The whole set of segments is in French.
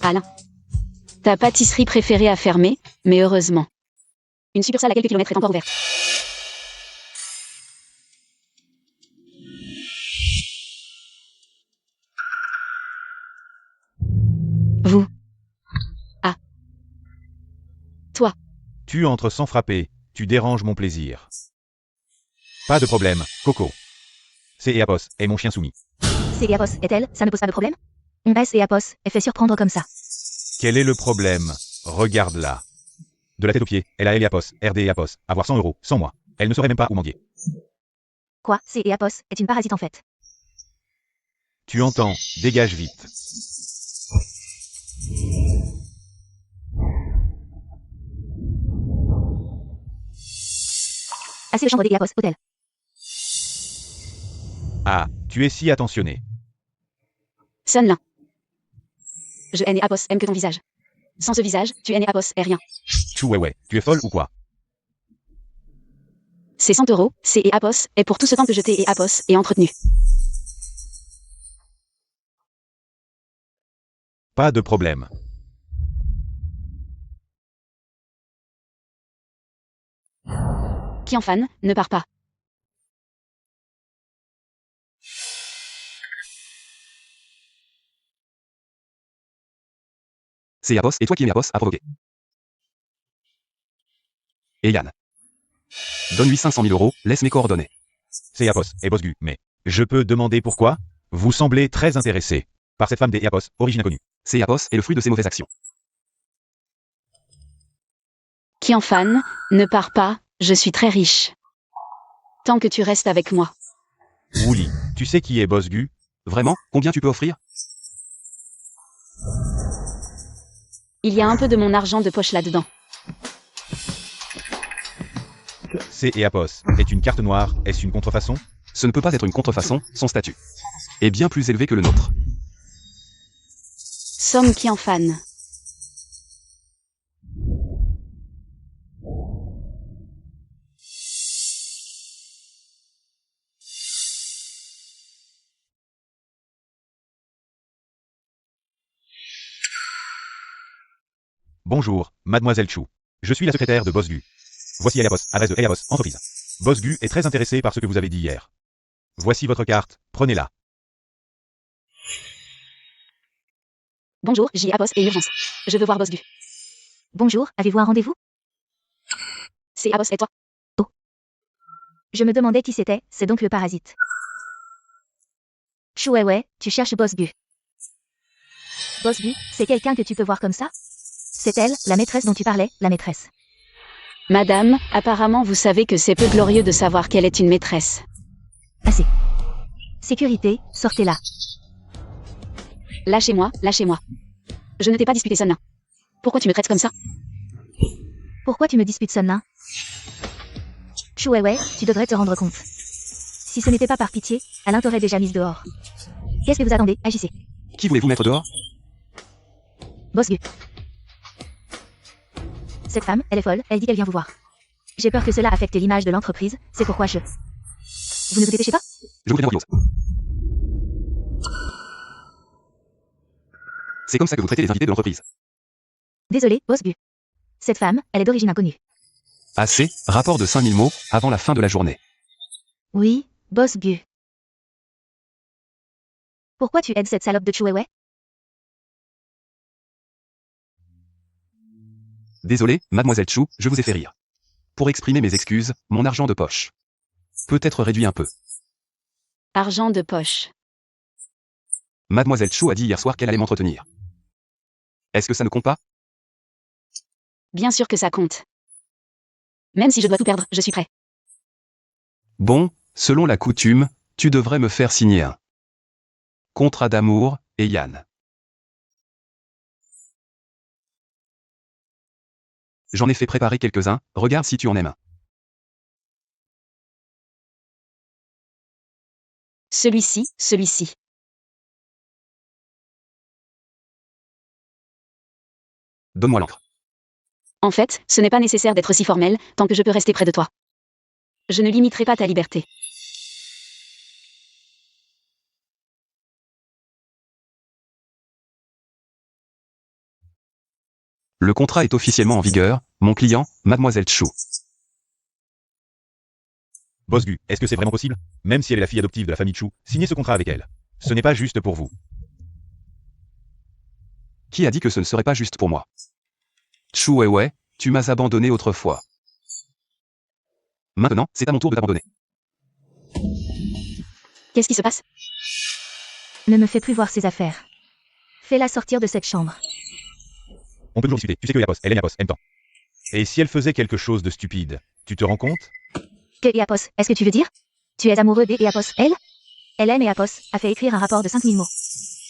Alain. Ta pâtisserie préférée a fermé, mais heureusement. Une succursale à quelques kilomètres est encore ouverte. Vous. Ah. Toi. Tu entres sans frapper, tu déranges mon plaisir. Pas de problème, Coco. C'est Eapos, est mon chien soumis. C'est Eapos, est-elle? Ça ne pose pas de problème? On baisse Eapos, elle fait surprendre comme ça. Quel est le problème? Regarde-la. De la tête aux pieds, elle a Eapos, RD Eapos, avoir 100 €, sans moi. Elle ne saurait même pas où mendier. Quoi? C'est Eapos, est une parasite en fait. Tu entends, dégage vite. Assez de chambre des Eapos, hôtel. Ah, tu es si attentionné. Sunlin. Je haine Eapos, aime que ton visage. Sans ce visage, tu haines Eapos, est rien. Ouais, tu es folle ou quoi? C'est 100 €, c'est Eapos, et pour tout ce temps que je t'ai Eapos et entretenu. Pas de problème. Qui en fan, ne pars pas. C'est Eapos et toi qui aimes Eapos à provoquer. Et Yann. Donne-lui 500 000 €, laisse mes coordonnées. C'est Eapos, et Bosgu, mais... Je peux demander pourquoi? Vous semblez très intéressé par cette femme des Eapos, origine inconnue. C'est Eapos et le fruit de ses mauvaises actions. Qui en fan, ne pars pas, je suis très riche. Tant que tu restes avec moi. Wouli, tu sais qui est Bosgu? Vraiment? Combien tu peux offrir? Il y a un peu de mon argent de poche là-dedans. C'est Eapos, est une carte noire, est-ce une contrefaçon? Ce ne peut pas être une contrefaçon, son statut est bien plus élevé que le nôtre. Somme qui en fan. Bonjour, mademoiselle Chou. Je suis la secrétaire de Bosgu. Voici Eapos, adresse de Eapos, entreprise. Bosgu est très intéressé par ce que vous avez dit hier. Voici votre carte, prenez-la. Bonjour, J. Eapos et urgence. Je veux voir Bosgu. Bonjour, avez-vous un rendez-vous? C'est Eapos et toi. Je me demandais qui c'était, c'est donc le parasite. Chouais, tu cherches Bosgu. Bosgu, c'est quelqu'un que tu peux voir comme ça? C'est elle, la maîtresse dont tu parlais, la maîtresse. Madame, apparemment vous savez que c'est peu glorieux de savoir qu'elle est une maîtresse. Assez. Sécurité, sortez-la. Lâchez-moi, lâchez-moi. Je ne t'ai pas disputé Sunlin. Pourquoi tu me traites comme ça? Pourquoi tu me disputes Sunlin? Chouais, tu devrais te rendre compte. Si ce n'était pas par pitié, Alain t'aurait déjà mise dehors. Qu'est-ce que vous attendez? Agissez. Qui voulez-vous mettre dehors? Bosgu. Cette femme, elle est folle, elle dit qu'elle vient vous voir. J'ai peur que cela affecte l'image de l'entreprise, c'est pourquoi je... Vous ne vous dépêchez pas? Je vous préviens en close. C'est comme ça que vous traitez les invités de l'entreprise. Désolé, Bosgu. Cette femme, elle est d'origine inconnue. Assez, rapport de 5000 mots, avant la fin de la journée. Oui, Bosgu. Pourquoi tu aides cette salope de Chouais? Désolé, mademoiselle Chou, je vous ai fait rire. Pour exprimer mes excuses, mon argent de poche peut être réduit un peu. Argent de poche. Mademoiselle Chou a dit hier soir qu'elle allait m'entretenir. Est-ce que ça ne compte pas? Bien sûr que ça compte. Même si je dois tout perdre, je suis prêt. Bon, selon la coutume, tu devrais me faire signer un contrat d'amour, et Yann. J'en ai fait préparer quelques-uns, regarde si tu en aimes un. Celui-ci. Donne-moi l'encre. En fait, ce n'est pas nécessaire d'être si formel, tant que je peux rester près de toi. Je ne limiterai pas ta liberté. Le contrat est officiellement en vigueur, mon client, Mademoiselle Chu. Boss Gu, est-ce que c'est vraiment possible? Même si elle est la fille adoptive de la famille Chu, signez ce contrat avec elle. Ce n'est pas juste pour vous. Qui a dit que ce ne serait pas juste pour moi? Chu Weiwei, tu m'as abandonné autrefois. Maintenant, c'est à mon tour de t'abandonner. Qu'est-ce qui se passe? Ne me fais plus voir ses affaires. Fais-la sortir de cette chambre. On peut toujours discuter, tu sais que Yapos, elle aime Yapos, aime tant. Et si elle faisait quelque chose de stupide, tu te rends compte? Que Eapos, est-ce que tu veux dire? Tu es amoureux d'Eapos, elle? Elle aime Eapos, a fait écrire un rapport de 5000 mots.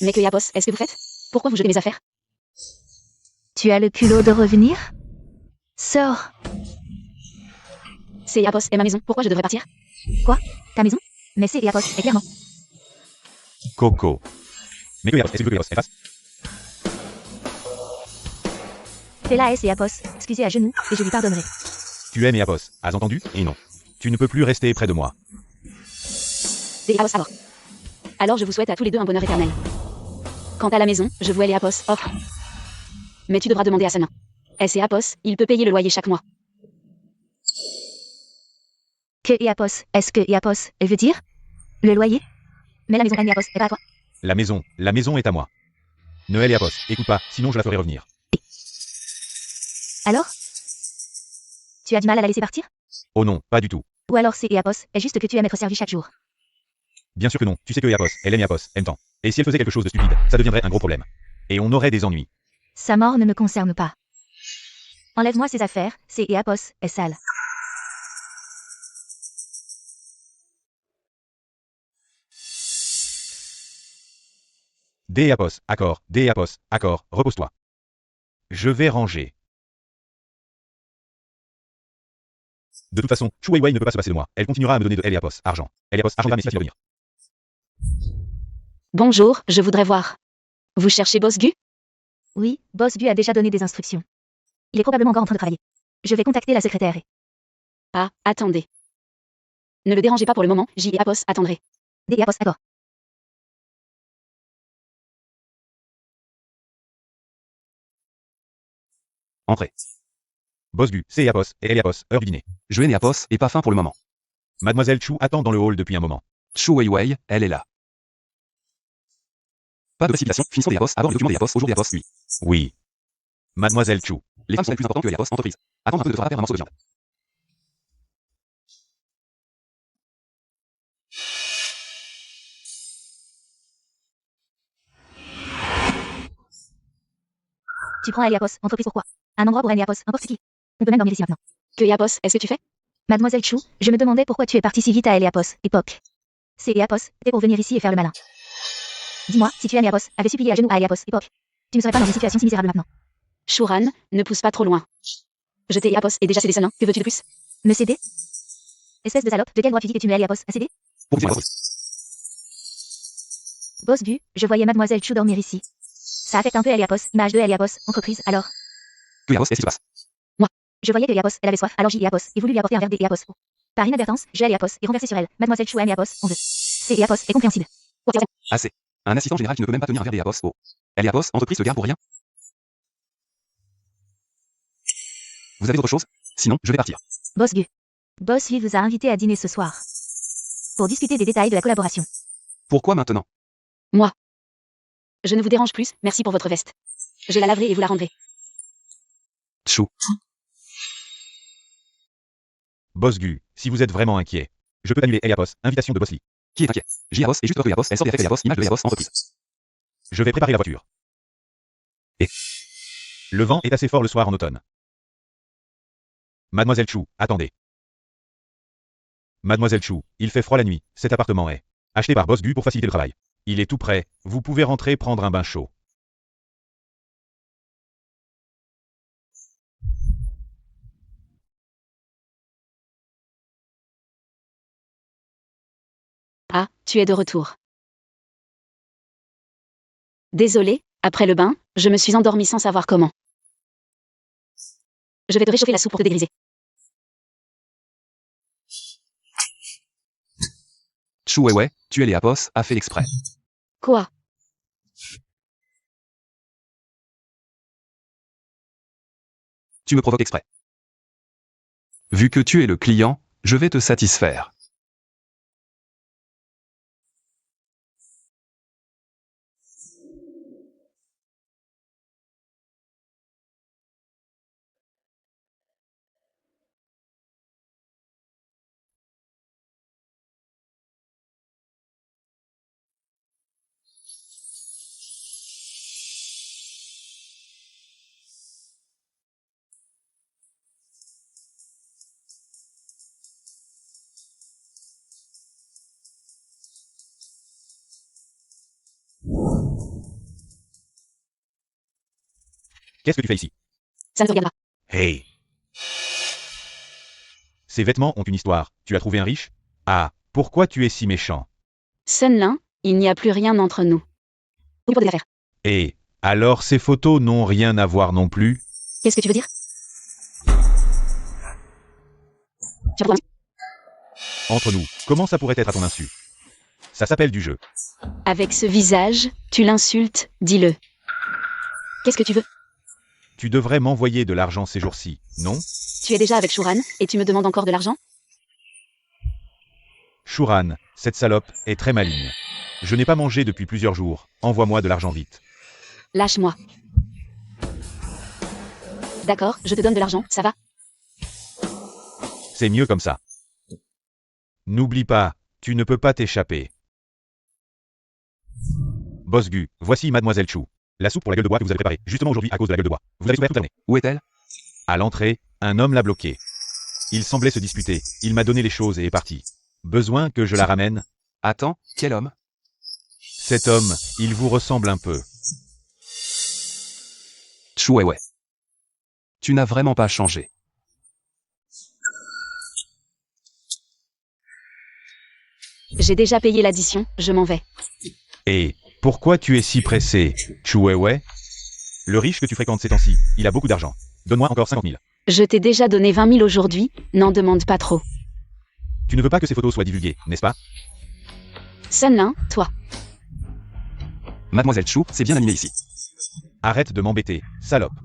Mais que Yapos, est-ce que vous faites? Pourquoi vous jetez mes affaires? Tu as le culot de revenir? Sors. C'est Yapos et ma maison, pourquoi je devrais partir? Quoi? Ta maison? Mais c'est Eapos, et clairement. Coco. Mais que Yapos, est-ce que Yapos, elle fasse? Fais-la S et Eapos, excusez à genoux, et je lui pardonnerai. Tu aimes Yapos, as entendu? Et non. Tu ne peux plus rester près de moi. C'est Yapos à mort. Alors je vous souhaite à tous les deux un bonheur éternel. Quant à la maison, je vous elle et Yapos offre. Mais tu devras demander à Sana. S et Yapos, il peut payer le loyer chaque mois. Que Eapos, est-ce que Eapos, elle veut dire? Le loyer? Mais la maison Eapos, est pas à toi. La maison est à moi. Noël et Yapos, écoute pas, sinon je la ferai revenir. Alors? Tu as du mal à la laisser partir? Oh non, pas du tout. Ou alors c'est Eapos, est juste que tu aimes être servi chaque jour. Bien sûr que non, tu sais que Yapos, elle aime Yapos, aime tant. Et si elle faisait quelque chose de stupide, ça deviendrait un gros problème. Et on aurait des ennuis. Sa mort ne me concerne pas. Enlève-moi ses affaires, c'est Eapos, est sale. Des Yapos, accord, repose-toi. Je vais ranger. De toute façon, Chu Weiwei ne peut pas se passer de moi. Elle continuera à me donner de Yapos, argent. Yapos, argent, mais si revenir. Bonjour, je voudrais voir. Vous cherchez Boss Gu? Oui, Boss Bu a déjà donné des instructions. Il est probablement encore en train de travailler. Je vais contacter la secrétaire et... Ah, attendez. Ne le dérangez pas pour le moment, J et Yapos attendrai. Des Eapos, d'accord. Entrez. Boss Gu, c'est Yapos, et Yapos, heure du dîner. Je n'ai Eapos et pas faim pour le moment. Mademoiselle Chu attend dans le hall depuis un moment. Chu Weiwei, elle est là. Pas de précipitation, finissons Eapos, aborde le document d'Eapos au jour d'Eapos, lui. Oui. Mademoiselle Chu. Les femmes sont plus importantes que Eapos entreprise. Attends un peu de te faire un morceau de viande. Tu prends Eapos, entreprise pourquoi? Un endroit pour Eapos, n'importe qui. On peut même dormir ici maintenant. Que Yapos, est-ce que tu fais? Mademoiselle Chu, je me demandais pourquoi tu es partie si vite à Eapos, époque. C'est Eapos, c'était pour venir ici et faire le malin. Dis-moi, si tu aimes Eapos, avais supplié à genoux à Eapos, époque. Tu ne serais pas dans une situation si misérable maintenant. Shuran, ne pousse pas trop loin. Jeter Yapos et déjà cédé Sana, que veux-tu de plus? Me céder? Espèce de salope, de quel droit tu dis que tu me Eapos à céder? Pour dire Boss Bu, je voyais Mademoiselle Chu dormir ici. Ça affecte un peu Eapos, image de Eapos, entreprise, alors. que Eapos, qu'est-ce qui se passe? Je voyais que Eapos, elle avait soif, alors j'ai Eapos, et voulu lui apporter un verre d'Eapos. Par inadvertance, j'ai Eapos, et renversé sur elle. Mademoiselle Chu aime Eapos, on veut. C'est Eapos, est compréhensible. Assez. Un assistant général qui ne peut même pas tenir un verre d'Eapos. Oh. Eapos, entreprise se garde pour rien? Vous avez autre chose? Sinon, je vais partir. Boss Bu. Boss lui vous a invité à dîner ce soir. Pour discuter des détails de la collaboration. Pourquoi maintenant? Je ne vous dérange plus, merci pour votre veste. Je la laverai et vous la rendrai. Chou. Boss Gu, si vous êtes vraiment inquiet, je peux annuler Yapos, invitation de Boss Lee. Qui est inquiet? J-Eapos est juste que Eapos, elle sort des effets d'Eapos, image de Eapos, entreprise. Je vais préparer la voiture. Et le vent est assez fort le soir en automne. Mademoiselle Chu, attendez. Mademoiselle Chu, il fait froid la nuit, cet appartement est acheté par Boss Gu pour faciliter le travail. Il est tout prêt, vous pouvez rentrer prendre un bain chaud. Ah, tu es de retour. Désolé, après le bain, je me suis endormie sans savoir comment. Je vais te réchauffer la soupe pour te dégriser. Chou Weiwei, tu es Eapos, a fait exprès. Quoi? Tu me provoques exprès. Vu que tu es le client, je vais te satisfaire. Qu'est-ce que tu fais ici? Ça ne te regardera. Hey! Ces vêtements ont une histoire. Tu as trouvé un riche? Ah, pourquoi tu es si méchant? Sun Lin, il n'y a plus rien entre nous. Au niveau des affaires. Et alors ces photos n'ont rien à voir non plus? Qu'est-ce que tu veux dire? Tu as trouvé Entre nous, comment ça pourrait être à ton insu? Ça s'appelle du jeu. Avec ce visage, tu l'insultes, dis-le. Qu'est-ce que tu veux? Tu devrais m'envoyer de l'argent ces jours-ci, non? Tu es déjà avec Shuran, et tu me demandes encore de l'argent? Shuran, cette salope, est très maligne. Je n'ai pas mangé depuis plusieurs jours. Envoie-moi de l'argent vite. Lâche-moi. D'accord, je te donne de l'argent, ça va? C'est mieux comme ça. N'oublie pas, tu ne peux pas t'échapper. Boss Gu, voici Mademoiselle Chu. La soupe pour la gueule de bois que vous avez préparée, justement aujourd'hui à cause de la gueule de bois. Vous l'avez souffert toute l'année. Où est-elle? À l'entrée, un homme l'a bloqué. Il semblait se disputer. Il m'a donné les choses et est parti. Besoin que je la ramène? Attends, quel homme? Cet homme, il vous ressemble un peu. Chouéoué. Tu n'as vraiment pas changé. J'ai déjà payé l'addition, je m'en vais. Et pourquoi tu es si pressé, Chouéoué? Le riche que tu fréquentes ces temps-ci, il a beaucoup d'argent. Donne-moi encore 50 000. Je t'ai déjà donné 20 000 aujourd'hui, n'en demande pas trop. Tu ne veux pas que ces photos soient divulguées, n'est-ce pas? Sun Lin, toi. Mademoiselle Chou, c'est bien animé ici. Arrête de m'embêter, salope.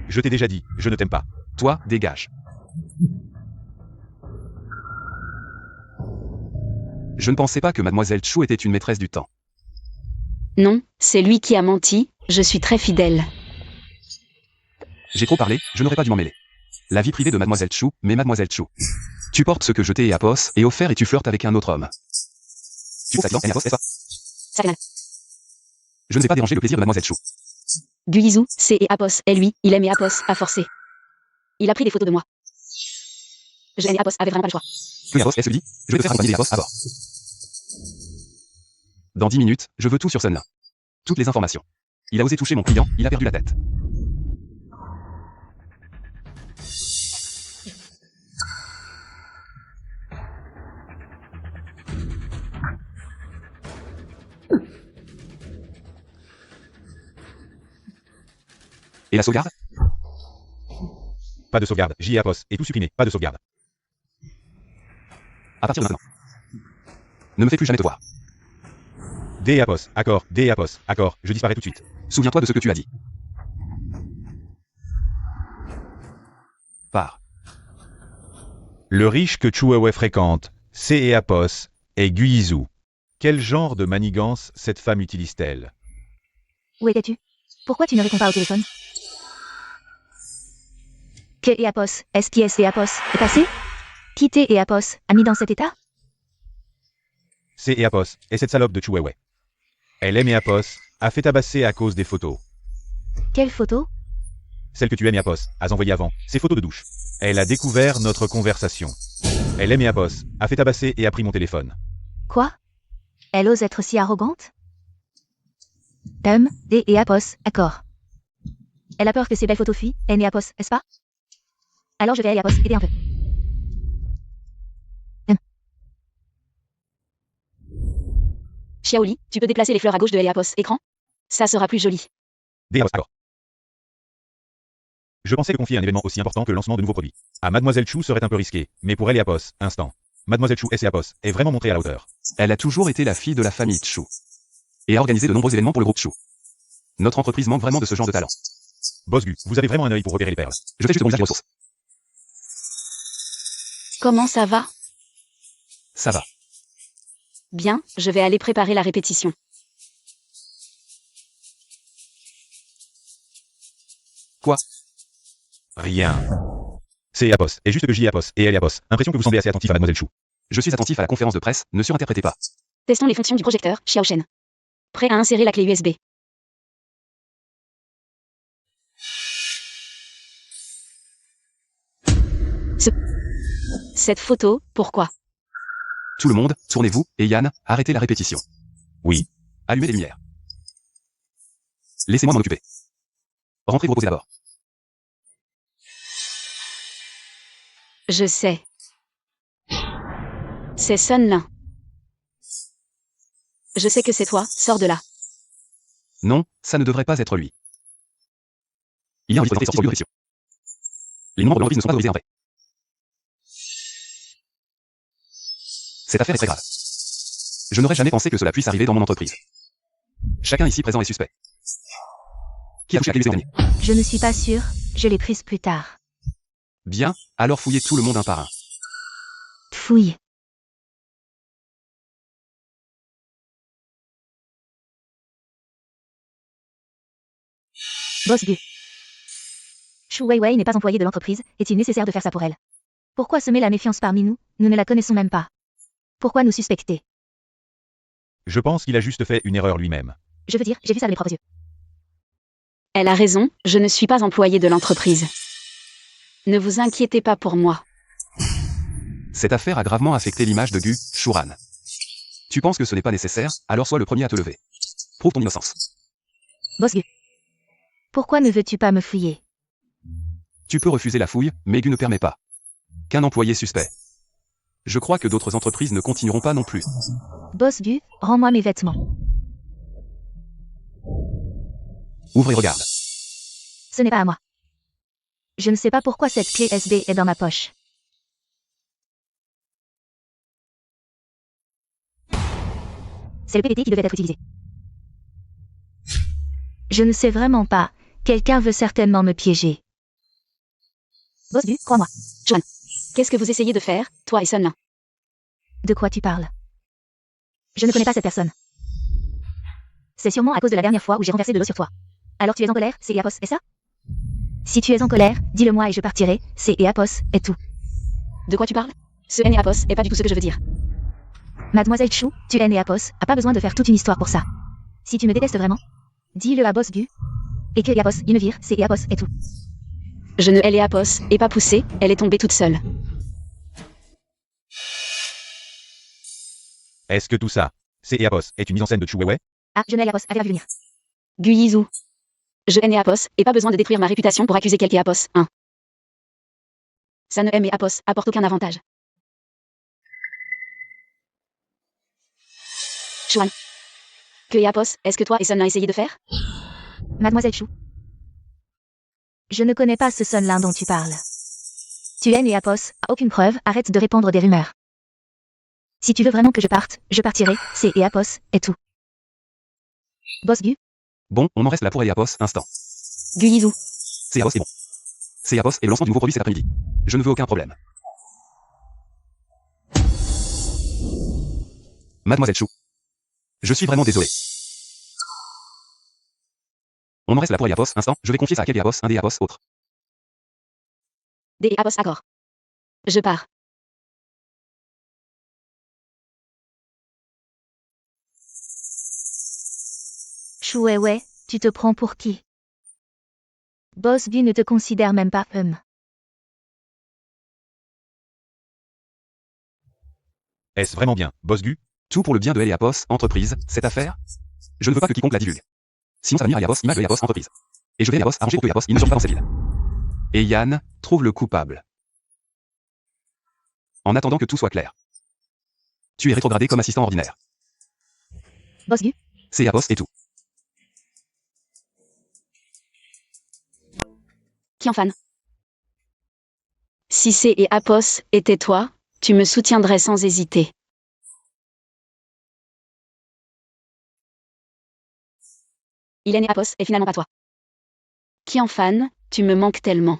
Je t'ai déjà dit, je ne t'aime pas. Toi, dégage. Je ne pensais pas que Mademoiselle Chou était une maîtresse du temps. Non, c'est lui qui a menti, je suis très fidèle. J'ai trop parlé, je n'aurais pas dû m'en mêler. La vie privée de Mademoiselle Chou, mais Mademoiselle Chou. Tu portes ce que je t'ai Apos et offert et tu flirtes avec un autre homme. Tu trouves ça évident, Apos, n'est-ce pas? Ça fait mal. Je ne vais pas déranger le plaisir de Mademoiselle Chou. Guizou, c'est Apos, et lui, il aime Apos, à forcer. Il a pris des photos de moi. Je et Apos avait vraiment pas le choix. Que Apos est ce dit, je vais te faire accompagner Apos à bord. Dans 10 minutes, je veux tout sur Sun Lin. Toutes les informations. Il a osé toucher mon client, il a perdu la tête. Et la sauvegarde? Pas de sauvegarde, J et Apos, et tout supprimé, pas de sauvegarde. À partir de maintenant. Ne me fais plus jamais te voir. D et Apos, accord, D et Apos, accord, je disparais tout de suite. Souviens-toi de ce que tu as dit. Pars. Le riche que Chouéoué fréquente, C et Apos, est Guizou. Quel genre de manigance cette femme utilise-t-elle? Où étais-tu? Pourquoi tu ne réponds pas au téléphone? Que et Apos, est-ce qui est et Apos, est passé? Qui t'est et Apos, a mis dans cet état? C et Apos, et cette salope de Chouéoué. Elle aime et Apos, a fait tabasser à cause des photos. Quelle photo? Celle que tu aimes et Apos, as envoyée avant, ces photos de douche. Elle a découvert notre conversation. Elle aime et Apos, a fait tabasser et a pris mon téléphone. Quoi? Elle ose être si arrogante? D et Apos, accord. Elle a peur que ces belles photos fuient, N et Apos, est-ce pas? Alors je vais à Apos aider un peu. Xiaoli, tu peux déplacer les fleurs à gauche de Apos, écran? Ça sera plus joli. D et Apos, accord. Je pensais que confier un événement aussi important que le lancement de nouveaux produits à Mademoiselle Chou serait un peu risqué, mais pour elle et Apos, instant. Mademoiselle Chou et Apos est vraiment montrée à la hauteur. Elle a toujours été la fille de la famille Chou. Et a organisé de nombreux événements pour le groupe Chou. Notre entreprise manque vraiment de ce genre de talent. Boss Gu, vous avez vraiment un œil pour repérer les perles. Je fais juste mon usage des ressources. Comment ça va? Ça va. Bien, je vais aller préparer la répétition. Quoi? Rien. C'est Apos, et juste que j'y ai Apos, et elle est Apos. Impression que vous semblez assez attentif à Mademoiselle Chou. Je suis attentif à la conférence de presse, ne surinterprétez pas. Testons les fonctions du projecteur, Xiaoshen. Prêt à insérer la clé USB. Cette photo, pourquoi? Tout le monde, tournez-vous, et Yann, arrêtez la répétition. Oui. Allumez les lumières. Laissez-moi m'en occuper. Rentrez vous reposer d'abord. Je sais. C'est Sun Lin. Je sais que c'est toi, sors de là. Non, ça ne devrait pas être lui. Il y a un vice présenté sur pression. Les membres de l'entreprise ne sont pas autorisés en vrai. Cette affaire est très grave. Je n'aurais jamais pensé que cela puisse arriver dans mon entreprise. Chacun ici présent est suspect. Qui a touché la clé USB dernier? Je ne suis pas sûre, je l'ai prise plus tard. Bien, alors fouillez tout le monde un par un. Fouille. Boss Gu. Shu Weiwei n'est pas employée de l'entreprise, est-il nécessaire de faire ça pour elle? Pourquoi semer la méfiance parmi nous? Nous ne la connaissons même pas. Pourquoi nous suspecter? Je pense qu'il a juste fait une erreur lui-même. Je veux dire, j'ai vu ça de mes propres yeux. Elle a raison, je ne suis pas employée de l'entreprise. Ne vous inquiétez pas pour moi. Cette affaire a gravement affecté l'image de Gu, Shuran. Tu penses que ce n'est pas nécessaire, alors sois le premier à te lever. Prouve ton innocence. Boss Gu. Pourquoi ne veux-tu pas me fouiller? Tu peux refuser la fouille, mais Gu ne permet pas. Qu'un employé suspect. Je crois que d'autres entreprises ne continueront pas non plus. Boss Gu, rends-moi mes vêtements. Ouvre et regarde. Ce n'est pas à moi. Je ne sais pas pourquoi cette clé USB est dans ma poche. C'est le PPT qui devait être utilisé. Je ne sais vraiment pas. Quelqu'un veut certainement me piéger. Boss Gu, crois-moi. John, qu'est-ce que vous essayez de faire, toi et Sun Lin? De quoi tu parles? Je ne connais pas cette personne. C'est sûrement à cause de la dernière fois où j'ai renversé de l'eau sur toi. Alors tu es en colère, c'est Apos, est ça? Si tu es en colère, dis-le-moi et je partirai, c'est Apos, et tout. De quoi tu parles? Ce N et Apos est pas du tout ce que je veux dire. Mademoiselle Chou, tu es Apos, a pas besoin de faire toute une histoire pour ça. Si tu me détestes vraiment, dis-le à Boss Gu. Et que Apos, il me vire, c'est Apos, et tout. Je ne elle et Apos, et pas poussée, elle est tombée toute seule. Est-ce que tout ça, c'est Apos, est une mise en scène de Chu Weiwei? Ah, je n'ai Apos, avait pas vu venir. Gu Yizhu. Je N et Apos, et pas besoin de détruire ma réputation pour accuser quelqu'un Apos, hein. Ça ne M et Apos apporte aucun avantage. Chuan. Que et Apos, est-ce que toi et Sun Lin essayez de faire? Mademoiselle Chou. Je ne connais pas ce Sun Lin dont tu parles. Tu es Apos, a aucune preuve, arrête de répandre des rumeurs. Si tu veux vraiment que je parte, je partirai, c'est Apos, et tout. Boss Gu. Bon, on en reste là pour Apos, instant. Gu Yizhu. C'est Apos est bon. C'est Apos et le lancement du nouveau produit cet après-midi. Je ne veux aucun problème. Mademoiselle Chou. Je suis vraiment désolé. On en reste là pour Apos, instant, je vais confier ça à quel Apos, un des Apos, autre. Des et Apos, accord. Je pars. Chou Weiwei, tu te prends pour qui? Boss Gu ne te considère même pas, Est-ce vraiment bien, Boss Gu? Tout pour le bien de Apos, entreprise, cette affaire? Je ne veux pas que quiconque la divulgue. Sinon ça va nuire à Apos, image de Apos, entreprise. Et je vais Apos arranger pour que Apos, il ne sorte pas dans cette ville. Et Yann, trouve le coupable. En attendant que tout soit clair. Tu es rétrogradé comme assistant ordinaire. Boss Gu. C'est Apos et tout. Qianfan. Si c'est et Apos était toi, tu me soutiendrais sans hésiter. Il est né Apos et finalement pas toi. Qianfan, tu me manques tellement.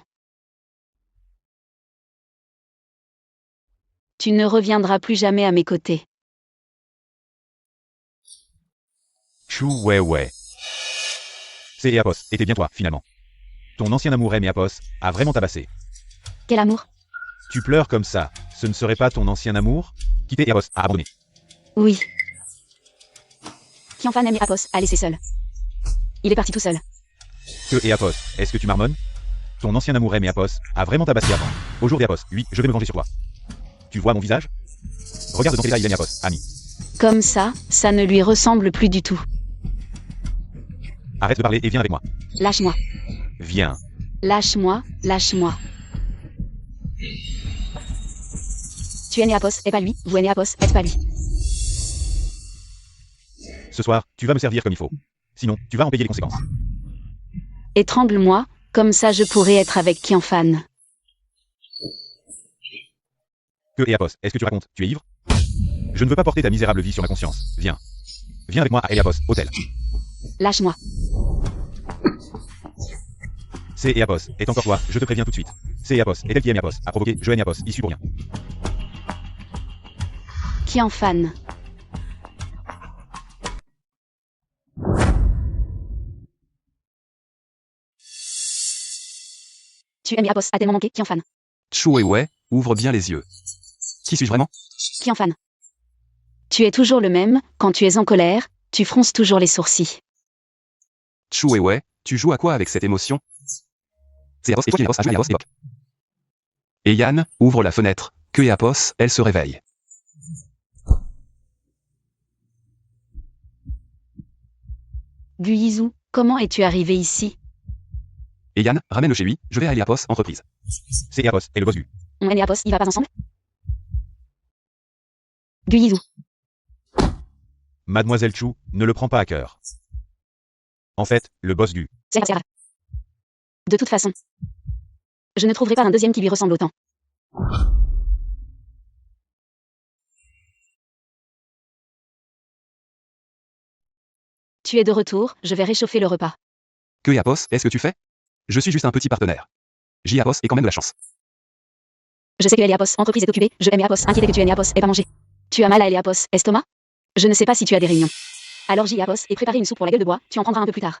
Tu ne reviendras plus jamais à mes côtés. Chou ouais. C'est Eapos, et t'es bien toi, finalement. Ton ancien amour Eapos a vraiment tabassé. Quel amour? Tu pleures comme ça, ce ne serait pas ton ancien amour? Quitter Eapos, a abandonné. Oui. Qianfan aime Eapos, a laissé seul. Il est parti tout seul. Que Eapos, est-ce que tu marmonnes? Ton ancien amour Eapos a vraiment tabassé avant. Au jour d'Eapos, oui, je vais me venger sur toi. Tu vois mon visage? Regarde dans quel état il est Eapos, ami. Comme ça ne lui ressemble plus du tout. Arrête de parler et viens avec moi. Lâche-moi. Viens. Lâche-moi. Tu es Eapos, et pas lui. Vous êtes Eapos, et pas lui. Ce soir, tu vas me servir comme il faut. Sinon, tu vas en payer les conséquences. Étrangle-moi, comme ça je pourrais être avec Qianfan. Que Eapos, est-ce que tu racontes? Tu es ivre? Je ne veux pas porter ta misérable vie sur ma conscience. Viens. Viens avec moi à Eapos, hôtel. Lâche-moi. C'est Eapos, est encore toi, je te préviens tout de suite. C'est Eapos, est elle qui aime Eapos, a provoqué, je aime Eapos, issu pour rien. Qianfan. Tu aimes Eapos, a tellement manqué, Qianfan. Chou ouais, ouvre bien les yeux. Qui suis-je vraiment? Qianfan. Tu es toujours le même, quand tu es en colère, tu fronces toujours les sourcils. Chou ouais, tu joues à quoi avec cette émotion? C'est Eapos et toi qui Eapos a joué à Eapos époque. Et Yann, ouvre la fenêtre, que Eapos, elle se réveille. Guizou, comment es-tu arrivé ici? Et Yann, ramène-le chez lui, je vais à Eapos entreprise. C'est Eapos, et le boss du. On est Eapos, il va pas ensemble? Guizou. Mademoiselle Chou, ne le prends pas à cœur. En fait, le boss du. C'est grave. De toute façon, je ne trouverai pas un deuxième qui lui ressemble autant. Tu es de retour, je vais réchauffer le repas. Que Eapos, est-ce que tu fais? Je suis juste un petit partenaire. Eapos est quand même de la chance. Je sais que Eapos, entreprise est occupée, je aime Eapos, inquiété que tu aimes Eapos et pas manger. Tu as mal à Eapos, estomac? Je ne sais pas si tu as des réunions. Alors Eapos, et préparer une soupe pour la gueule de bois, tu en prendras un peu plus tard.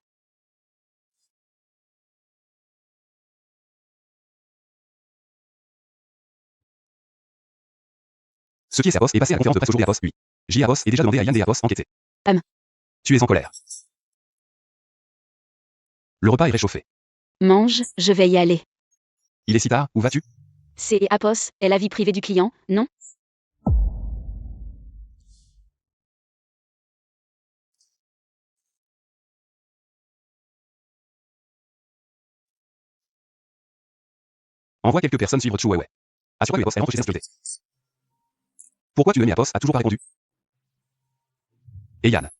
Ce qui est Eapos est passé à la conférence de presse au jour d'Eapos, lui. Eapos est déjà demandé à Yann d'Eapos enquêter. Tu es en colère. Le repas est réchauffé. Mange, je vais y aller. Il est si tard, où vas-tu? C'est Eapos, est la vie privée du client, non? Envoie quelques personnes suivre Chou ouais. Assure-toi que Eapos elle rentre chez sa sécurité. Pourquoi tu aimes Eapos a toujours pas répondu? Et Yann.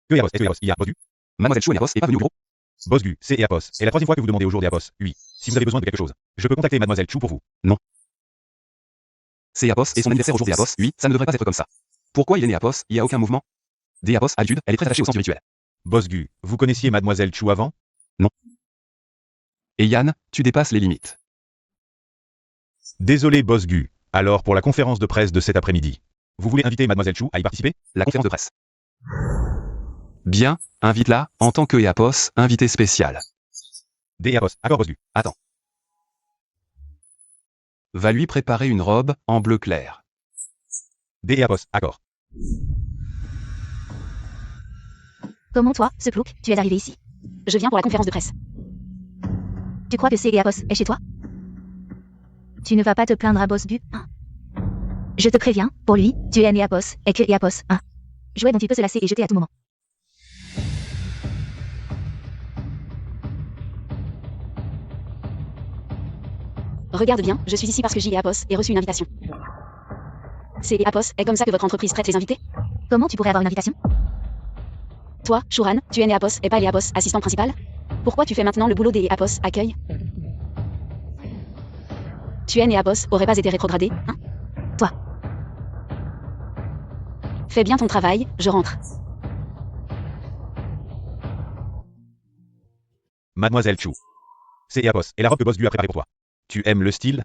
Que Eapos, est-ce que Eapos, il y a boss du? Mademoiselle Chou et Eapos est pas venue au bureau? Boss du, c'est Eapos, et la troisième fois que vous demandez au jour d'Eapos, oui. Si vous avez besoin de quelque chose, je peux contacter Mademoiselle Chou pour vous. C'est Eapos et son anniversaire au jour d'Eapos, oui, ça ne devrait pas être comme ça. Pourquoi il est né Eapos, il y a aucun mouvement? D'Eapos, à l'étude, elle est très attachée au sens spirituel. Boss du, vous connaissiez Mademoiselle Chou avant? Et Yann, tu dépasses les limites. Désolé Boss Gu. Alors pour la conférence de presse de cet après-midi, vous voulez inviter Mademoiselle Chou à y participer? La conférence de presse. Bien, invite-la, en tant que Eapos, invité spécial. Des Eapos, accord Boss Gu. Attends. Va lui préparer une robe, en bleu clair. Des Eapos, accord. Comment toi, ce plouc, tu es arrivé ici? Je viens pour la conférence de presse. Tu crois que c'est Eapos est chez toi? Tu ne vas pas te plaindre à Boss du 1. Je te préviens, pour lui, tu es un Eapos, et que Eapos 1. Jouet dont il peut se lasser et jeter à tout moment. Regarde bien, je suis ici parce que Eapos ai reçu une invitation. C'est Eapos, est comme ça que votre entreprise traite les invités? Comment tu pourrais avoir une invitation? Toi, Shuran, tu es Eapos et pas Eapos, assistant principal? Pourquoi tu fais maintenant le boulot des Eapos, accueil? Tu es Eapos, aurait pas été rétrogradé, hein? Toi. Fais bien ton travail, je rentre. Mademoiselle Chou. C'est Apos, et la robe que Boss Gu a préparée pour toi. Tu aimes le style?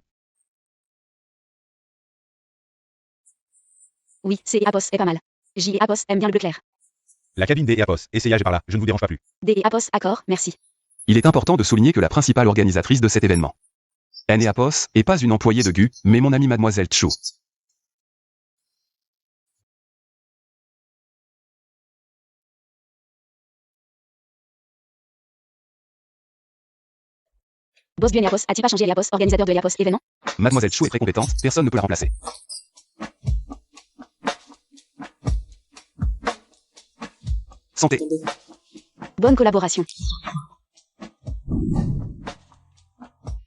Oui, c'est Apos est pas mal. J et Apos aime bien le bleu clair. La cabine des Apos, essayage par là, je ne vous dérange pas plus. D et Apos, accord, merci. Il est important de souligner que la principale organisatrice de cet événement, N et Apos, est pas une employée de Gu, mais mon amie Mademoiselle Chou. Boss Gu et Apos, as-tu pas changé Apos, organisateur de Apos événement? Mademoiselle Chou est très compétente, personne ne peut la remplacer. Santé. Bonne collaboration.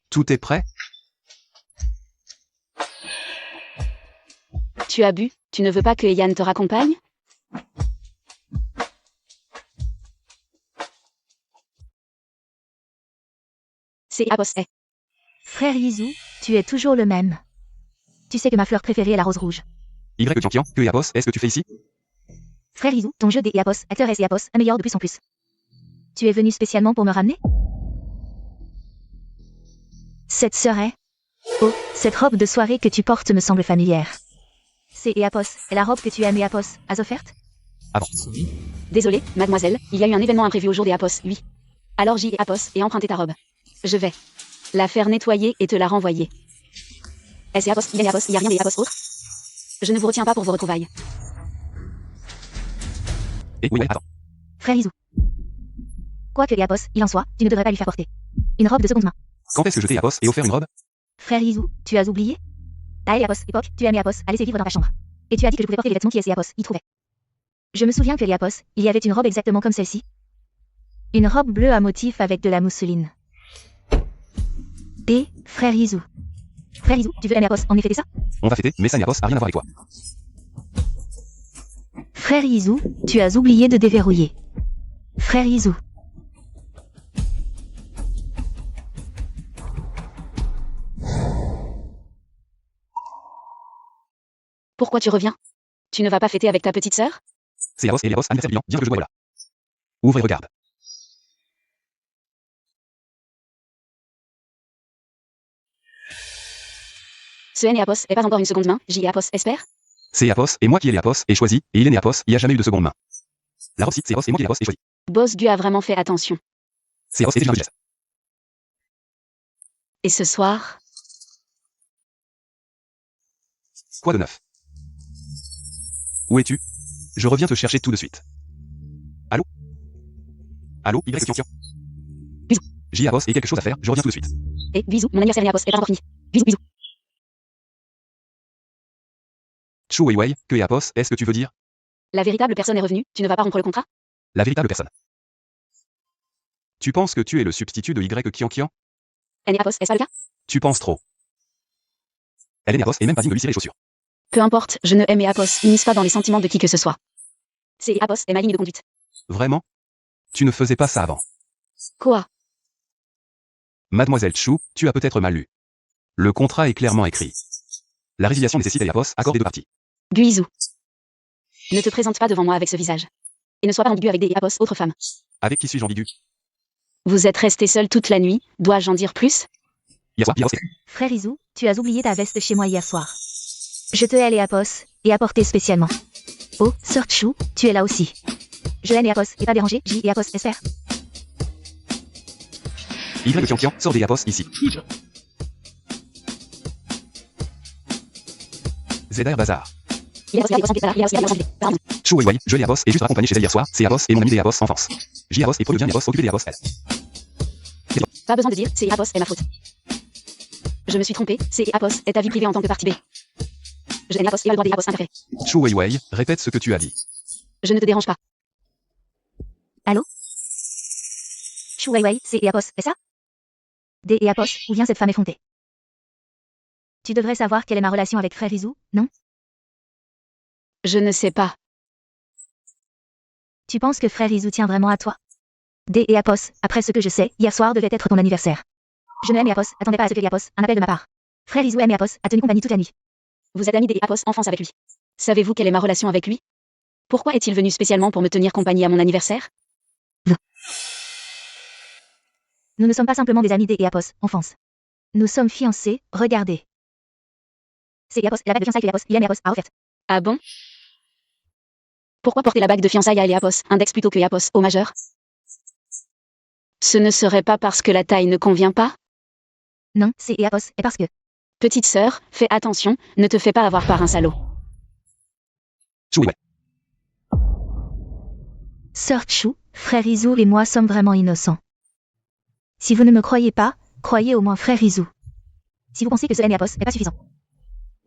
Tout est prêt? Tu as bu, tu ne veux pas que Yann te raccompagne? C'est Apos est. Frère Yizou, tu es toujours le même. Tu sais que ma fleur préférée est la rose rouge. Y Kian, que et Apos, est-ce que tu fais ici? Frère Yizou, ton jeu des Apos, acteur S et Apos, améliore de plus en plus. Tu es venu spécialement pour me ramener? Cette serait... Oh, cette robe de soirée que tu portes me semble familière. C'est Apos, est la robe que tu aimes et Apos, as offerte? Avant. Désolé, mademoiselle, il y a eu un événement imprévu au jour des Apos, oui. Alors J et Apos et emprunté ta robe. Je vais la faire nettoyer et te la renvoyer. S et Apos, il y a Apos, il y a rien des Apos autres? Je ne vous retiens pas pour vos retrouvailles. Et oui, attends. Frère Yizou. Quoi que les Apos, il en soit, tu ne devrais pas lui faire porter une robe de seconde main. Quand est-ce que je t'ai Apos et offert une robe? Frère Yizou, tu as oublié? Ta et Apos, époque, tu aimes Apos, à laisser vivre dans ta chambre. Et tu as dit que je pouvais porter les vêtements qui et Apos y trouvaient. Je me souviens que les Apos, il y avait une robe exactement comme celle-ci. Une robe bleue à motif avec de la mousseline. Et, frère Yizou. Frère Yizou, tu veux aimer Apos, en effet ça? On va fêter, mais ça Apos a rien à voir avec toi. Frère Yizou, tu as oublié de déverrouiller. Frère Yizou. Pourquoi tu reviens? Tu ne vas pas fêter avec ta petite sœur? C'est Apos et les Apos, anniversaire bilan, bien que je vois là. Ouvre et regarde. Ce N et Apos est pas encore une seconde main, J et Apos espère? C'est Apos et moi qui ai les Apos et choisi, et il est né Apos, il n'y a jamais eu de seconde main. La robe si, c'est Apos et moi qui ai les Apos et choisi. Boss Gu a vraiment fait attention. C'est Apos et déjà de geste. Et ce soir? Quoi de neuf? Où es-tu? Je reviens te chercher tout de suite. Allô? Allô, Y Kian. Bisous. J Apos et quelque chose à faire, je reviens tout de suite. Et bisous, mon anniversaire et Apos est pas encore fini. Bisous, bisous. Chou Wei, que et Apos, est-ce que tu veux dire? La véritable personne est revenue, tu ne vas pas rompre le contrat? La véritable personne. Tu penses que tu es le substitut de Y Kian? N et Apos, est-ce pas le cas? Tu penses trop. Elle est née Apos et même pas digne de lui cirer les chaussures. Peu importe, je ne aime et Apos unissent pas dans les sentiments de qui que ce soit. C'est Apos est ma ligne de conduite. Vraiment? Tu ne faisais pas ça avant. Quoi? Mademoiselle Chou, tu as peut-être mal lu. Le contrat est clairement écrit. La résiliation nécessite à Apos, accord des deux parties. Guizou. Ne te présente pas devant moi avec ce visage. Et ne sois pas ambigu avec des Apos autres femmes. Avec qui suis-je ambigu? Vous êtes restés seuls toute la nuit, dois-je en dire plus? Hier soir, Frère Yizou, tu as oublié ta veste chez moi hier soir. Je te hais les Apos, et apporté spécialement. Oh, sœur Chou, tu es là aussi. Je hais les Apos, et pas dérangé, J et Apos espère. Y Kian, sors des Apos ici. Zedar Bazar. Chou Wei, je l'ai Apos et juste raccompagné chez elle hier soir, c'est Apos et mon ami des Apos enfance. J Apos et Paul devient Apos occupé des Apos elle. Pas besoin de dire, c'est Apos est ma faute. Je me suis trompé, c'est Apos est ta vie privée en tant que partie B. Je n'ai Apos et a le droit des Apos intérêts. Chou Wei, répète ce que tu as dit. Je ne te dérange pas. Allô? Chou Wei, c'est Apos, est ça? D et Apos, où vient cette femme effrontée? Tu devrais savoir quelle est ma relation avec frère Yizou, non? Je ne sais pas. Tu penses que frère Yizou tient vraiment à toi? D et Apos, après ce que je sais, hier soir devait être ton anniversaire. Je ne aime Apos, attendez pas à ce que Apos, un appel de ma part. Frère Yizou aime Apos, a tenu compagnie toute la nuit. Vous êtes amis des Apos enfance avec lui. Savez-vous quelle est ma relation avec lui? Pourquoi est-il venu spécialement pour me tenir compagnie à mon anniversaire? Nous ne sommes pas simplement des amis des Apos, on fonce. Nous sommes fiancés, regardez. C'est Apos, la bague de fiançailles que Apos, Ian et Apos a offerte. Ah bon? Pourquoi porter la bague de fiançailles à Eliapos, index plutôt que Iapos, au majeur? Ce ne serait pas parce que la taille ne convient pas? Non, c'est Apos, et parce que. Petite sœur, fais attention, ne te fais pas avoir par un salaud. Chou Weiwei. Sœur Chou, frère Izu et moi sommes vraiment innocents. Si vous ne me croyez pas, croyez au moins frère Izu. Si vous pensez que ce Apos n'est pas suffisant,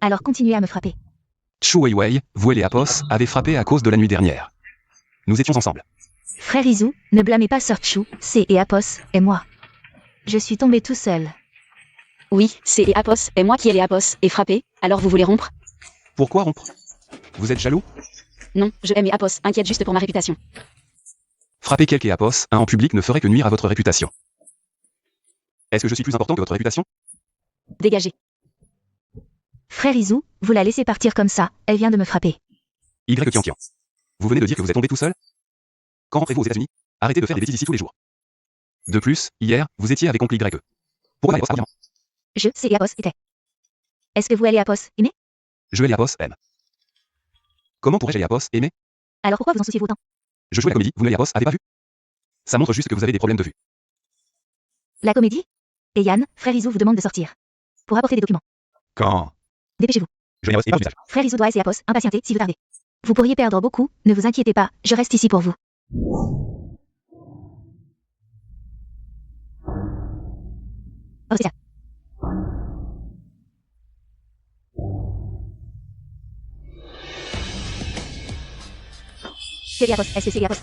alors continuez à me frapper. Chou Weiwei, vous et les Apos avez frappé à cause de la nuit dernière. Nous étions ensemble. Frère Izu, ne blâmez pas Sœur Chou, c'est Apos et moi. Je suis tombé tout seul. Oui, c'est Eliapos, et moi qui ai Eliapos, et frappé, alors vous voulez rompre? Pourquoi rompre? Vous êtes jaloux? Non, je aime Eliapos, inquiète juste pour ma réputation. Frapper quelque Apos, un en public ne ferait que nuire à votre réputation. Est-ce que je suis plus important que votre réputation? Dégagez. Frère Izu, vous la laissez partir comme ça, elle vient de me frapper. Y Kian Kian. Vous venez de dire que vous êtes tombé tout seul? Quand rentrez-vous aux États-Unis? Arrêtez de faire des bêtises ici tous les jours. De plus, hier, vous étiez avec oncle YE. Pourquoi Apos argument? Je, c'est Apos, était. Est-ce que vous allez Apos, aimer? Je et les Apos aime. Comment pourrais-je les Apos aimer? Alors pourquoi vous en souciez-vous autant? Je jouais la comédie, vous ne les Apos avez pas vu? Ça montre juste que vous avez des problèmes de vue. La comédie? Et Yann, frère Izu vous demande de sortir. Pour apporter des documents. Quand Dépêchez-vous. je n'ai pas d'usage. Frère Izu doit essayer Apos, impatienté si vous tardez. Vous pourriez perdre beaucoup, ne vous inquiétez pas, je reste ici pour vous. Oh, c'est ça. C'est Apos, est-ce que c'est Apos?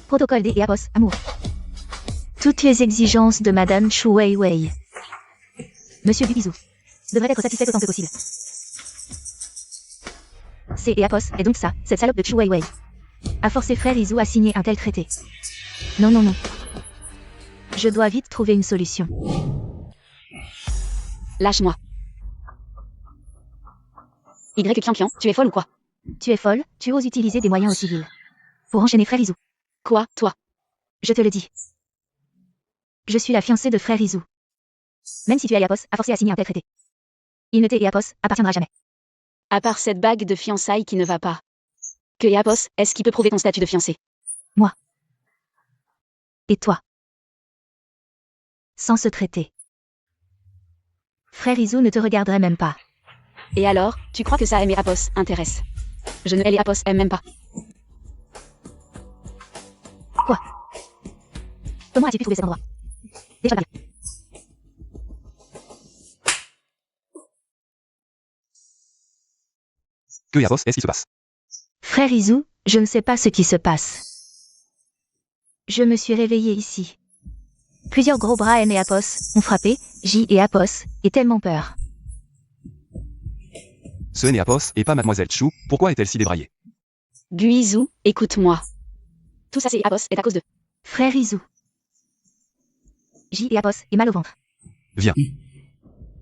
Protocole des Apos, amour. Toutes les exigences de Madame Chou Weiwei. Monsieur Dubizou devrait être satisfait autant que possible. C'est Apos, et donc ça, cette salope de Chou Weiwei a forcé frère Izu à signer un tel traité. Non, non, non. Je dois vite trouver une solution. Lâche-moi. Kian Kian, tu es folle ou quoi? Tu es folle, tu oses utiliser des moyens aux civils. Pour enchaîner frère Izu. Quoi, toi? Je te le dis. Je suis la fiancée de frère Izu. Même si tu es Apos, a forcé à signer un tel traité. Il ne t'est Apos, appartiendra jamais. À part cette bague de fiançailles qui ne va pas. Que Eliapos, est-ce qui peut prouver ton statut de fiancé? Moi. Et toi. Sans ce traité. Frère Izu ne te regarderait même pas. Et alors, tu crois que ça aime Eliapos intéresse? Je ne Eliapos aime même pas. Quoi? Comment as-tu pu trouver cet endroit? Déjà pas bien. Que Apos, est-ce qui se passe? Frère Izu, je ne sais pas ce qui se passe. Je me suis réveillée ici. Plusieurs gros bras N et Apos ont frappé, J et Apos, et tellement peur. Ce n'est Apos et pas Mademoiselle Chou, pourquoi est-elle si débraillée? Guizou, écoute-moi. Tout ça c'est Apos est à cause de... Frère Izu. J et Apos est mal au ventre. Viens.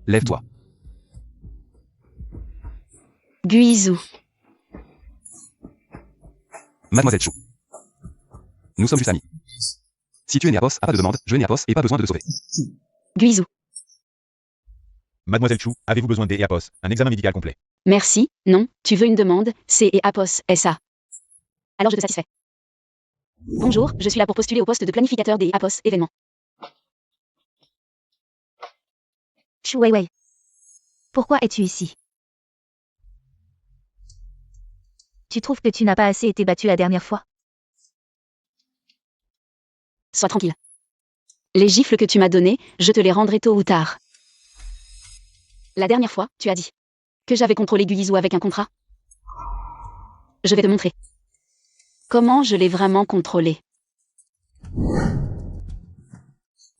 Lève-toi. Guizou. Mademoiselle Chou. Nous sommes juste amis. Si tu es Apos, a pas de demande, je n'ai Apos et pas besoin de te sauver. Guizou. Mademoiselle Chou, avez-vous besoin des Apos, un examen médical complet? Merci, non, tu veux une demande, c'est Apos, SA. Alors je te satisfais. Bonjour, je suis là pour postuler au poste de planificateur des Apos événements. Chou Weiwei. Pourquoi es-tu ici? Tu trouves que tu n'as pas assez été battu la dernière fois? Sois tranquille. Les gifles que tu m'as données, je te les rendrai tôt ou tard. La dernière fois, tu as dit que j'avais contrôlé Guizou avec un contrat. Je vais te montrer. Comment je l'ai vraiment contrôlé.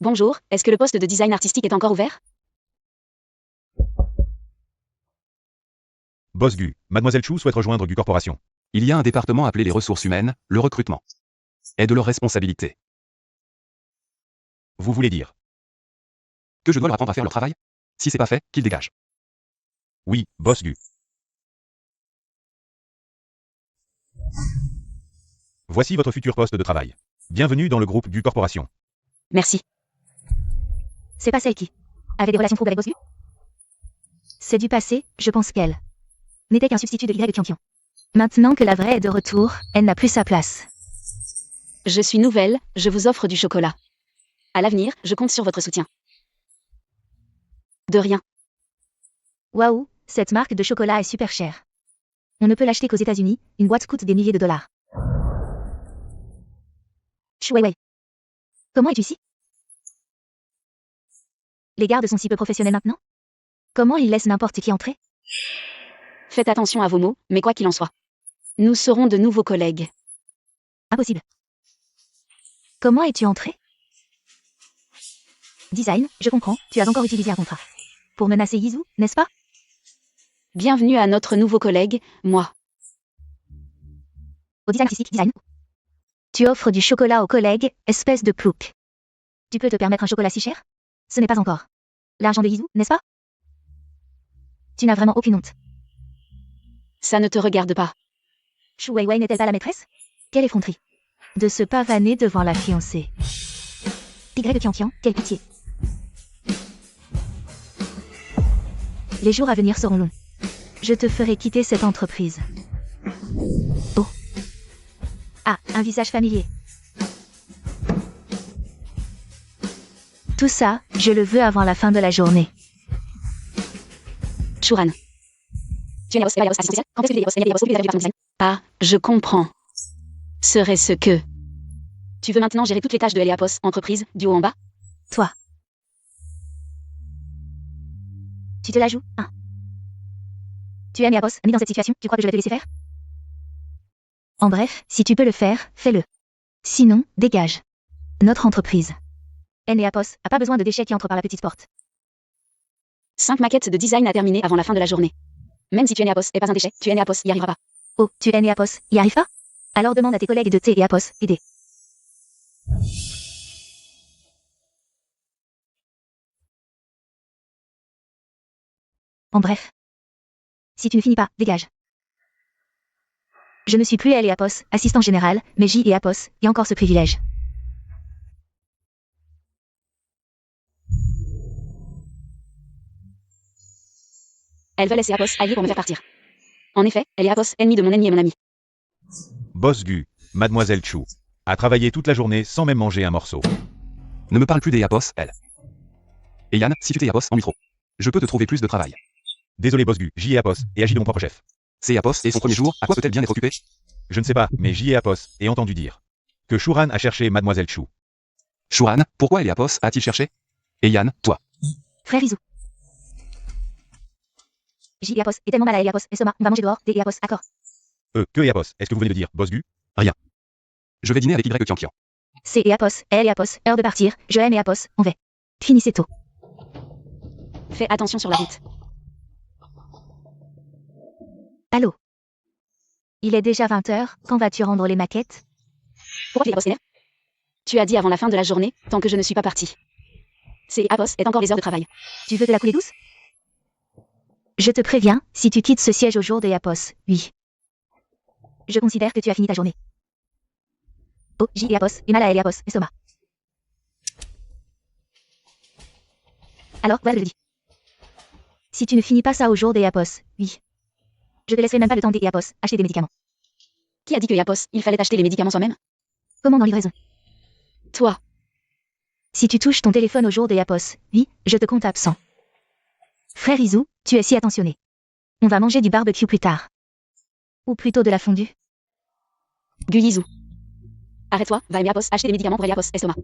Bonjour, est-ce que le poste de design artistique est encore ouvert? Boss Gu, Mademoiselle Chou souhaite rejoindre Gu Corporation. Il y a un département appelé les ressources humaines, le recrutement. Est de leur responsabilité. Vous voulez dire? Que je dois leur apprendre à faire leur travail? Si c'est pas fait, qu'ils dégagent. Oui, Boss Gu. Voici votre futur poste de travail. Bienvenue dans le groupe Gu Corporation. Merci. C'est pas celle qui avait des relations troubles avec Bosgu? C'est du passé, je pense qu'elle n'était qu'un substitut de Y de Kian. Maintenant que la vraie est de retour, elle n'a plus sa place. Je suis nouvelle, je vous offre du chocolat. À l'avenir, je compte sur votre soutien. De rien. Waouh, cette marque de chocolat est super chère. On ne peut l'acheter qu'aux États-Unis, une boîte coûte des milliers de dollars. Shu Weiwei. Comment es-tu ici? Les gardes sont si peu professionnels maintenant? Comment ils laissent n'importe qui entrer? Faites attention à vos mots, mais quoi qu'il en soit. Nous serons de nouveaux collègues. Impossible. Comment es-tu entré? Design, je comprends, tu as encore utilisé un contrat. Pour menacer Yizu, n'est-ce pas? Bienvenue à notre nouveau collègue, moi. Au design artistique, design. Tu offres du chocolat aux collègues, espèce de plouc. Tu peux te permettre un chocolat si cher? Ce n'est pas encore l'argent de Yizu, n'est-ce pas? Tu n'as vraiment aucune honte. Ça ne te regarde pas. Shu Weiwei n'est-elle pas la maîtresse? Quelle effronterie. De se pavaner devant la fiancée. Y de Kian, quelle pitié. Les jours à venir seront longs. Je te ferai quitter cette entreprise. Oh. Ah, un visage familier. Tout ça, je le veux avant la fin de la journée. Shuran. Tu es assistant social? Quand est-ce que tu es design? Ah, je comprends. Serait-ce que... Tu veux maintenant gérer toutes les tâches de Eliapos, entreprise, du haut en bas? Toi. Tu te la joues, hein? Tu aimes Eliapos, ami dans cette situation, tu crois que je vais te laisser faire? En bref, si tu peux le faire, fais-le. Sinon, dégage. Notre entreprise. Eliapos a pas besoin de déchets qui entrent par la petite porte. 5 maquettes de design à terminer avant la fin de la journée. Même si tu es Eliapos et pas un déchet, tu es Eliapos, y arrivera pas. Oh, tu es Eliapos, y arrive pas? Alors demande à tes collègues de T et Apos, aider. En bref. Si tu ne finis pas, dégage. Je ne suis plus Eliapos, assistant général, mais J et Apos, y a encore ce privilège. Elle veut laisser Apos allié pour me faire partir. En effet, elle est Apos, ennemi de mon ennemi et mon ami. Bosgu, Mademoiselle Chu, a travaillé toute la journée sans même manger un morceau. Ne me parle plus des Apos, elle. Et Yann, si tu t'es Apos en micro. Je peux te trouver plus de travail. Désolé Bosgu, j'y ai Apos, et agis de mon propre chef. C'est Apos et son premier jour, à quoi peut-elle bien être occupée? Je ne sais pas, mais j'y ai Apos, et entendu dire que Shuran a cherché Mademoiselle Chu. Shuran, pourquoi Eliapos a-t-il cherché? Et Yann, toi. Frère Izu. J et Apos est tellement mal à Eliapos et Soma, on va manger dehors, T et Apos, accord. Que et Apos, est-ce que vous venez de dire, Bosgu? Je vais dîner avec Y Kian. C et Apos, elle et Apos, heure de partir, je aime et Apos, on va. Finissez tôt. Fais attention sur la route. Allô? Il est déjà 20h, quand vas-tu rendre les maquettes? Pourquoi tu es Apos est là? Tu as dit avant la fin de la journée, tant que je ne suis pas parti. C'est Apos est encore les heures de travail. Tu veux de la couler douce? Je te préviens, si tu quittes ce siège au jour de Apos, oui. Je considère que tu as fini ta journée. Oh, J et Apos, et mal à Eliapos et Soma. Alors, voilà, je le dis. Si tu ne finis pas ça au jour des Apos, oui. Je te laisserai même pas le temps des Apos, acheter des médicaments. Qui a dit que Apos, il fallait acheter les médicaments soi-même? Comment dans livraison? Toi. Si tu touches ton téléphone au jour des Apos, oui, je te compte absent. Frère Izu, tu es si attentionné. On va manger du barbecue plus tard. Ou plutôt de la fondue. Guyizu. Arrête-toi, va Eliapos acheter des médicaments pour Eliapos et Soma.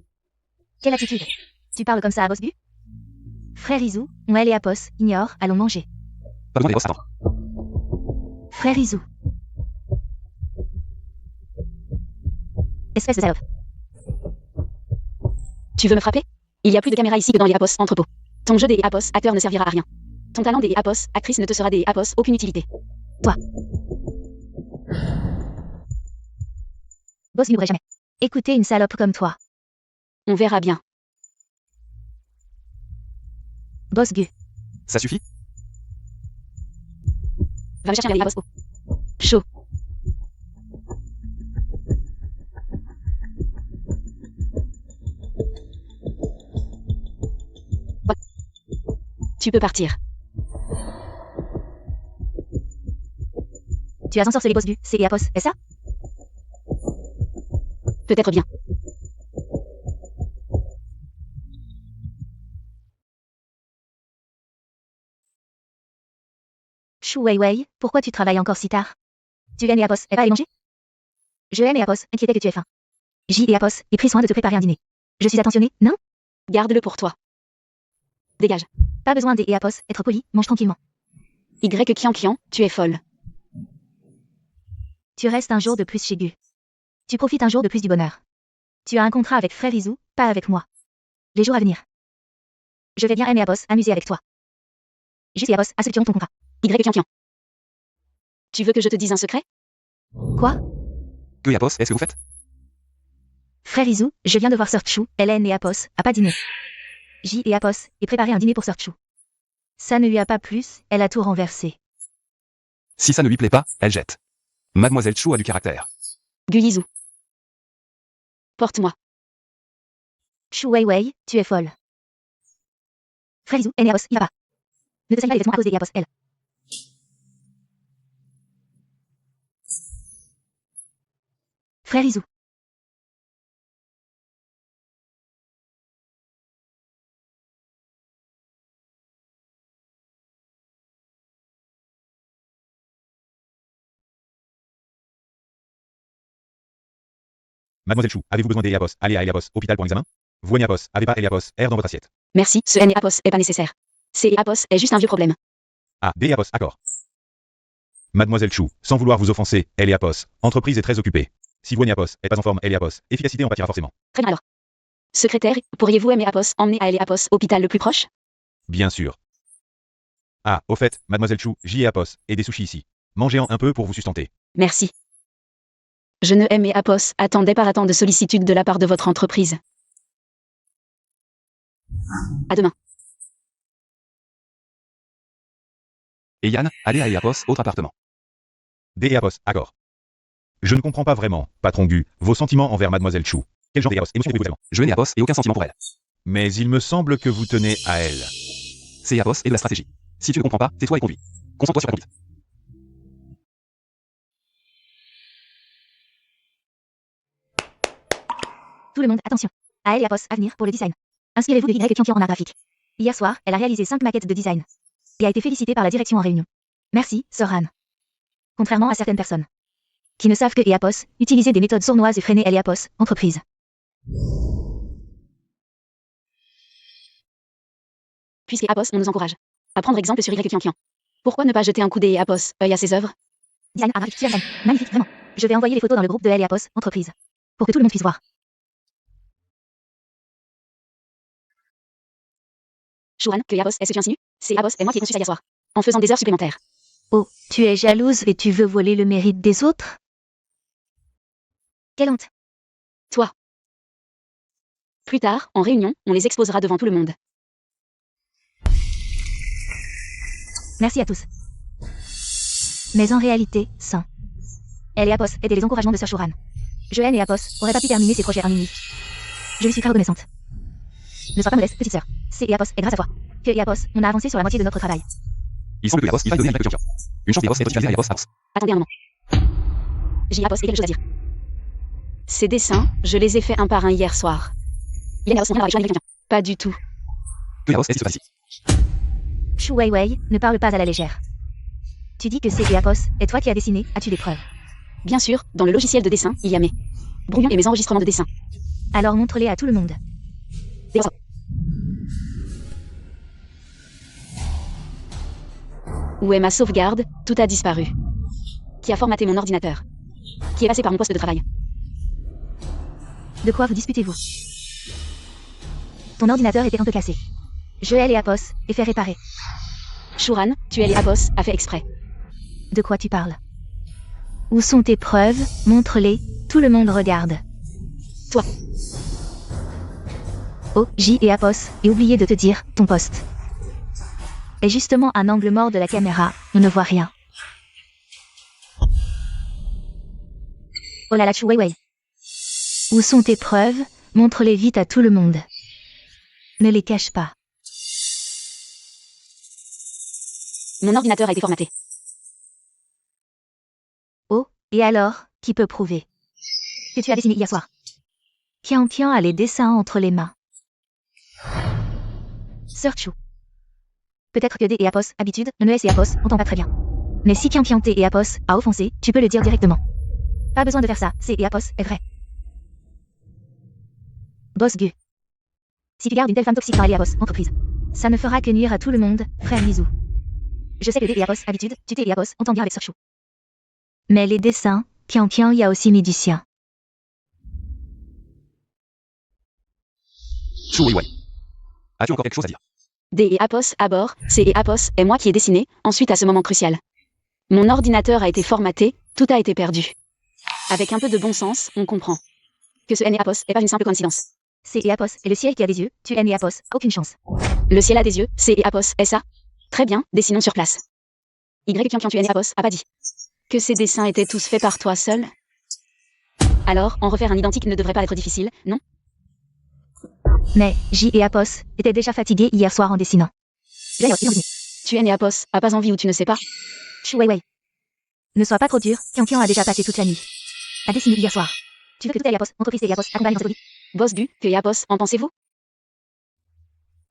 Quelle attitude? Tu parles comme ça à Bosgu? Frère Izu, on et Apos, ignore, allons manger. Pas besoin des boss, attends. Frère Izu. Espèce de salope. Tu veux me frapper? Il y a plus de caméras ici que dans les Apos entrepôt. Ton jeu des Apos acteur ne servira à rien. Ton talent des Apos actrice ne te sera des Apos aucune utilité. Toi. Bosgu n'aurait jamais écouté une salope comme toi. On verra bien. Bosgu. Ça suffit? Va me chercher un Apos. Chaud. Tu peux partir. Tu as ensorcelé Bosgu, c'est et Apos, est ça? Peut-être bien. Chou Wei Wei, pourquoi tu travailles encore si tard? Tu et Apos, est pas allé manger? Je et Apos, inquiété que tu aies faim. J et Apos, ai pris soin de te préparer un dîner. Je suis attentionnée, non? Garde-le pour toi. Dégage. Pas besoin des et Apos, être poli, mange tranquillement. Y Kian Kian, tu es folle. Tu restes un jour de plus chez Gu. Tu profites un jour de plus du bonheur. Tu as un contrat avec Frère Izu, pas avec moi. Les jours à venir. Je vais bien aimer Apos, amuser avec toi. Juste et Apos, accepteront ton contrat. Y Kian Kian. Tu veux que je te dise un secret? Quoi? Que et Apos, est-ce que vous faites? Frère Izu, je viens de voir Sir Chu, Hélène et Apos, à pas dîner. J et Apos, et préparé un dîner pour Sir Chu. Ça ne lui a pas plu, elle a tout renversé. Si ça ne lui plaît pas, elle jette. Mademoiselle Chou a du caractère. Guyizu. Porte-moi. Chou Wei Wei, tu es folle. Frère Izu, Hélène et Apos, il va pas. Ne te salis pas les vêtements à cause des et Apos, elle. Frère Izu. Mademoiselle Chou, avez-vous besoin d'Eliapos? Allez à Eliapos, hôpital pour un examen? Vous Eliapos, avez pas Eliapos, air dans votre assiette. Merci, ce N et Apos est pas nécessaire. C et Apos est juste un vieux problème. Ah, d'Eliapos, accord. Mademoiselle Chou, sans vouloir vous offenser, Eliapos, entreprise est très occupée. Si vous Eliapos est pas en forme, Eliapos, efficacité en pâtira forcément. Très bien alors. Secrétaire, pourriez-vous aimer Apos emmener à Eliapos hôpital le plus proche? Bien sûr. Ah, au fait, Mademoiselle Chou, j'y ai Apos, et des sushis ici. Mangez-en un peu pour vous sustenter. Merci. Je ne aime et Apos attendais par tant de sollicitude de la part de votre entreprise. À demain. Et Yann, allez à Eliapos, autre appartement. D'Eliapos, accord. Je ne comprends pas vraiment, patron Gu, vos sentiments envers Mademoiselle Chou. Quel genre d'Eliapos émotion avez-vous? Je n'ai Eliapos et aucun sentiment pour elle. Mais il me semble que vous tenez à elle. C'est Eliapos et de la stratégie. Si tu ne comprends pas, tais-toi et conduis. Concentre-toi sur la conduite. Tout le monde, attention. À elle et Apos, à venir pour le design. Inspirez-vous de Y Kian Kian en art graphique. Hier soir, elle a réalisé 5 maquettes de design. Et a été félicitée par la direction en réunion. Merci, Sir Han. Contrairement à certaines personnes qui ne savent que Apos utiliser des méthodes sournoises et freiner Apos, entreprise. Puisque Apos, on nous encourage à prendre exemple sur Y Kian Kian. Pourquoi ne pas jeter un coup d'œil Apos, œil à ses œuvres? Design art graphique, magnifique, vraiment. Je vais envoyer les photos dans le groupe de Apos, entreprise. Pour que tout le monde puisse voir. Chouan, que Apos est ce que tu insinues? C'est Apos et moi qui ai conçu ça hier soir. En faisant des heures supplémentaires. Oh, tu es jalouse et tu veux voler le mérite des autres? Quelle honte. Toi. Plus tard, en réunion, on les exposera devant tout le monde. Merci à tous. Mais en réalité, sans elle et Apos étaient les encouragements de Sir Shuran. Joanne et Apos auraient pas pu terminer ces projets en une nuit. Je lui suis très reconnaissante. Ne sois pas modeste, petite sœur. C'est Apos et grâce à toi que Apos, on a avancé sur la moitié de notre travail. Il semble que Eliapos, il faille donner à Y Kian Kian. Une chance d'Eliapos est d'utiliser Eliapos Apos. Attendez un moment. J'ai Apos et quelque chose à dire. Ces dessins, je les ai faits un par un hier soir. Il y a avec Joanne et quelqu'un. Pas du tout. Que Eliapos est ce qui se passe ici. Chou Wei Wei, ne parle pas à la légère. Tu dis que c'est Apos, et toi qui as dessiné, as-tu des preuves? Bien sûr, dans le logiciel de dessin, il y a mes brouillons et mes enregistrements de dessin. Alors montre-les à tout le monde. Où est ma sauvegarde? Tout a disparu. Qui a formaté mon ordinateur? Qui est passé par mon poste de travail? De quoi vous disputez-vous? Ton ordinateur était un peu cassé. Je et Apos, et fait réparer. Shuran, tu es les Apos, a fait exprès. De quoi tu parles? Où sont tes preuves? Montre-les, tout le monde regarde. Toi. Oh, J et Apos, et oublié de te dire, ton poste est justement un angle mort de la caméra, on ne voit rien. Oh là là, Chou Wei Wei. Où sont tes preuves? Montre-les vite à tout le monde. Ne les cache pas. Mon ordinateur a été formaté. Oh, et alors, qui peut prouver que tu as dessiné hier soir? Qian Qian a les dessins entre les mains. Sœur Chu. Peut-être que D et Apos, habitude, ne S et Apos, on t'en va très bien. Mais si Qian Qian T et Apos a offensé, tu peux le dire directement. Pas besoin de faire ça, C et Apos est vrai. Boss Gu. Si tu gardes une telle femme toxique dans Apos, entreprise, ça ne fera que nuire à tout le monde, frère Mizu. Je sais que D et Apos, habitude, tu T et Apos, on t'en bien avec Sœur Chu. Mais les dessins, Qian Qian y a aussi mis du sien. Chu Wei Wei. As-tu encore quelque chose à dire? D et Apos à bord, C et Apos est moi qui ai dessiné, ensuite à ce moment crucial. Mon ordinateur a été formaté, tout a été perdu. Avec un peu de bon sens, on comprend que ce N et Apos est pas une simple coïncidence. C et Apos et le ciel qui a des yeux, tu N et Apos, aucune chance. Le ciel a des yeux, C et Apos est ça. Très bien, dessinons sur place. Y Qian Qian tu N et Apos a pas dit que ces dessins étaient tous faits par toi seul. Alors, en refaire un identique ne devrait pas être difficile, non? Mais J et Apos étaient déjà fatigués hier soir en dessinant. Tu N et Apos a pas envie ou tu ne sais pas. Chu Wei Wei. Ne sois pas trop dur, Qian Qian a déjà passé toute la nuit à dessiner hier soir. Tu veux que tout Apos, entreprise et Apos accompagnent dans cette folie? Boss Gu, que et Apos, en pensez-vous?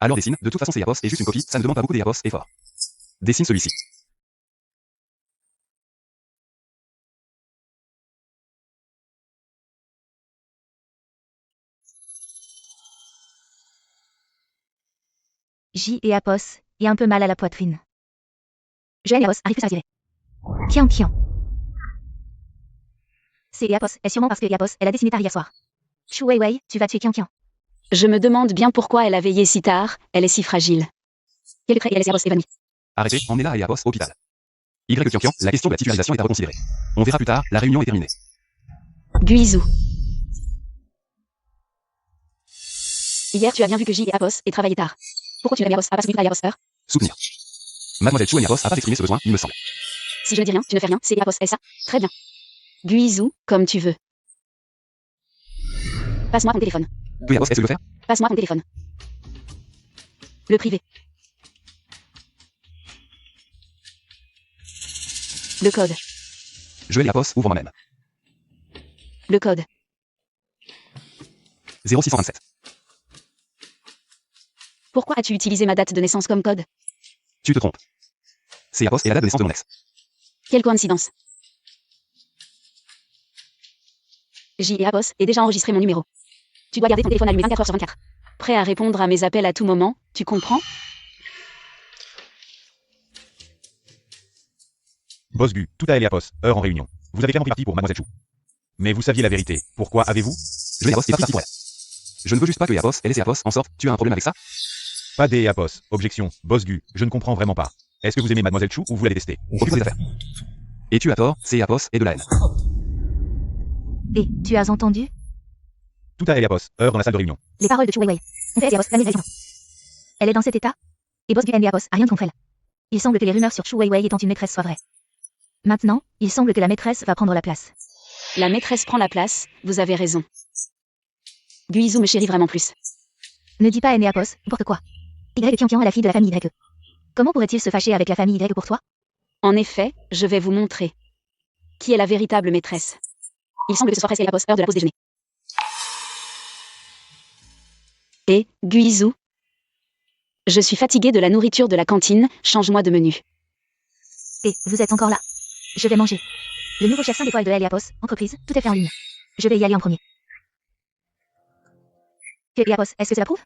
Alors dessine, de toute façon c'est Apos et juste une copie, ça ne demande pas beaucoup d'Apos et fort. Dessine celui-ci. J et Apos, et un peu mal à la poitrine. Je et Apos arrive plus à respirer. Qian Qian. C et Apos est sûrement parce que Apos elle a dessiné tard hier soir. Chu Wei Wei, tu vas tuer Qian Qian. Je me demande bien pourquoi elle a veillé si tard, elle est si fragile. Quel craie et laisse Apos évanouie. Arrêtez, emmenez-la et Apos au hôpital. Y Qian Qian, la question de la titularisation est à reconsidérer. On verra plus tard, la réunion est terminée. Guizou. Hier tu as bien vu que J et Apos aient travaillé tard. Pourquoi tu n'as pas Apos à pas soutenir à Apos heure? Soutenir. Mademoiselle Chu et Apos a pas exprimé ce besoin, il me semble. Si je ne dis rien, tu ne fais rien, c'est Apos est ça. Très bien. Guizou, comme tu veux. Passe-moi ton téléphone. Que Apos est-ce que le faire? Passe-moi ton téléphone. Le privé. Le code. Joël et Apos ouvre moi-même. Le code. 0627. Pourquoi as-tu utilisé ma date de naissance comme code? Tu te trompes. C'est Apos et la date de naissance de mon ex. Quelle coïncidence. J et Apos est déjà enregistré mon numéro. Tu dois garder ton téléphone allumé 24 heures sur 24. Prêt à répondre à mes appels à tout moment, tu comprends? Boss Gu, tout à Apos, heure en réunion. Vous avez clairement pris parti pour Mademoiselle Chu. Mais vous saviez la vérité. Pourquoi avez-vous? Je et Apos est pris parti pour elle. Je ne veux juste pas que Apos et les Apos en sortent. Tu as un problème avec ça? Pas des Apos. Objection. Boss Gu, je ne comprends vraiment pas. Est-ce que vous aimez Mademoiselle Chu ou vous la détestez? Occupe-toi des affaires. Et tu as tort, c'est Apos et de la haine. Et, tu as entendu? Tout à Apos, heure dans la salle de réunion. Les paroles de Chu Wei Wei. On fait Apos, la maison. Elle est dans cet état? Et Boss Gu et Apos a rien contre elle. Il semble que les rumeurs sur Chu Wei Wei étant une maîtresse soient vraies. Maintenant, il semble que la maîtresse va prendre la place. La maîtresse prend la place, vous avez raison. Guizou me chérit vraiment plus. Ne dis pas Apos, n'importe quoi. Y Qian Qian est la fille de la famille Y. Comment pourrait-il se fâcher avec la famille Y pour toi? En effet, je vais vous montrer. Qui est la véritable maîtresse? Il semble que ce soit presque Apos, heure de la pause déjeuner. Et, Guizou. Je suis fatiguée de la nourriture de la cantine, change-moi de menu. Et, vous êtes encore là. Je vais manger. Le nouveau chef 5 étoiles de Apos, entreprise, tout est fait en ligne. Je vais y aller en premier. Que Apos, est-ce que cela prouve?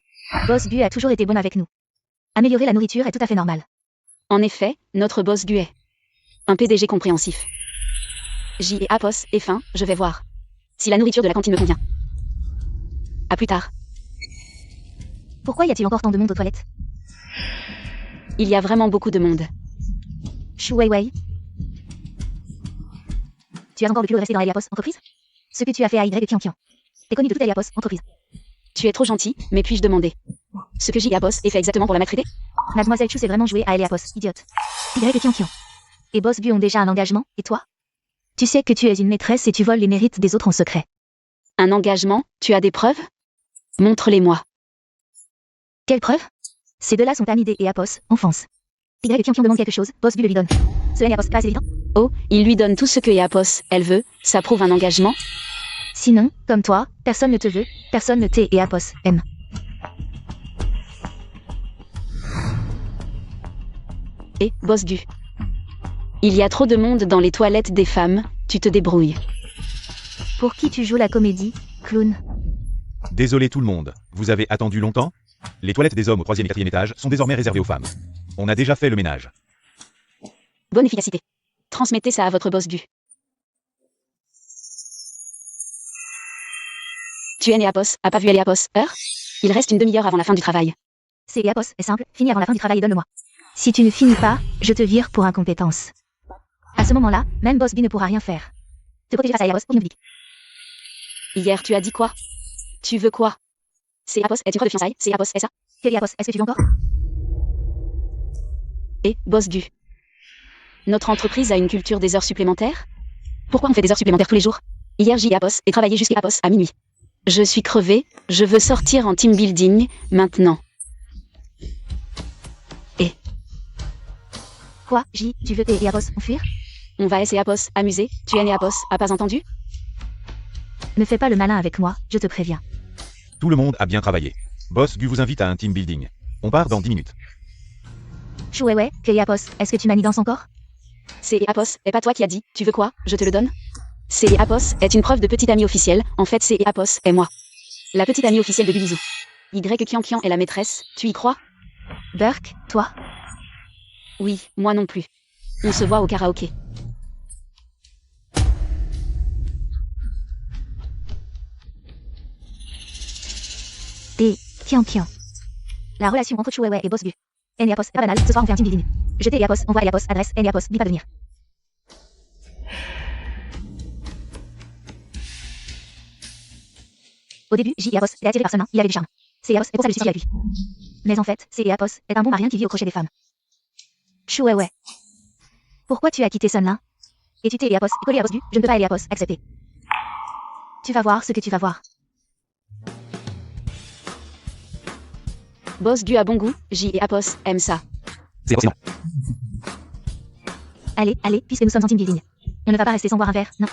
Boss Gu a toujours été bonne avec nous. Améliorer la nourriture est tout à fait normal. En effet, notre boss Gu est un PDG compréhensif. J et Apos est faim, je vais voir si la nourriture de la cantine me convient. À plus tard. Pourquoi y a-t-il encore tant de monde aux toilettes? Il y a vraiment beaucoup de monde. Chu Wei Wei. Tu as encore le culot de rester dans Apos, entreprise? Ce que tu as fait à Y Qian Qian. T'es connu de toute Apos, entreprise. Tu es trop gentil, mais puis-je demander ce que J et Apos est fait exactement pour la maltraiter? Mademoiselle Chu s'est vraiment jouée à Apos, idiote. Y Qian Qian. Et Boss Gu ont déjà un engagement, et toi? Tu sais que tu es une maîtresse et tu voles les mérites des autres en secret. Un engagement? Tu as des preuves? Montre-les-moi. Quelles preuves? Ces deux-là sont amis et Apos, enfance. Y que Qiang demande quelque chose, Boss Bu le lui donne. Ce N et Apos, c'est pas assez évident? Oh, il lui donne tout ce que Apos, elle veut, ça prouve un engagement. Sinon, comme toi, personne ne te veut, personne ne t'aime et Apos aime. Et, Boss Gu. Il y a trop de monde dans les toilettes des femmes, tu te débrouilles. Pour qui tu joues la comédie, clown? Désolé tout le monde, vous avez attendu longtemps? Les toilettes des hommes au 3e et 4e étage sont désormais réservées aux femmes. On a déjà fait le ménage. Bonne efficacité. Transmettez ça à votre Boss Gu. Tuen et Apos, a pas vu elle et Apos, heure? Il reste une demi-heure avant la fin du travail. C'est Apos, est simple, finis avant la fin du travail et donne-le-moi. Si tu ne finis pas, je te vire pour incompétence. À ce moment-là, même Boss B ne pourra rien faire. Te protéger face à Apos, aucun public. Hier tu as dit quoi? Tu veux quoi? C'est Apos, est une preuve de fiançailles, c'est Apos, est ça? Quel est Apos, est-ce que tu veux encore? Et, Boss Gu. Notre entreprise a une culture des heures supplémentaires? Pourquoi on fait des heures supplémentaires tous les jours? Hier j'ai Apos et travaillé jusqu'à Apos à minuit. Je suis crevé, je veux sortir en team building, maintenant. Et Quoi, J, tu veux et Apos enfuir? on va essayer Apos, amuser, Tuen et Apos, a pas entendu? Ne fais pas le malin avec moi, je te préviens. Tout le monde a bien travaillé. Boss Gu vous invite à un team building. On part dans 10 minutes. Chouéoué, que Apos, est-ce que tu manigances encore? C'est Apos, et pas toi qui a dit, tu veux quoi, je te le donne? C'est Apos est une preuve de petite amie officielle, en fait c'est Apos et moi. La petite amie officielle de Bibizou. Y Qiang est la maîtresse, tu y crois? Burke, toi? Oui, moi non plus. On se voit au karaoké. Et Qiang. La relation entre Chouéoué et Boss Gu. N et Apos, pas banal, ce soir on fait un team building. Je t'ai et Apos, envoie et Apos, adresse, N et Apos, dis pas de venir. Au début, J et Apos étaient attirés par Sun, il avait du charme. C'est Apos, et pour ça je suis sorti avec lui. Mais en fait, c'est Apos est un bon marien qui vit au crochet des femmes. Chouéoué. Pourquoi tu as quitté Sun Lin? Et tu t'es et Apos, et collé à Boss Gu, je ne peux pas aller Apos, accepter. Tu vas voir ce que tu vas voir. Boss Gu a bon goût, J et Apos aiment ça. C'est Apos, non. Allez, puisque nous sommes en team building. On ne va pas rester sans boire un verre, non.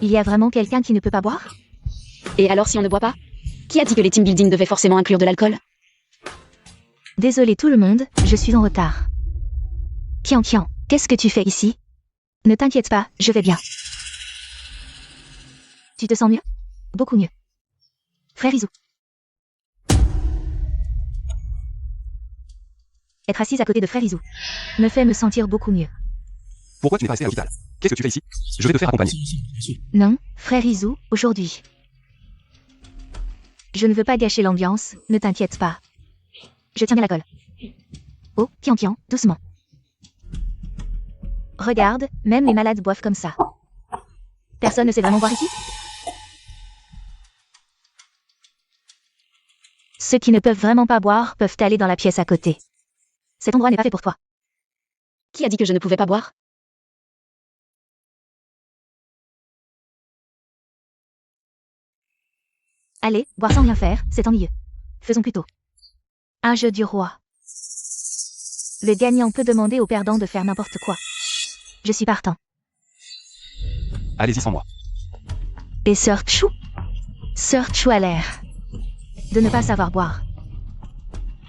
Il y a vraiment quelqu'un qui ne peut pas boire? Et alors si on ne boit pas? Qui a dit que les team building devaient forcément inclure de l'alcool? Désolé tout le monde, je suis en retard. Qiang, qu'est-ce que tu fais ici? Ne t'inquiète pas, je vais bien. Tu te sens mieux? Beaucoup mieux. Frère Izu. Être assise à côté de Frère Izu me fait me sentir beaucoup mieux. Pourquoi tu n'es pas resté à l'hôpital? Qu'est-ce que tu fais ici? Je vais te faire accompagner. Non, Frère Izu, aujourd'hui. Je ne veux pas gâcher l'ambiance, ne t'inquiète pas. Je tiens bien la colle. Oh, Qiang, doucement. Regarde, même les malades boivent comme ça. Personne ne sait vraiment boire ici? Ceux qui ne peuvent vraiment pas boire peuvent aller dans la pièce à côté. Cet endroit n'est pas fait pour toi. Qui a dit que je ne pouvais pas boire? Allez, boire sans rien faire, c'est ennuyeux. Faisons plutôt un jeu du roi. Le gagnant peut demander au perdant de faire n'importe quoi. Je suis partant. Allez-y sans moi. Et Sœur Chou? Sœur Chou a l'air de ne pas savoir boire.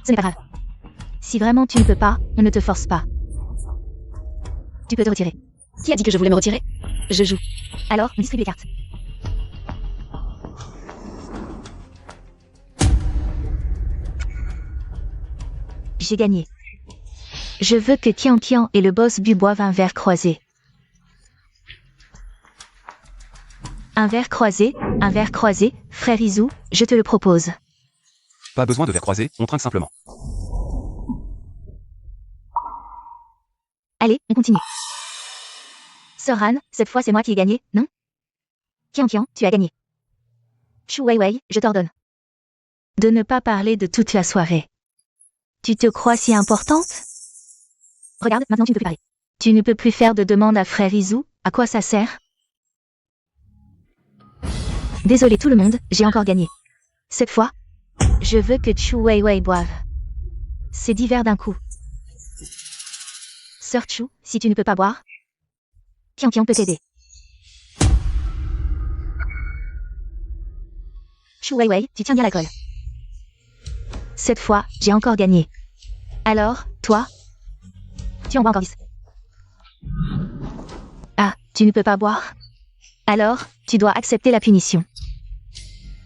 Ce n'est pas grave. Si vraiment tu ne peux pas, on ne te force pas. Tu peux te retirer. Qui a dit que je voulais me retirer? Je joue. Alors, on distribue les cartes. J'ai gagné. Je veux que Qiang et le boss Bu boivent un verre croisé. Un verre croisé, frère Izu, je te le propose. Pas besoin de verre croisé, on trinque simplement. Allez, on continue. Sœur Han, cette fois c'est moi qui ai gagné, non? Qiang, tu as gagné. Chou Wei, je t'ordonne de ne pas parler de toute la soirée. Tu te crois si importante? Regarde, maintenant tu ne peux plus parler. Tu ne peux plus faire de demande à frère Izu, à quoi ça sert? Désolé tout le monde, j'ai encore gagné. Cette fois, je veux que Chu Wei boive. C'est 10 verres d'un coup. Sœur Chou, si tu ne peux pas boire, Kian peut t'aider. Chou Wei Wei, tu tiens bien l'alcool. Cette fois, j'ai encore gagné. Alors, toi, tu en bois encore 10. Ah, tu ne peux pas boire. Alors, tu dois accepter la punition.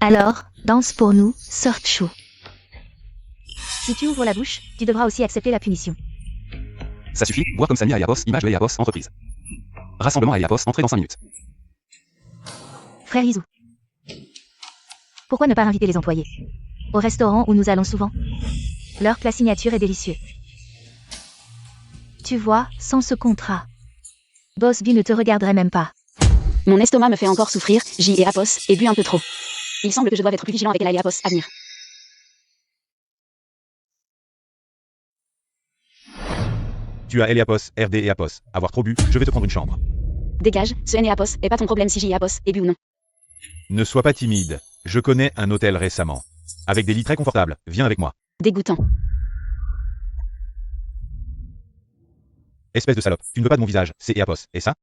Alors, danse pour nous, Sœur Chou. Si tu ouvres la bouche, tu devras aussi accepter la punition. Ça suffit, boire comme Samy à Eliapos, image de Eliapos, entreprise. Rassemblement à Eliapos, entrée dans 5 minutes. Frère Izou. Pourquoi ne pas inviter les employés au restaurant où nous allons souvent? Leur plat signature est délicieux. Tu vois, sans ce contrat, Boss Bu ne te regarderait même pas. Mon estomac me fait encore souffrir, j'y ai Apos, et bu un peu trop. Il semble que je doive être plus vigilant avec Ella et Apos à venir. Tu as Eliapos, RD et Apos. Avoir trop bu, je vais te prendre une chambre. Dégage, ce N et Apos est pas ton problème si j'y ai Apos, et bu ou non. Ne sois pas timide. Je connais un hôtel récemment. Avec des lits très confortables. Viens avec moi. Dégoûtant. Espèce de salope. Tu ne veux pas de mon visage, c'est Apos. Et ça?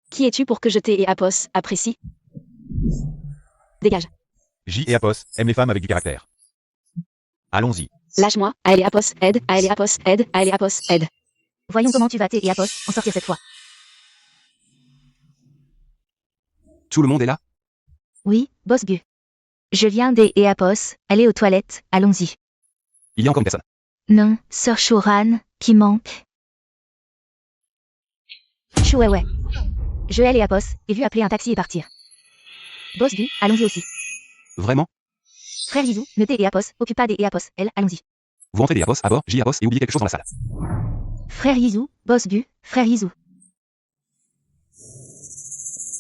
Qui es-tu pour que je t'ai et Apos apprécie? Dégage. J et Apos aiment les femmes avec du caractère. Allons-y. Lâche-moi, à et Apos, aide, à et Apos, aide, à et Apos, aide. Voyons comment tu vas et Apos en sortir cette fois. Tout le monde est là? Oui, Boss Bu. Je viens des et Apos, allez aux toilettes, allons-y. Il y a encore une personne. Non, Sœur Chouran, qui manque. Chou ouais ouais. Je hais les Apos, et vu appeler un taxi et partir. Boss Bu, allons-y aussi. Vraiment? Frère Izou, ne t'es et Apos, occupe pas des et Apos, elle, allons-y. Vous rentrez Eliapos, à bord, J Apos et oubliez quelque chose dans la salle. Frère Izou, Boss Bu, frère Izou.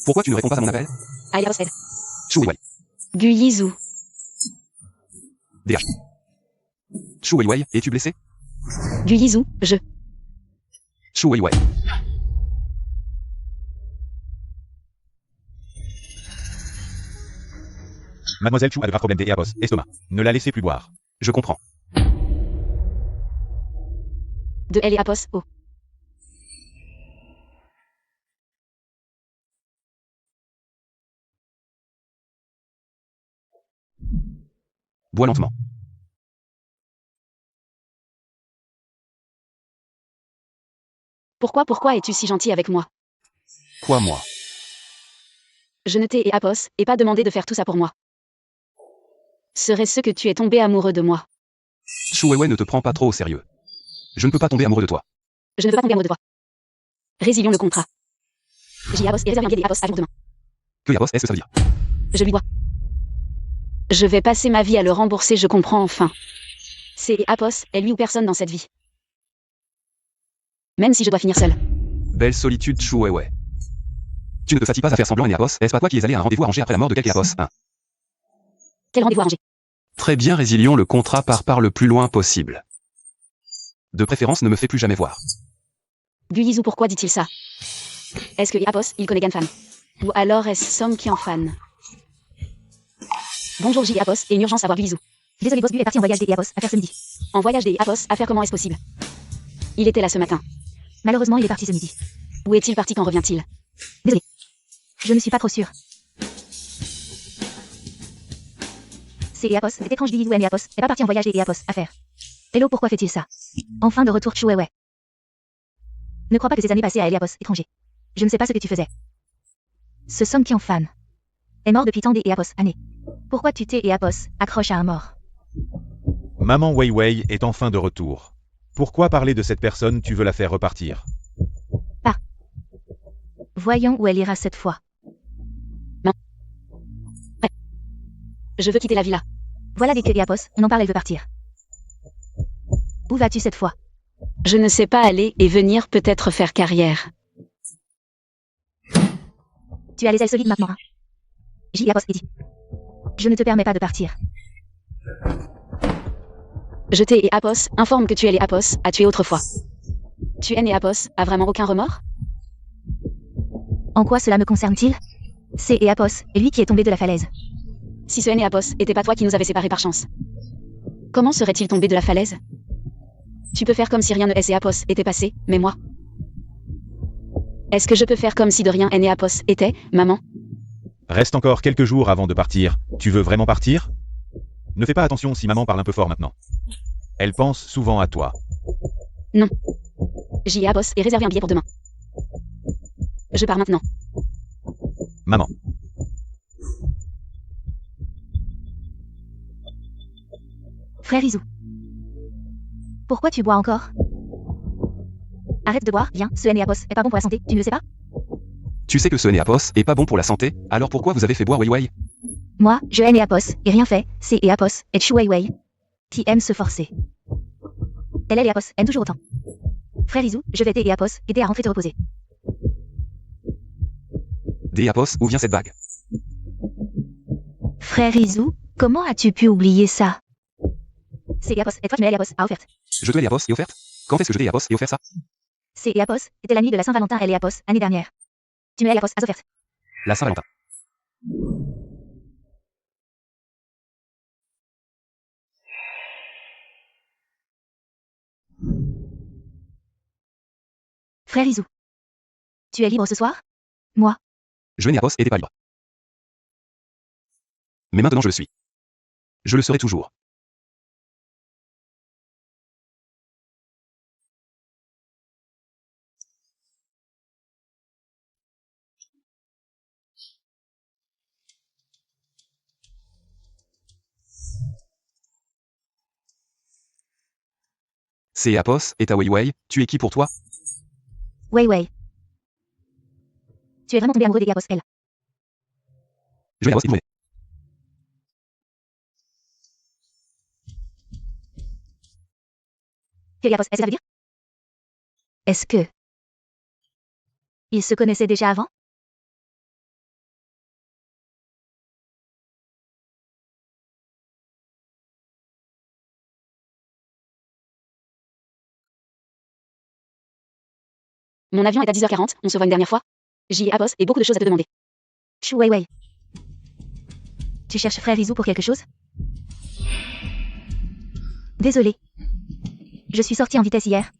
Pourquoi tu ne réponds pas à mon appel? À et Apos, aide. Chou Wei Wei. Gu Yizou. DH. Chou Wei Wei, es-tu blessé? Gu Yizou, je. Chou Wei Wei. Mademoiselle Chou a de graves problèmes des Apos. Estomac. Ne la laissez plus boire. Je comprends. De L et Apos, oh. Bois lentement. Pourquoi es-tu si gentil avec moi? Quoi moi? Je ne t'ai et Apos, et pas demandé de faire tout ça pour moi. Serait-ce que tu es tombé amoureux de moi? Chou Wei Wei ne te prend pas trop au sérieux. Je ne peux pas tomber amoureux de toi. Je ne veux pas tomber amoureux de toi. Résilions le contrat. J'y ai Apos et réserve un billet des Apos à jour demain. Que Apos, est-ce que ça veut dire? Je lui dois. Je vais passer ma vie à le rembourser, je comprends enfin. C'est Apos, est lui ou personne dans cette vie. Même si je dois finir seule. Belle solitude Chou Wei Wei. Tu ne te fatigues pas à faire semblant Eliapos, est-ce pas toi qui es allé à un rendez-vous arrangé après la mort de quelqu'un Apos, hein? Quel rendez-vous arrangé? Très bien, résilions le contrat par le plus loin possible. De préférence, ne me fais plus jamais voir. Gu Yizou, pourquoi dit-il ça? Est-ce que Apos, il connaît Ganfan? Ou alors est-ce Som qui en fan? Bonjour J Apos, et une urgence à voir Gu Yizou. Désolé, Boss Bu est parti en voyage des Apos à faire ce midi. En voyage des Apos à faire comment est-ce possible? Il était là ce matin. Malheureusement, il est parti ce midi. Où est-il parti, quand revient-il? Désolé. Je ne suis pas trop sûre. C'est Apos, cet étrange Gu Yizou et Apos, est pas parti en voyage des Apos à faire. Hello, pourquoi fait-il ça? Enfin de retour Chou Wei Wei. Ne crois pas que ces années passées à Eliapos, étranger. Je ne sais pas ce que tu faisais. Ce Som qui en fan est mort depuis tant des Apos années. Pourquoi tu t'es Apos accroche à un mort? Maman Wei Wei est enfin de retour. Pourquoi parler de cette personne, tu veux la faire repartir? Voyons où elle ira cette fois. Je veux quitter la villa. Voilà des que Apos, on en parle, elle veut partir. Où vas-tu cette fois? Je ne sais pas aller et venir, peut-être faire carrière. Tu as les ailes solides maintenant, hein? J Apos et dit. Je ne te permets pas de partir. Je t'ai et Apos, informe que tu es les Apos, a tué autrefois. Tu es né Apos, a vraiment aucun remords? En quoi cela me concerne-t-il? C'est Apos, et lui qui est tombé de la falaise. Si ce N et Apos était pas toi qui nous avais séparés par chance. Comment serait-il tombé de la falaise? Tu peux faire comme si rien ne et Apos était passé, mais moi. Est-ce que je peux faire comme si de rien et Apos était, maman? Reste encore quelques jours avant de partir. Tu veux vraiment partir? Ne fais pas attention si maman parle un peu fort maintenant. Elle pense souvent à toi. Non. J.I. Apos et réservé un billet pour demain. Je pars maintenant. Maman. Frère Izu. Pourquoi tu bois encore? Arrête de boire, viens, ce Apos est pas bon pour la santé, tu ne le sais pas? Tu sais que ce Apos est pas bon pour la santé, alors pourquoi vous avez fait boire Wei Wei? Moi, je Apos, et rien fait, c'est Apos, et Chu Wei Wei. Qui aime se forcer. Elle Apos, aime toujours autant. Frère Izu, je vais t'aider Apos, aider à rentrer te reposer. Des Apos, où vient cette bague? Frère Izu, comment as-tu pu oublier ça? C'est Apos, et toi tu mets Apos à offerte. Je te Apos et offerte? Quand est-ce que je t'ai Apos et offert ça? C'est Apos, c'était la nuit de la Saint-Valentin Apos, année dernière. Tu mets Apos à offerte. La Saint-Valentin. Frère Izu. Tu es libre ce soir? Moi. Je Apos et t'es pas libre. Mais maintenant je le suis. Je le serai toujours. C'est Apos, et ta Wei Wei, tu es qui pour toi? Wei Wei. Tu es vraiment tombé amoureux des Apos, elle. Je Apos et tout. Que Apos, est-ce que ça veut dire? Est-ce que... Ils se connaissaient déjà avant? Mon avion est à 10h40, on se voit une dernière fois. J.I. Apos et beaucoup de choses à te demander. Chu Wei Wei. Tu cherches frère Izu pour quelque chose? Désolé. Je suis sorti en vitesse hier.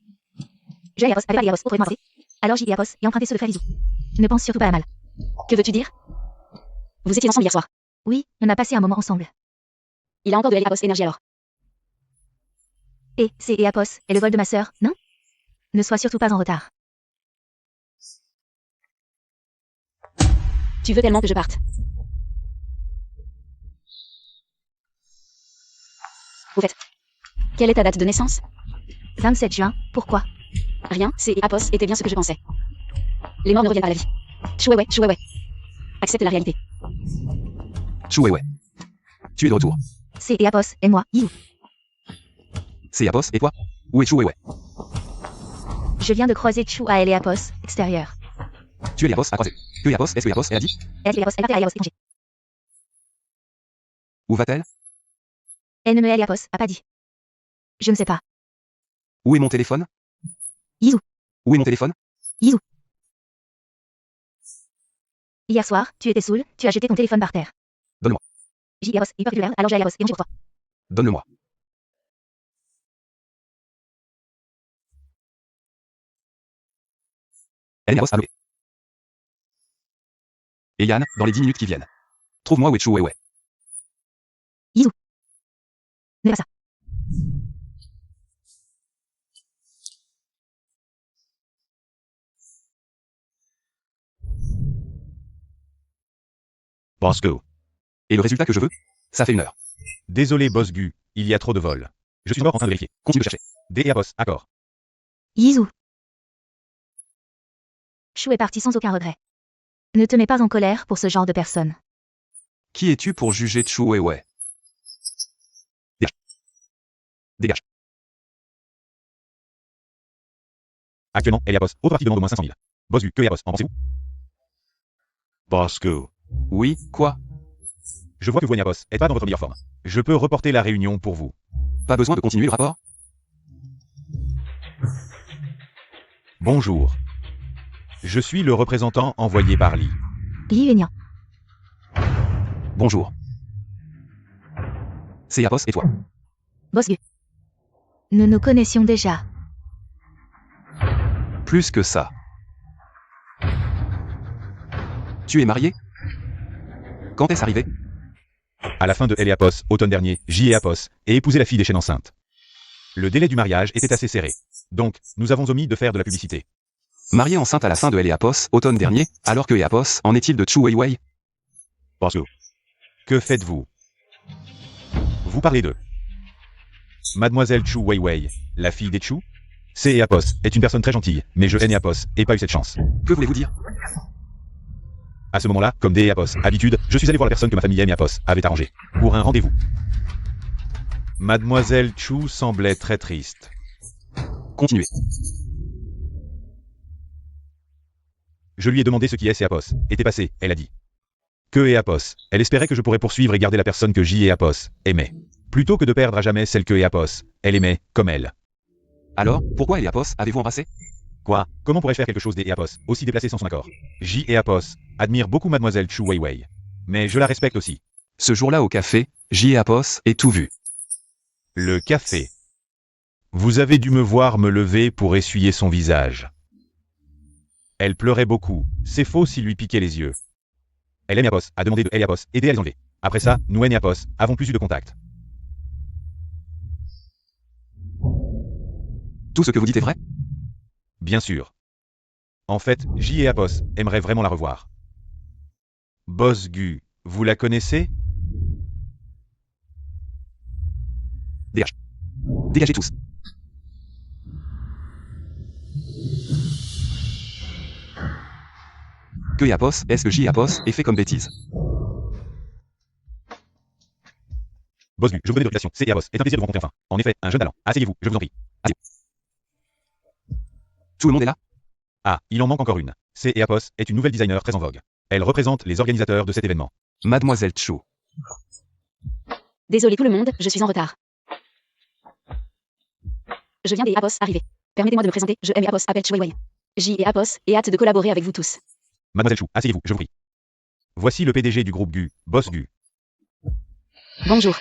Je Apos avec Apos auprès de moi. Alors J.I. Apos et emprunté ceux de frère Izu. Ne pense surtout pas à mal. Que veux-tu dire? Vous étiez ensemble hier soir. Oui, on a passé un moment ensemble. Il a encore de Apos énergie alors. Et c'est Apos et le vol de ma sœur, non? Ne sois surtout pas en retard. Tu veux tellement que je parte. Au fait, quelle est ta date de naissance? 27 juin, pourquoi? Rien, c'est Apos était bien ce que je pensais. Les morts ne reviennent pas à la vie. Chouéoué, chouéoué. Accepte la réalité. Chu Wei Wei. Tu es de retour. C'est Apos et moi, Izu. C'est Apos et toi? Où est Chu Wei Wei? Je viens de croiser Chu à El Apos, extérieur. Tu es Apos à croiser. Que Apos, est-ce que Apos, elle a dit? Elle a dit Apos, elle partait à Apos étranger. Où va-t-elle? Elle ne me Apos a pas dit. Je ne sais pas. Où est mon téléphone? Izu. Où est mon téléphone? Izu. Hier soir, tu étais saoul, tu as jeté ton téléphone par terre. Donne-moi. J. Apos, il peur que tu le perdes, alors j'ai Apos et on pour toi. Donne-le-moi. Elle est Apos à louer. Et Yann, dans les 10 minutes qui viennent. Trouve-moi où est Chu Wei Wei. Izu. Ne pas ça. Boss Go. Et le résultat que je veux? Ça fait 1 heure. Désolé Boss Gu, il y a trop de vols. Je suis encore en train de vérifier. Continue de chercher. D et Apos, accord. Izu. Chou est parti sans aucun regret. Ne te mets pas en colère pour ce genre de personne. Qui es-tu pour juger Chu Wei Wei? Dégage. Dégage. Actuellement, elle est Apos. Autre partie demande au moins 500 000. Boss Gu, que est Apos, en pensez-vous? Boss Go. Oui, quoi? Je vois que vous et Apos êtes pas dans votre meilleure forme. Je peux reporter la réunion pour vous. Pas besoin de continuer le rapport? Bonjour. Je suis le représentant envoyé par Li. Li Yuenian. Bonjour. C'est Apos et toi? Boss Gu. Nous nous connaissions déjà. Plus que ça. Tu es marié? Quand est-ce arrivé? À la fin de Héliapos, automne dernier, J et Apos, et épousé la fille des chaînes enceintes. Le délai du mariage était assez serré. Donc, nous avons omis de faire de la publicité. Mariée enceinte à la fin de Héliapos, automne dernier, alors que Héliapos, en est-il de Chu Weiwei? Parce que faites-vous? Vous parlez de Mademoiselle Chu Weiwei, la fille des Chu? C'est Apos, est une personne très gentille, mais je haine Apos, et pas eu cette chance. Que voulez-vous dire? À ce moment-là, comme des Apos, habitude, je suis allé voir la personne que ma famille aime et Apos avait arrangé. Pour un rendez-vous. Mademoiselle Chu semblait très triste. Continuez. Je lui ai demandé ce qui est Apos était passé, elle a dit. Que est Apos? Elle espérait que je pourrais poursuivre et garder la personne que J et Apos aimaient. Plutôt que de perdre à jamais celle que Apos, elle aimait, comme elle. Alors, pourquoi Héliapos avez-vous embrassé? Quoi? Comment pourrais-je faire quelque chose des Apos, aussi déplacé sans son accord? J et Apos admirent beaucoup Mademoiselle Chu Weiwei. Mais je la respecte aussi. Ce jour-là au café, J et Apos aient tout vu. Le café. Vous avez dû me voir me lever pour essuyer son visage. Elle pleurait beaucoup, c'est faux s'il lui piquait les yeux. Elle aime Apos, a demandé de Héliapos, aider à les enlever. Après ça, nous et Apos avons plus eu de contact. Tout ce que vous dites est vrai? Bien sûr. En fait, J et Apos aimeraient vraiment la revoir. Boss Gu, vous la connaissez? Dégage. Dégagez tous. Que Héliapos, est-ce que J et Apos aient fait comme bêtise? Boss Gu, je vous connais de relation, c'est Apos, est un plaisir de vous rencontrer enfin. En effet, un jeune talent. Asseyez-vous, je vous en prie. Tout le monde est là? Ah, il en manque encore une. C'est Apos est une nouvelle designer très en vogue. Elle représente les organisateurs de cet événement. Mademoiselle Chu. Désolé tout le monde, je suis en retard. Je viens des Apos arriver. Permettez-moi de me présenter, je aime Apos, appelle Chu Weiwei. J et Apos, et hâte de collaborer avec vous tous. Mademoiselle Chu, asseyez-vous, je vous prie. Voici le PDG du groupe Gu, Boss Gu. Bonjour.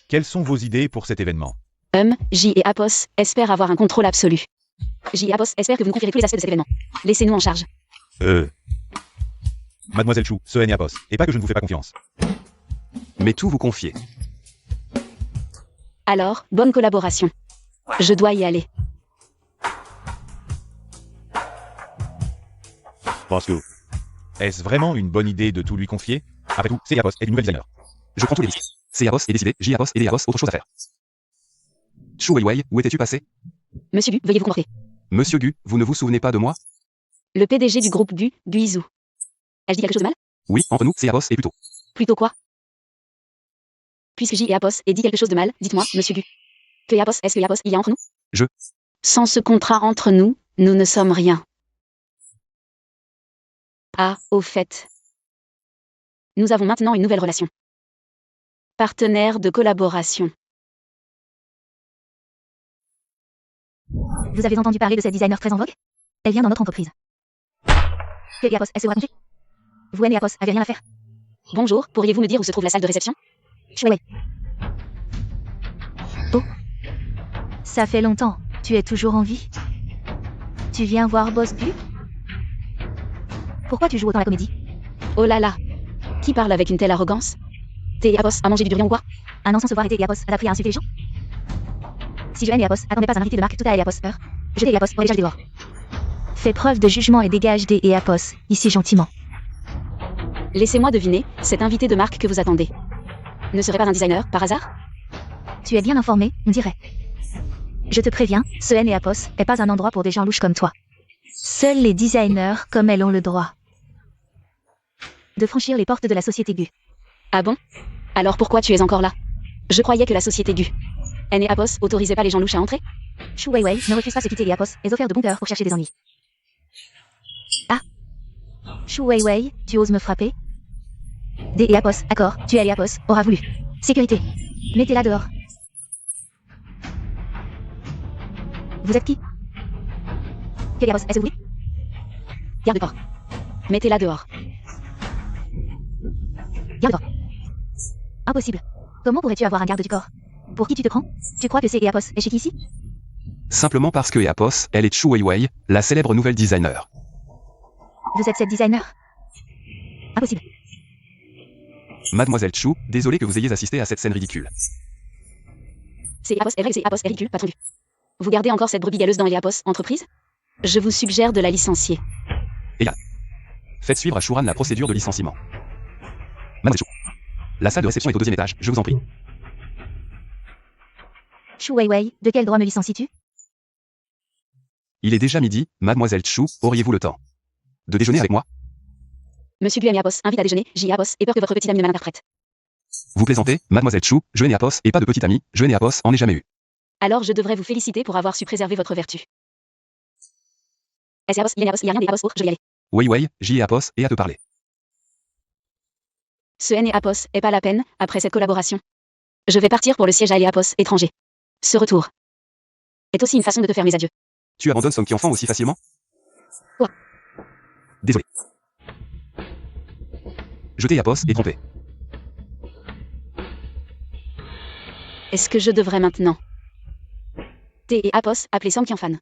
Quelles sont vos idées pour cet événement? J et Apos espèrent avoir un contrôle absolu. J et Apos espèrent que vous nous confierez tous les aspects de cet événement. Laissez-nous en charge. Mademoiselle Chu, ce et Apos, et pas que je ne vous fais pas confiance. Mais tout vous confiez. Alors, bonne collaboration. Je dois y aller. Parce que... Est-ce vraiment une bonne idée de tout lui confier? Après tout, c'est Apos est une nouvelle designer. Je prends tous les risques. C'est Apos est décidé, J Apos et des Apos autre chose à faire. Chu Weiwei, où étais-tu passé? Monsieur Gu, veuillez vous comporter. Monsieur Gu, vous ne vous souvenez pas de moi? Le PDG du groupe Gu, Guizou. Ai-je dit quelque chose de mal? Oui, entre nous, c'est Apos et plutôt. Plutôt quoi? Puisque J et Apos aient dit quelque chose de mal, dites-moi, monsieur Gu. Que Apos, est-ce que Apos il y a entre nous? Je. Sans ce contrat entre nous, nous ne sommes rien. Ah, au fait. Nous avons maintenant une nouvelle relation. Partenaire de collaboration. Vous avez entendu parler de cette designer très en vogue? Elle vient dans notre entreprise. Que Héliapos, est-ce que vous racontez? Vous et Héliapos avez rien à faire. Bonjour, pourriez-vous me dire où se trouve la salle de réception? Chu Weiwei. Oh. Ça fait longtemps. Tu es toujours en vie? Tu viens voir Boss Gu? Pourquoi tu joues autant la comédie? Oh là là. Qui parle avec une telle arrogance? T'es Apos à manger du durian ou quoi? Un an sans se voir et Héliapos a appris à insulter les gens? Si je haine Héliapos, attendez pas un invité de marque tout à Héliapos heure. Jetez Héliapos pour dégage des dehors. Fais preuve de jugement et dégage des Héliapos, ici gentiment. Laissez-moi deviner, cet invité de marque que vous attendez ne serait pas un designer, par hasard? Tu es bien informé, on dirait. Je te préviens, ce Héliapos est pas un endroit pour des gens louches comme toi. Seuls les designers comme elles ont le droit de franchir les portes de la société Gu. Ah bon? Alors pourquoi tu es encore là? Je croyais que la société Gu et Apos autorisait pas les gens louches à entrer? Chu Weiwei ne refuse pas ce quitter Héliapos et offert de bon cœur pour chercher des ennuis. Ah. Chu Weiwei, tu oses me frapper? Des Héliapos, accord, tu es Héliapos, aura voulu. Sécurité. Mettez-la dehors. Vous êtes qui? Quel Héliapos, est-ce que vous voulez? Garde corps. Mettez-la dehors. Garde corps. Impossible. Comment pourrais-tu avoir un garde du corps? Pour qui tu te prends? Tu crois que c'est Eapos est chic ici? Simplement parce que Eapos, elle est Chu Weiwei, la célèbre nouvelle designer. Vous êtes cette designer? Impossible. Mademoiselle Chu, désolé que vous ayez assisté à cette scène ridicule. C'est Apos est vrai que c'est Apos est ridicule, patron du. Vous gardez encore cette brebis galeuse dans les Apos entreprise? Je vous suggère de la licencier. Faites suivre à Shuran la procédure de licenciement. Mademoiselle Chu. La salle de réception est au 2e étage, je vous en prie. Shu Weiwei, de quel droit me licencies-tu? Il est déjà midi, Mademoiselle Chu, auriez-vous le temps de déjeuner avec moi? Monsieur Guem et Apos invite à déjeuner, J. Apos, et peur que votre petite amie ne malinterprète. Vous plaisantez, Mademoiselle Chu, je n'ai Apos et pas de petite amie, je n'ai Apos, en ai jamais eu. Alors je devrais vous féliciter pour avoir su préserver votre vertu. Est-ce Apos, il y a Apos, il y a rien des Apos autres, je vais y aller. Weiwei, j'y ai Apos et à te parler. Ce N et Apos est pas la peine, après cette collaboration. Je vais partir pour le siège à Apos étranger. Ce retour est aussi une façon de te faire mes adieux. Tu abandonnes Son Qui-Enfant aussi facilement? Quoi? Désolé. Je t'ai Apos et trompé. Est-ce que je devrais maintenant T et Apos appeler Sam qui en fan?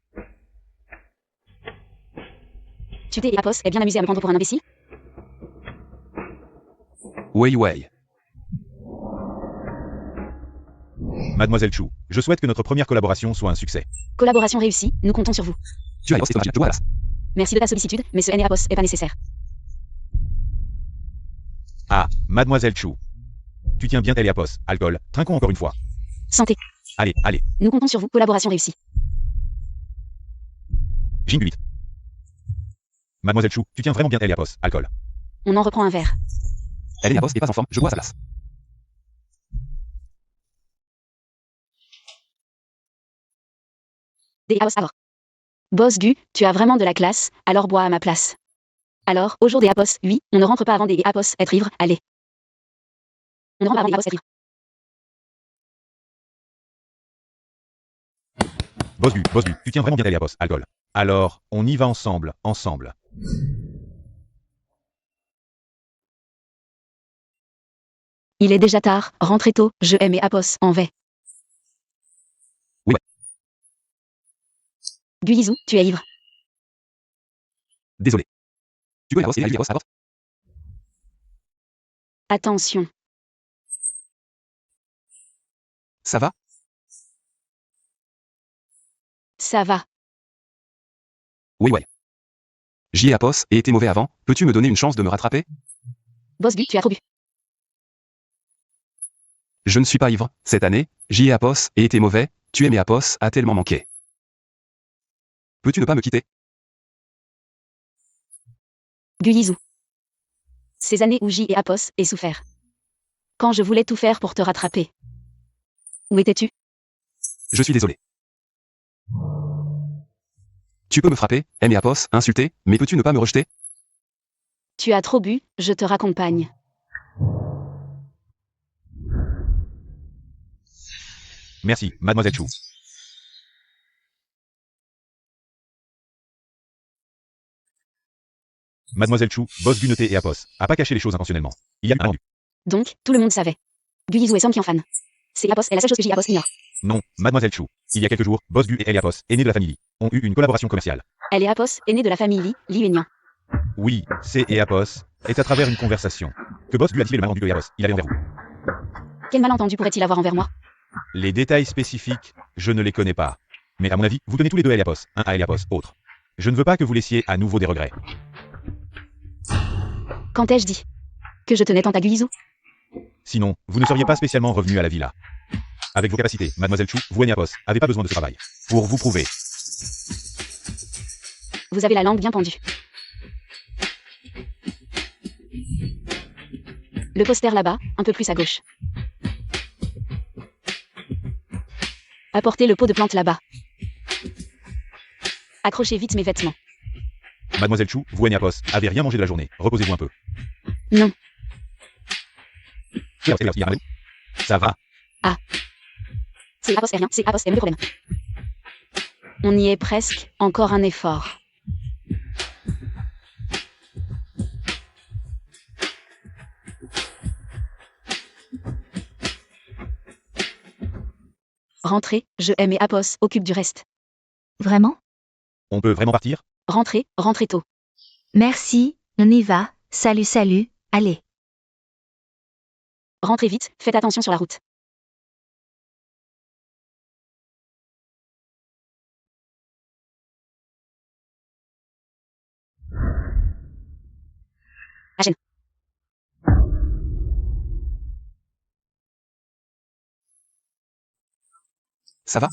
Tu t'es et Apos est bien amusé à me prendre pour un imbécile? Weiwei. Mademoiselle Chu, je souhaite que notre première collaboration soit un succès. Collaboration réussie, nous comptons sur vous. Tu as Apos et toi, je vois Alas. Merci de ta sollicitude, mais ce N et Apos est pas nécessaire. Ah, Mademoiselle Chu. Tu tiens bien Apos, alcool, trinquons encore une fois. Santé. Allez, allez, Nous comptons sur vous, collaboration réussie. Jinguit. Mademoiselle Chu, tu tiens vraiment bien Apos, alcool. On en reprend un verre. Elle est Apos et pas en forme, je vois Alas. Des Apos alors. Boss Gu, tu as vraiment de la classe, alors bois à ma place. Alors, au jour des Apos, oui, on ne rentre pas avant des Apos être ivre, allez. On ne rentre pas avant des Apos être ivre. Boss du, tu tiens vraiment bien Apos, alcool. Alors, on y va ensemble, ensemble. Il est déjà tard, rentrez tôt, je aime et Apos, en vais. Oui. Guizou, tu es ivre. Désolé. Tu peux Apos et Apos à porte? Attention. Ça va? Ça va. Weiwei. J'y ai Apos et été mauvais avant, peux-tu me donner une chance de me rattraper? Boss Gu, tu as trop bu. Je ne suis pas ivre, cette année, j'y ai Apos et été mauvais, tu aimes Apos a tellement manqué. Peux-tu ne pas me quitter? Guizou. Ces années où J et Apos aient souffert. Quand je voulais tout faire pour te rattraper. Où étais-tu? Je suis désolé. Tu peux me frapper, aimer Apos, insulter, mais peux-tu ne pas me rejeter? Tu as trop bu, je te raccompagne. Merci, Mademoiselle Chu. Mademoiselle Chu, boss Gu noté et Apos, a pas caché les choses intentionnellement. Il y a un rendu. Donc, tout le monde savait. Guizou et Sam qui en fan. C'est Apos est la seule chose que J Apos ignore. Non, Mademoiselle Chu. Il y a quelques jours, boss Gu et Apos, aînés de la famille, ont eu une collaboration commerciale. Elle est Apos, aînée de la famille Li Wenyan. Oui, c'est et Apos, est à travers une conversation. Que boss Gu a tiré le malentendu de Apos, il avait envers vous. Quel malentendu pourrait-il avoir envers moi? Les détails spécifiques, je ne les connais pas. Mais à mon avis, vous tenez tous les deux Apos, un à Apos, autre. Je ne veux pas que vous laissiez à nouveau des regrets. Quand ai-je dit que je tenais tant à Guizou? Sinon, vous ne seriez pas spécialement revenu à la villa. Avec vos capacités, Mademoiselle Chu, vous et Apos, avez pas besoin de ce travail. Pour vous prouver. Vous avez la langue bien pendue. Le poster là-bas, un peu plus à gauche. Apportez le pot de plante là-bas. Accrochez vite mes vêtements. Mademoiselle Chu, vous et Apos, avez rien mangé de la journée. Reposez-vous un peu. Non. Ça va. C'est Apos est rien, c'est Apos est le problème. On y est presque, encore un effort. Rentrez, je aime et Apos occupe du reste. Vraiment? On peut vraiment partir? Rentrez, rentrez tôt. Merci, on y va. Salut, salut, allez. Rentrez vite, faites attention sur la route. À Gênes. Ça va?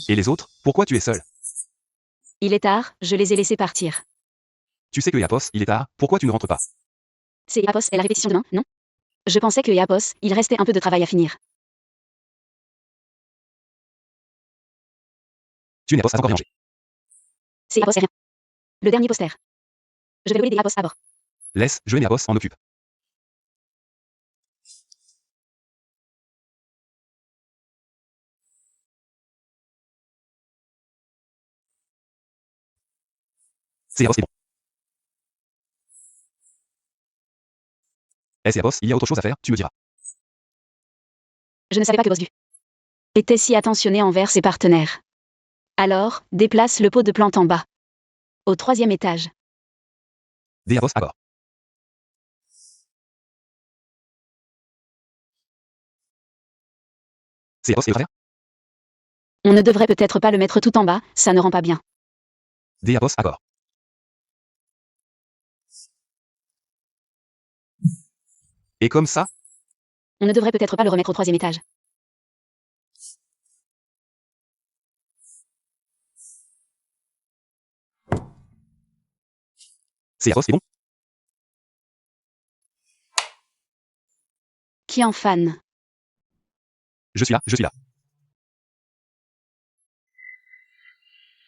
Et les autres, pourquoi tu es seul? Il est tard, je les ai laissés partir. Tu sais que Apos, il est tard, pourquoi tu ne rentres pas? C'est Apos et la répétition demain, non? Je pensais que Apos, il restait un peu de travail à finir. Tu n'es Apos à encore rien rangé. C'est Apos et rien. Le dernier poster. Je vais voler des Apos à bord. Laisse, je et Apos en occupe. C'est Apos, c'est bon. C'est Apos, il y a autre chose à faire, tu me diras. Je ne savais pas que Bosdu était si attentionné envers ses partenaires. Alors, déplace le pot de plante en bas. Au 3e étage. Des Apos, accord. C'est Apos et le travers? On ne devrait peut-être pas le mettre tout en bas, ça ne rend pas bien. Des Apos, accord. Et comme ça? On ne devrait peut-être pas le remettre au 3e étage. C'est Apos, c'est bon? Qui en fan? Je suis là, je suis là.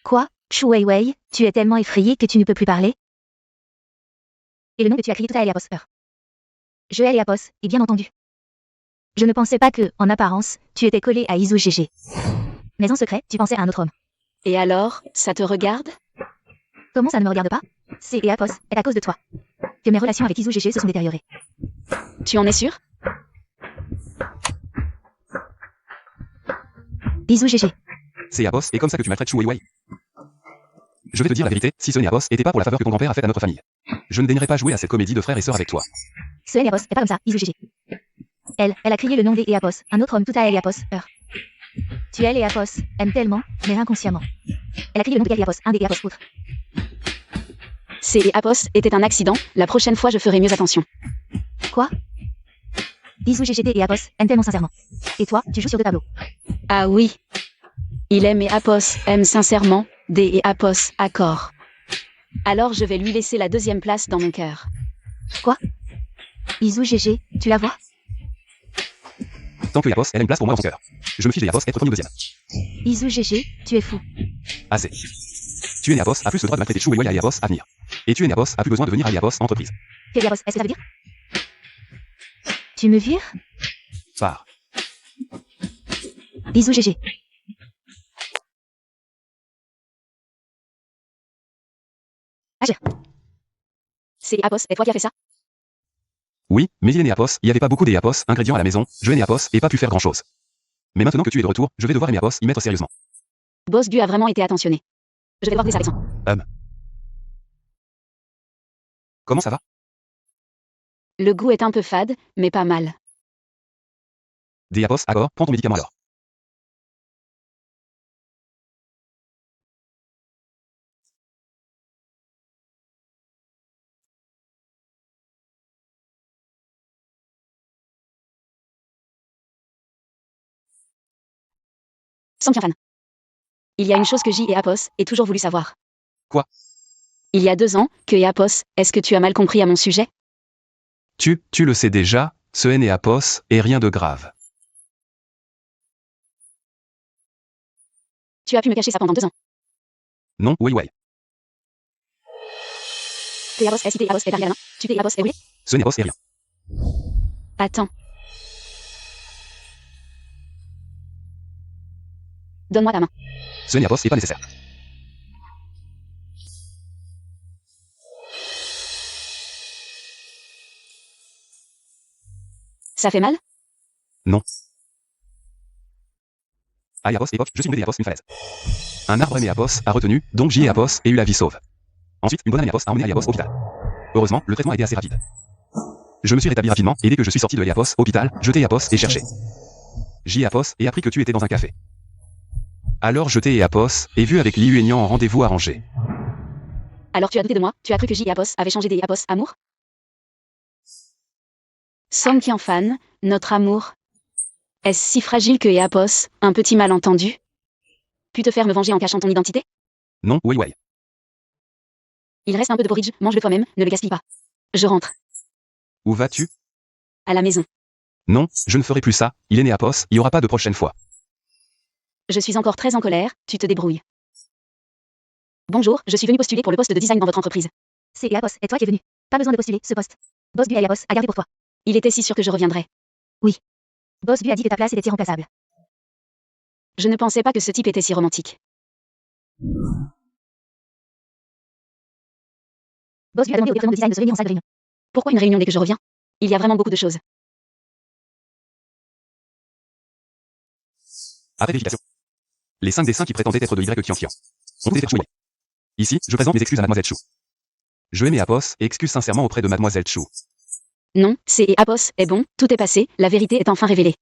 Quoi? Chu Weiwei, tu es tellement effrayé que tu ne peux plus parler? Et le nom que tu as crié tout à Eliapos. Je hais Eliapos, et bien entendu. Je ne pensais pas que, en apparence, tu étais collé à Izu GG. Mais en secret, tu pensais à un autre homme. Et alors, ça te regarde? Comment ça ne me regarde pas? C'est Eliapos, est à cause de toi que mes relations avec Izu GG se sont détériorées. Tu en es sûr? Izu GG. C'est Apos, et comme ça que tu maltraites Chu Weiwei. Je vais te dire la vérité, si ce n'est Apos était pas pour la faveur que ton grand-père a faite à notre famille. Je ne daignerais pas jouer à cette comédie de frères et sœurs avec toi. Ce Eliapos est pas comme ça, Izu GG. Elle a crié le nom des Eliapos, un autre homme tout à Eliapos, Tu es Eliapos, aime tellement, mais inconsciemment. Elle a crié le nom de Eliapos, un des Eliapos autres. C'est Apos était un accident, la prochaine fois je ferai mieux attention. Quoi? Izu GGD et Apos aiment tellement sincèrement. Et toi, tu joues sur 2 tableaux. Ah oui. Il aime et Apos aime sincèrement, D et Apos, accord. Alors je vais lui laisser la 2e place dans mon cœur. Quoi? Izu GG, tu la vois? Tant que Apos, elle a une place pour moi dans ton cœur. Je me fiche des Apos être premier ou deuxième. Izu GG, tu es fou. Assez. Tu es Apos a plus le droit de maltraiter Chu Weiwei à Eliapos à venir. Et tu es Apos a plus besoin de venir à Eliapos entreprise. Que Eliapos, est-ce que ça veut dire? Tu me vires? Pars. Izu GG. Agir. C'est Apos, et toi qui as fait ça? Oui, mais il est né Apos, il n'y avait pas beaucoup d'Apos ingrédients à la maison, je ai Apos et pas pu faire grand chose. Mais maintenant que tu es de retour, je vais devoir aimer Apos y mettre sérieusement. Bosdu a vraiment été attentionné. Je vais devoir laisser Alexandre. Comment ça va? Le goût est un peu fade, mais pas mal. Des Apos, accord, prends ton médicament alors. Sans bien fan. Il y a une chose que J et Apos aient toujours voulu savoir. Quoi? Il y a 2 ans, que et Apos, est-ce que tu as mal compris à mon sujet? Tu le sais déjà, ce N et Apos est rien de grave. Tu as pu me cacher ça pendant 2 ans. Non, Weiwei. T'es Apos, est-ce que t'es Apos est arrivé à la main? Tu t'es Apos est brûlé? Ce n'est Apos est rien. Attends. Donne-moi ta main. Ce n'est Apos est pas nécessaire. Ça fait mal? Non. A et Apos époque, je suis tombé des Apos une falaise. Un arbre aimé Apos a retenu, donc J et Apos, et eu la vie sauve. Ensuite, une bonne amie Apos a emmené Eliapos au hôpital. Heureusement, le traitement a été assez rapide. Je me suis rétabli rapidement, et dès que je suis sorti de Eliapos, hôpital, je t'ai Apos et cherché. J Apos, et appris que tu étais dans un café. Alors je t'ai et Apos, et vu avec Liu Aignan en rendez-vous arrangé. Alors tu as douté de moi, tu as cru que J et Apos avaient changé des et Apos amour? Song Qianfan, notre amour. Est-ce si fragile que Apos, un petit malentendu, pu te faire me venger en cachant ton identité? Non, Wei. Il reste un peu de porridge, mange-le toi-même, ne le gaspille pas. Je rentre. Où vas-tu? À la maison. Non, je ne ferai plus ça, il est né Apos, il n'y aura pas de prochaine fois. Je suis encore très en colère, tu te débrouilles. Bonjour, je suis venu postuler pour le poste de design dans votre entreprise. C'est Apos, et toi qui es venu. Pas besoin de postuler, ce poste. Boss Bu et Apos a gardé pour toi. Il était si sûr que je reviendrais. Boss Bu a dit que ta place était irremplaçable. Je ne pensais pas que ce type était si romantique. Boss Bu a demandé au département de design de se réunir en salle de réunion. Pourquoi une réunion dès que je reviens? Il y a vraiment beaucoup de choses. Après vérification. Les 5 dessins qui prétendaient être de Y Qianqian ont tous été choués. Ici, je présente mes excuses à Mademoiselle Chou. Je aimais Apos et excuse sincèrement auprès de Mademoiselle Chou. Non, c'est et Apos est bon, tout est passé, la vérité est enfin révélée.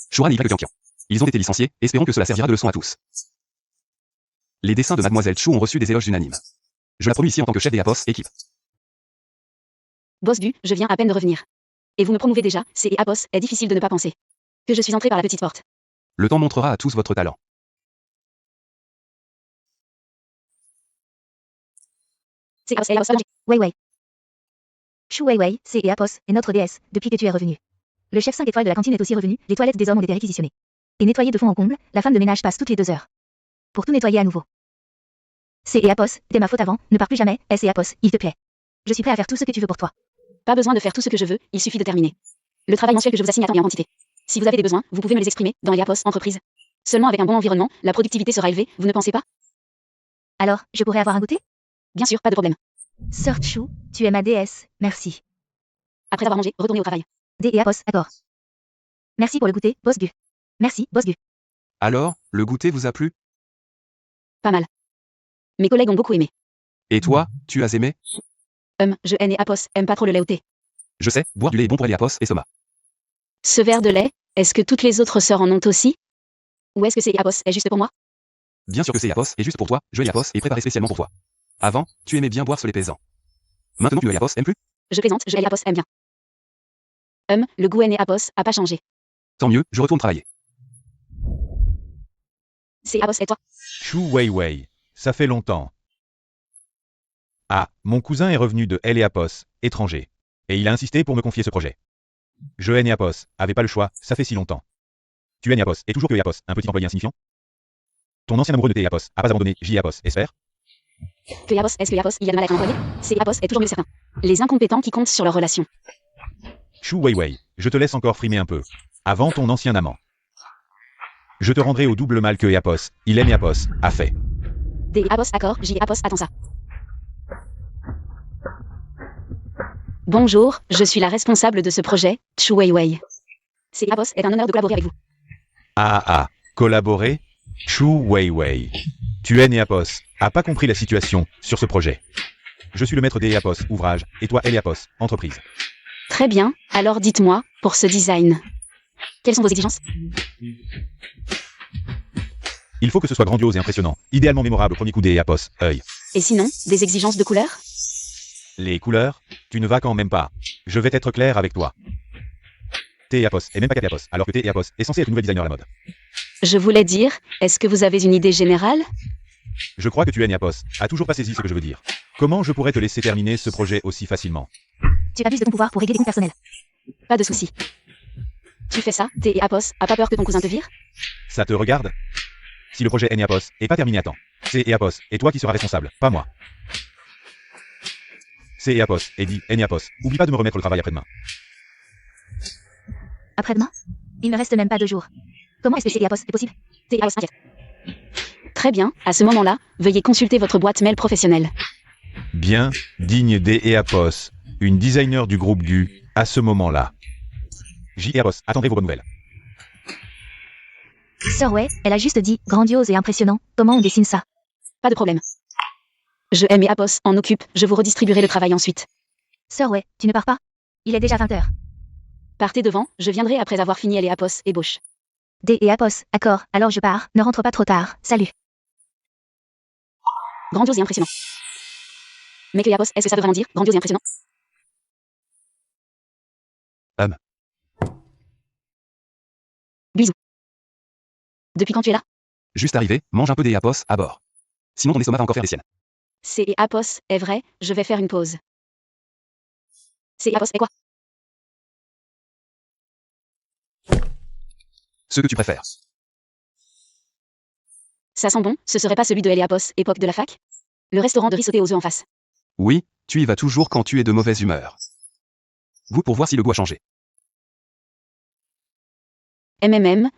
Shuran et Y Qianqian. Ils ont été licenciés, espérons que cela servira de leçon à tous. Les dessins de Mademoiselle Chou ont reçu des éloges unanimes. Je la promis ici en tant que chef des Apos équipe. Boss Bu, je viens à peine de revenir. Et vous me promouvez déjà, c'est et Apos est difficile de ne pas penser que je suis entré par la petite porte. Le temps montrera à tous votre talent. C'est Apos et Apos allongé. Wei. Shu Wei, c'est et Apos est notre déesse, depuis que tu es revenu. Le chef 5 étoiles de la cantine est aussi revenu, les toilettes des hommes ont été réquisitionnées. Et nettoyées de fond en comble, la femme de ménage passe toutes les 2 heures. Pour tout nettoyer à nouveau. C'est et Apos, c'était ma faute avant, ne pars plus jamais, c'est Apos, il te plaît. Je suis prêt à faire tout ce que tu veux pour toi. Pas besoin de faire tout ce que je veux, il suffit de terminer. Le travail mensuel que je vous assigne à temps et en quantité. Si vous avez des besoins, vous pouvez me les exprimer, dans les Apos entreprise. Seulement avec un bon environnement, la productivité sera élevée, vous ne pensez pas? Alors, je pourrais avoir un goûter? Bien sûr, pas de problème. Sœur Chou, tu es ma déesse, merci. Après avoir mangé, retournez au travail. D et Apos, d'accord. Merci pour le goûter, Boss Bu. Merci, Boss Bu. Alors, le goûter vous a plu? Pas mal. Mes collègues ont beaucoup aimé. Et toi, tu as aimé? Je haine et Apos, aime pas trop le lait au thé. Je sais, boire du lait est bon pour Eliapos et Soma. Ce verre de lait, est-ce que toutes les autres sœurs en ont aussi? Ou est-ce que c'est Apos est juste pour moi? Bien sûr que c'est Eliapos et juste pour toi, je Eliapos est préparé spécialement pour toi. Avant, tu aimais bien boire ce lait pesant. Maintenant tu Eliapos aimes plus? Je plaisante, je Apos aime bien. Le goût haine et Apos a pas changé. Tant mieux, je retourne travailler. C'est Apos et toi? Shu Wei, ça fait longtemps. Ah, mon cousin est revenu de Eliapos, étranger. Et il a insisté pour me confier ce projet. Je et Apos, avait pas le choix, ça fait si longtemps. Tu es Apos, et toujours que Apos, un petit employé insignifiant? Ton ancien amoureux de Apos a pas abandonné J Apos, espère? Que Apos, est-ce que Apos, il a de mal à être employé? C'est Apos est toujours mieux certain. Les incompétents qui comptent sur leur relation. Shu Wei, je te laisse encore frimer un peu. Avant ton ancien amant. Je te rendrai au double mal que Apos, il aime Apos, a fait. D Apos, accord, J Apos, attends ça. Bonjour, je suis la responsable de ce projet, Shu Wei. C'est Apos est un honneur de collaborer avec vous. Collaborer? Shu Wei. Tu es Apos, a pas compris la situation, sur ce projet. Je suis le maître des Apos, ouvrage, et toi Eliapos, entreprise. Très bien, alors dites-moi, pour ce design. Quelles sont vos exigences? Il faut que ce soit grandiose et impressionnant, idéalement mémorable au premier coup des Apos, œil. Et sinon, des exigences de couleur? Les couleurs? Tu ne vas quand même pas. Je vais être clair avec toi. T'es Apos, et même pas Apos, alors que t'es Apos est censé être le nouvel designer à la mode. Je voulais dire, est-ce que vous avez une idée générale? Je crois que tu es Apos, a toujours pas saisi ce que je veux dire. Comment je pourrais te laisser terminer ce projet aussi facilement? Tu abuses de ton pouvoir pour régler des comptes personnels. Pas de souci. Tu fais ça, t'es Apos, a pas peur que ton cousin te vire? Ça te regarde? Si le projet Apos est pas terminé à temps, c'est Apos, et toi qui seras responsable, pas moi. C'est Apos, et dit Apos, oublie pas de me remettre le travail après-demain. Après-demain? Il ne reste même pas 2 jours. Comment est-ce que c'est Apos est possible? T'es Apos, inquiète. Très bien, à ce moment-là, veuillez consulter votre boîte mail professionnelle. Bien, digne des Apos, une designer du groupe GU, à ce moment-là. J Apos, attendrez vos bonnes nouvelles. Sir Wei, elle a juste dit grandiose et impressionnant. Comment on dessine ça? Pas de problème. Je aime et Apos en occupe, je vous redistribuerai le travail ensuite. Sir Wei, tu ne pars pas? Il est déjà 20h. Partez devant, je viendrai après avoir fini elle et Apos et Bosch. D et Apos, accord, alors je pars, ne rentre pas trop tard, salut. Grandiose et impressionnant. Mais que et Apos, est-ce que ça veut vraiment dire grandiose et impressionnant? Bisous. Depuis quand tu es là? Juste arrivé, mange un peu des Apos à bord. Sinon ton estomac va encore faire des siennes. C'est et Apos est vrai, je vais faire une pause. C'est et Apos est quoi? Ce que tu préfères. Ça sent bon, ce serait pas celui de Apos, époque de la fac? Le restaurant de riz sauté aux œufs en face. Oui, tu y vas toujours quand tu es de mauvaise humeur. Vous pour voir si le goût a changé.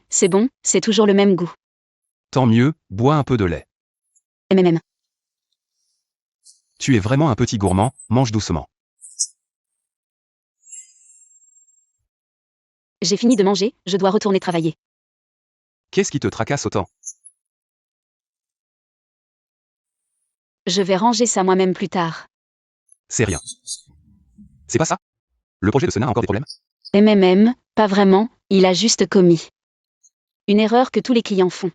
C'est bon, c'est toujours le même goût. Tant mieux, bois un peu de lait. MMM. Tu es vraiment un petit gourmand, mange doucement. J'ai fini de manger, je dois retourner travailler. Qu'est-ce qui te tracasse autant? Je vais ranger ça moi-même plus tard. C'est rien. C'est pas ça? Le projet de Senna a encore des problèmes? Pas vraiment, il a juste commis une erreur que tous les clients font.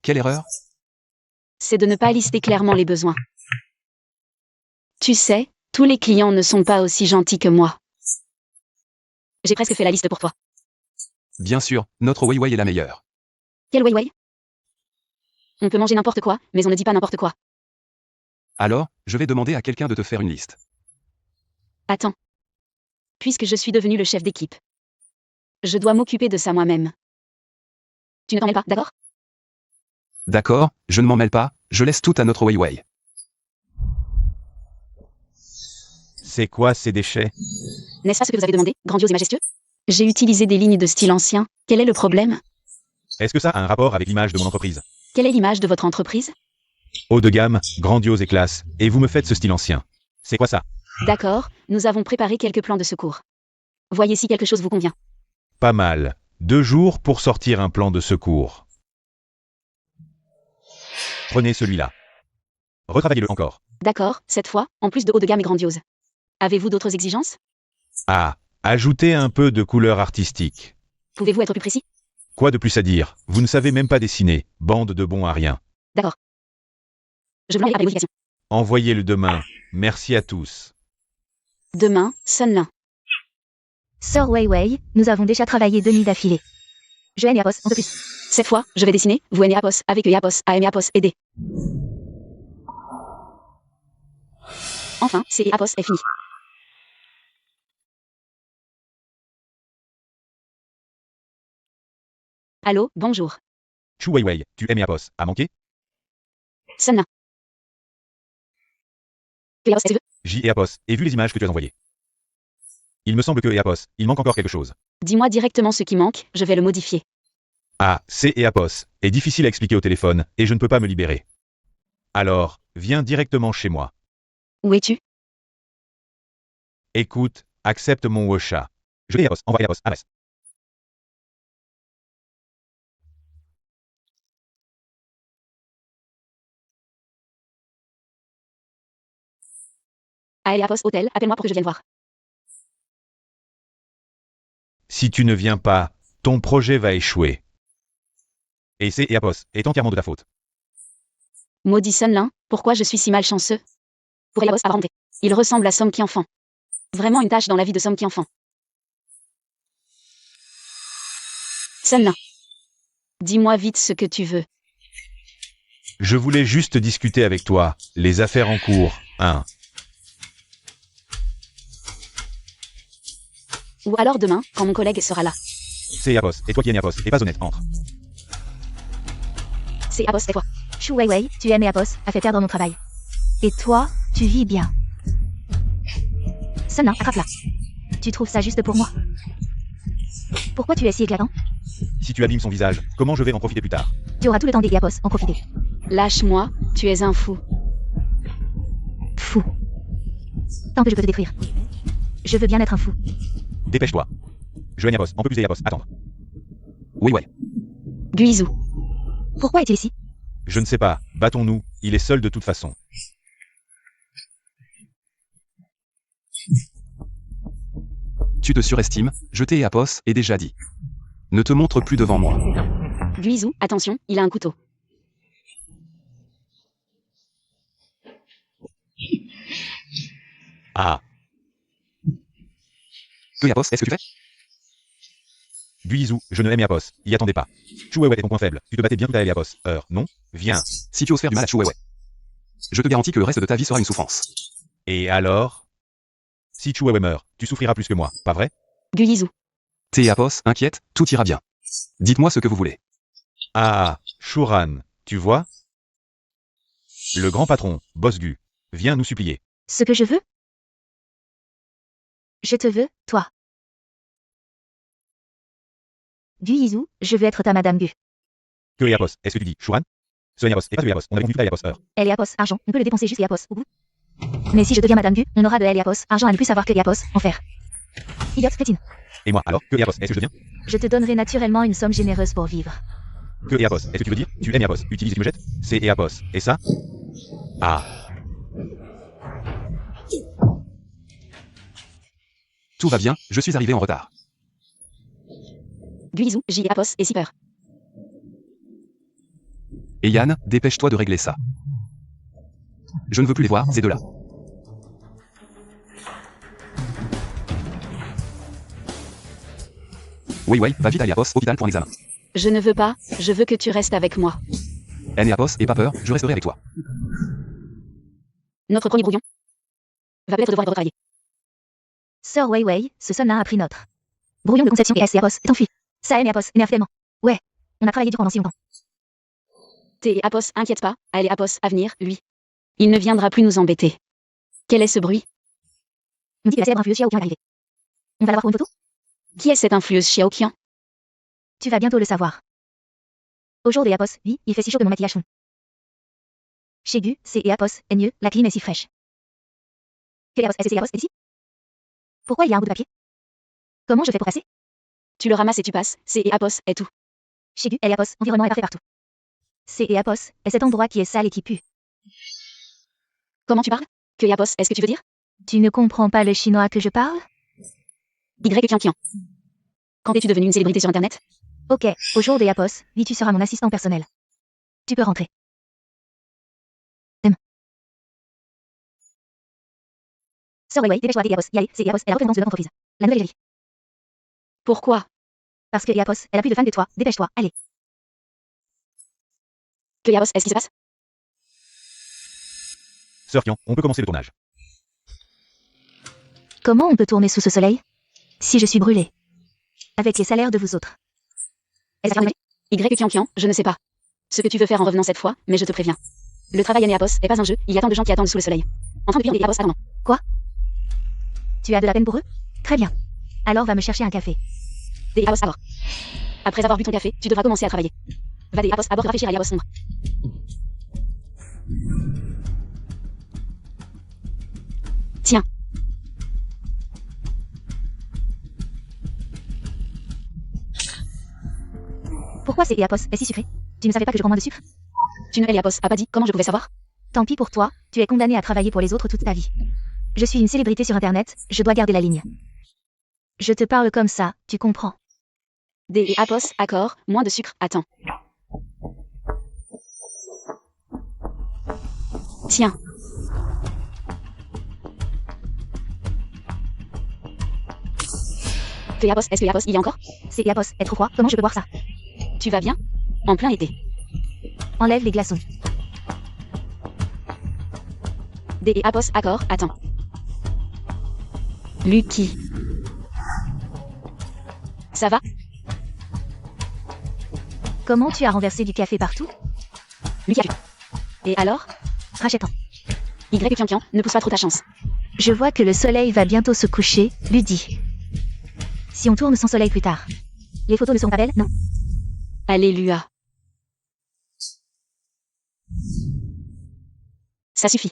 Quelle erreur? C'est de ne pas lister clairement les besoins. Tu sais, tous les clients ne sont pas aussi gentils que moi. J'ai presque fait la liste pour toi. Bien sûr, notre Weiwei est la meilleure. Quel Weiwei? On peut manger n'importe quoi, mais on ne dit pas n'importe quoi. Alors, je vais demander à quelqu'un de te faire une liste. Attends. Puisque je suis devenu le chef d'équipe, je dois m'occuper de ça moi-même. Tu ne t'en mêles pas, d'accord? D'accord, je ne m'en mêle pas, je laisse tout à notre Weiwei. C'est quoi ces déchets? N'est-ce pas ce que vous avez demandé, grandiose et majestueux? J'ai utilisé des lignes de style ancien. Quel est le problème? Est-ce que ça a un rapport avec l'image de mon entreprise? Quelle est l'image de votre entreprise? Haut de gamme, grandiose et classe, et vous me faites ce style ancien. C'est quoi ça? D'accord, nous avons préparé quelques plans de secours. Voyez si quelque chose vous convient. Pas mal. 2 jours pour sortir un plan de secours. Prenez celui-là. Retravaillez-le encore. D'accord, cette fois, en plus de haut de gamme et grandiose. Avez-vous d'autres exigences? Ah, ajoutez un peu de couleur artistique. Pouvez-vous être plus précis? Quoi de plus à dire? Vous ne savez même pas dessiner, bande de bons à rien. D'accord. Je vous l'envoie après modification. Envoyez-le demain. Merci à tous. Demain, Sunlin. Sir Weiwei, nous avons déjà travaillé 2 nuits d'affilée. Je et Apos, on peut plus. Cette fois, je vais dessiner, vous et Apos, avec Apos, AM Apos et D. Enfin, c'est Apos est fini. Allô, bonjour. Chu Weiwei, tu aimes Apos, a manqué? Sunlin. Apos, est-ce que tu veux? J et Apos, et vu les images que tu as envoyées. Il me semble que et Apos, il manque encore quelque chose. Dis-moi directement ce qui manque, je vais le modifier. Ah, C et Apos, est difficile à expliquer au téléphone, et je ne peux pas me libérer. Alors, viens directement chez moi. Où es-tu? Écoute, accepte mon Wosha. Je vais Apos, envoie Apos, Apos. À Apos Hôtel, appelle-moi pour que je vienne voir. Si tu ne viens pas, ton projet va échouer. Et C et Apos, est entièrement de ta faute. Maudit Sunlin, pourquoi je suis si malchanceux? Pour Apos à rentrer. Il ressemble à Somki enfant. Vraiment une tâche dans la vie de Somki enfant. Sunlin. Dis-moi vite ce que tu veux. Je voulais juste discuter avec toi, les affaires en cours, hein. Ou alors demain, quand mon collègue sera là. C'est Apos, et toi qui es Apos, et pas honnête, entre. C'est Apos et toi. Shu Weiwei, tu aimes Apos, a fait perdre mon travail. Et toi, tu vis bien. Sunlin, attrape-la. Tu trouves ça juste pour moi? Pourquoi tu es si éclatant? Si tu abîmes son visage, comment je vais en profiter plus tard? Tu auras tout le temps des Apos, en profiter. Lâche-moi, tu es un fou. Fou. Tant que je peux te détruire. Je veux bien être un fou. Dépêche-toi. Je vais Apos, on peut plus Apos, attendre. Weiwei. Guizou. Pourquoi est-il ici? Je ne sais pas, battons-nous, il est seul de toute façon. Tu te surestimes, je t'ai Apos, et déjà dit. Ne te montre plus devant moi. Guizou, attention, il a un couteau. Ah, Que Apos, est-ce que tu fais? Guizou, je ne l'aime Apos, y attendez pas. Chouououet est ton point faible, tu te battais bien tout à Apos. Non? Viens. Si tu oses faire du mal à Chouououet. Je te garantis que le reste de ta vie sera une souffrance. Et alors? Si Chouououet meurt, tu souffriras plus que moi, pas vrai? Guizou. T'es Apos, inquiète, tout ira bien. Dites-moi ce que vous voulez. Ah, Shuran, tu vois? Le grand patron, Bosgu, viens nous supplier. Ce que je veux? Je te veux, toi. Guizou, je veux être ta Madame Gu. Que est Apos, est-ce que tu dis Shuran? Ce n'est Apos, et pas de Apos, on a confondu tout à Apos, Elle et Apos, argent, on peut le dépenser juste et Apos, au bout. Mais si je deviens Madame Gu, on aura de elle et Apos, argent à ne plus savoir que et Apos, enfer. Idiote, crétine. Et moi, alors, que est Apos, est-ce que je deviens? Je te donnerai naturellement une somme généreuse pour vivre. Que est Apos, est-ce que tu veux dire? Tu aimes Apos, utilise et tu me jettes? C'est et Apos, et ça? Ah, Tout va bien, je suis arrivé en retard. Guizou, J. Apos et Sipper. Et Yann, dépêche-toi de régler ça. Je ne veux plus les voir, ces deux-là. Oui, va vite à Apos, hôpital pour un examen. Je ne veux pas, je veux que tu restes avec moi. N et Apos, et pas peur, je resterai avec toi. Notre premier brouillon va peut-être devoir être retravaillé. Sœur Wei Wei, ce son-là a pris notre brouillon de conception et S et Apos est enfui. Ça aime et Apos, énerve tellement. Ouais. On a travaillé dur pendant si longtemps. T et Apos, inquiète pas, elle et Apos à venir, lui. Il ne viendra plus nous embêter. Quel est ce bruit? On dit que la célèbre influeuse Xiaoqian est arrivée. On va la voir pour une photo? Qui est cette influeuse Xiaoqian? Tu vas bientôt le savoir. Au jour des Apos, oui, il fait si chaud que mon maquillage fond. Chez Gu, c'est et Apos, est mieux, la clim est si fraîche. Que Apos, est Apos, est ici? Pourquoi il y a un bout de papier? Comment je fais pour passer? Tu le ramasses et tu passes, c'est et Apos est tout. Chez Gu, et Apos, environnement est parfait partout. C'est et Apos, est cet endroit qui est sale et qui pue. Comment tu parles? Que Apos, est-ce que tu veux dire? Tu ne comprends pas le chinois que je parle? Y Kian Kian. Quand es-tu devenue une célébrité sur Internet? Ok, au jour des Apos, oui, tu seras mon assistant personnel. Tu peux rentrer. Sœur Wei, dépêche-toi, et Apos, y aller, c'est Apos, elle a représentation de notre entreprise. La nouvelle égérie. Pourquoi? Parce que Apos, elle a plus de fans que toi, dépêche-toi, allez. Que Apos, est-ce qui se passe? Sœur Kian, on peut commencer le tournage. Comment on peut tourner sous ce soleil? Si je suis brûlée. Avec les salaires de vous autres. Est-ce Y Kian Kian, je ne sais pas. Ce que tu veux faire en revenant cette fois, mais je te préviens. Le travail à Apos est pas un jeu, il y a tant de gens qui attendent sous le soleil. En train de vivre des Apos attendant. Quoi? Tu as de la peine pour eux? Très bien. Alors va me chercher un café. Des Apos à bord. Après avoir bu ton café, tu devras commencer à travailler. Va des Apos à bord rafraîchir à Apos sombre. Tiens. Pourquoi c'est Apos est si sucré? Tu ne savais pas que je prends moins de sucre? Tu ne Apos a pas dit, comment je pouvais savoir? Tant pis pour toi, tu es condamné à travailler pour les autres toute ta vie. Je suis une célébrité sur Internet, je dois garder la ligne. Je te parle comme ça, tu comprends. Des Apos, accord, moins de sucre, attends. Tiens. Que Apos, est-ce que Apos, il y a encore? C'est Apos, est trop froid, comment je peux boire ça? Tu vas bien? En plein été. Enlève les glaçons. Des Apos, accord, attends. Lucky. Ça va? Comment tu as renversé du café partout? Lucky a pu. Et alors? Rachète-en. Y Kian Kian, ne pousse pas trop ta chance. Je vois que le soleil va bientôt se coucher, Ludi. Si on tourne sans soleil plus tard. Les photos ne seront pas belles, non? Alléluia. Ça suffit.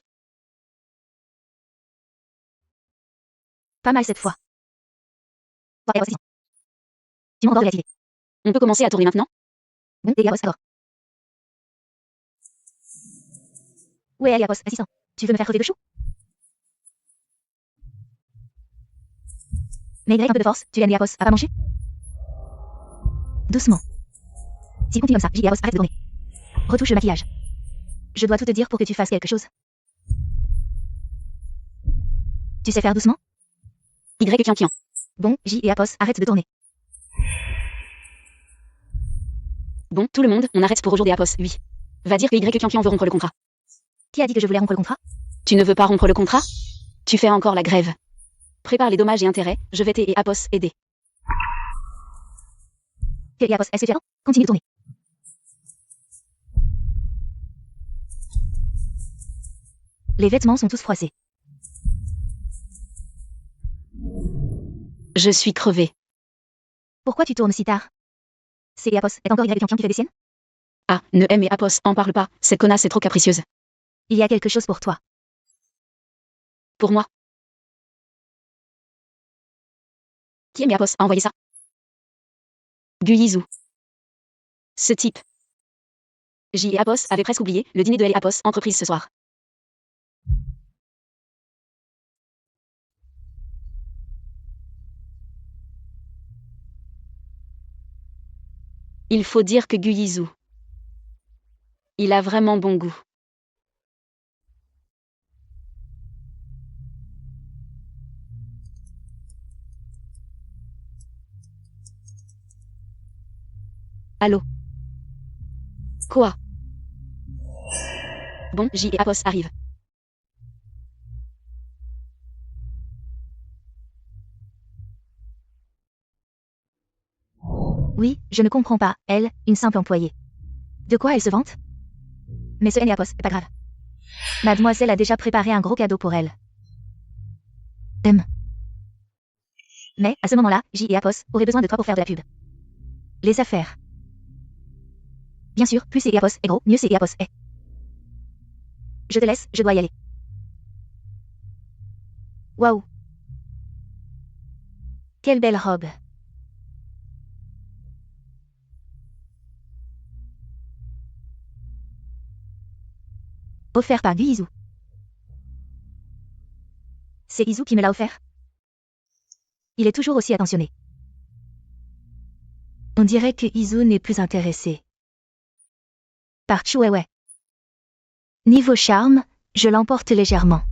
Pas mal cette fois. Tu m'as encore de la télé. On peut commencer à tourner maintenant? Bon, et Apos, alors. Où est Apos, assistant? Tu veux me faire crever de chou? Mais Y, un peu de force, tu gagnes Apos, à pas manger? Doucement. Si continue comme ça, J et Apos, arrête de tourner. Retouche le maquillage. Je dois tout te dire pour que tu fasses quelque chose. Tu sais faire doucement? Y Kian Kian. Bon, J et Apos, arrête de tourner. Bon, tout le monde, on arrête pour aujourd'hui Apos, oui. Va dire que Y Kian Kian veut rompre le contrat. Qui a dit que je voulais rompre le contrat? Tu ne veux pas rompre le contrat? Tu fais encore la grève. Prépare les dommages et intérêts, je vais t'aider et Apos aider. Que Apos, est-ce que tu attends? Continue de tourner. Les vêtements sont tous froissés. Je suis crevée. Pourquoi tu tournes si tard? C'est Apos, est encore Y Kian Kian qui fait des siennes? Ah, ne aime et Apos, en parle pas, cette connasse est trop capricieuse. Il y a quelque chose pour toi. Pour moi. Qui aime et Apos a envoyé ça? Guyizu. Ce type. J et Apos avaient presque oublié le dîner de L et Apos entreprise ce soir. Il faut dire que Guyizu. Il a vraiment bon goût. Allô? Quoi? Bon, J et Apos arrivent. Oui, je ne comprends pas, elle, une simple employée. De quoi elle se vante? Mais ce N et Apos, c'est pas grave. Mademoiselle a déjà préparé un gros cadeau pour elle. Mais, à ce moment-là, J et Apos auraient besoin de toi pour faire de la pub. Les affaires. Bien sûr, plus c'est Apos est gros, mieux c'est Apos est. Je te laisse, je dois y aller. Waouh. Quelle belle robe. Offert par Guyizu. C'est Izu qui me l'a offert. Il est toujours aussi attentionné. On dirait que Izu n'est plus intéressé. Par Chuewe. Niveau charme, je l'emporte légèrement.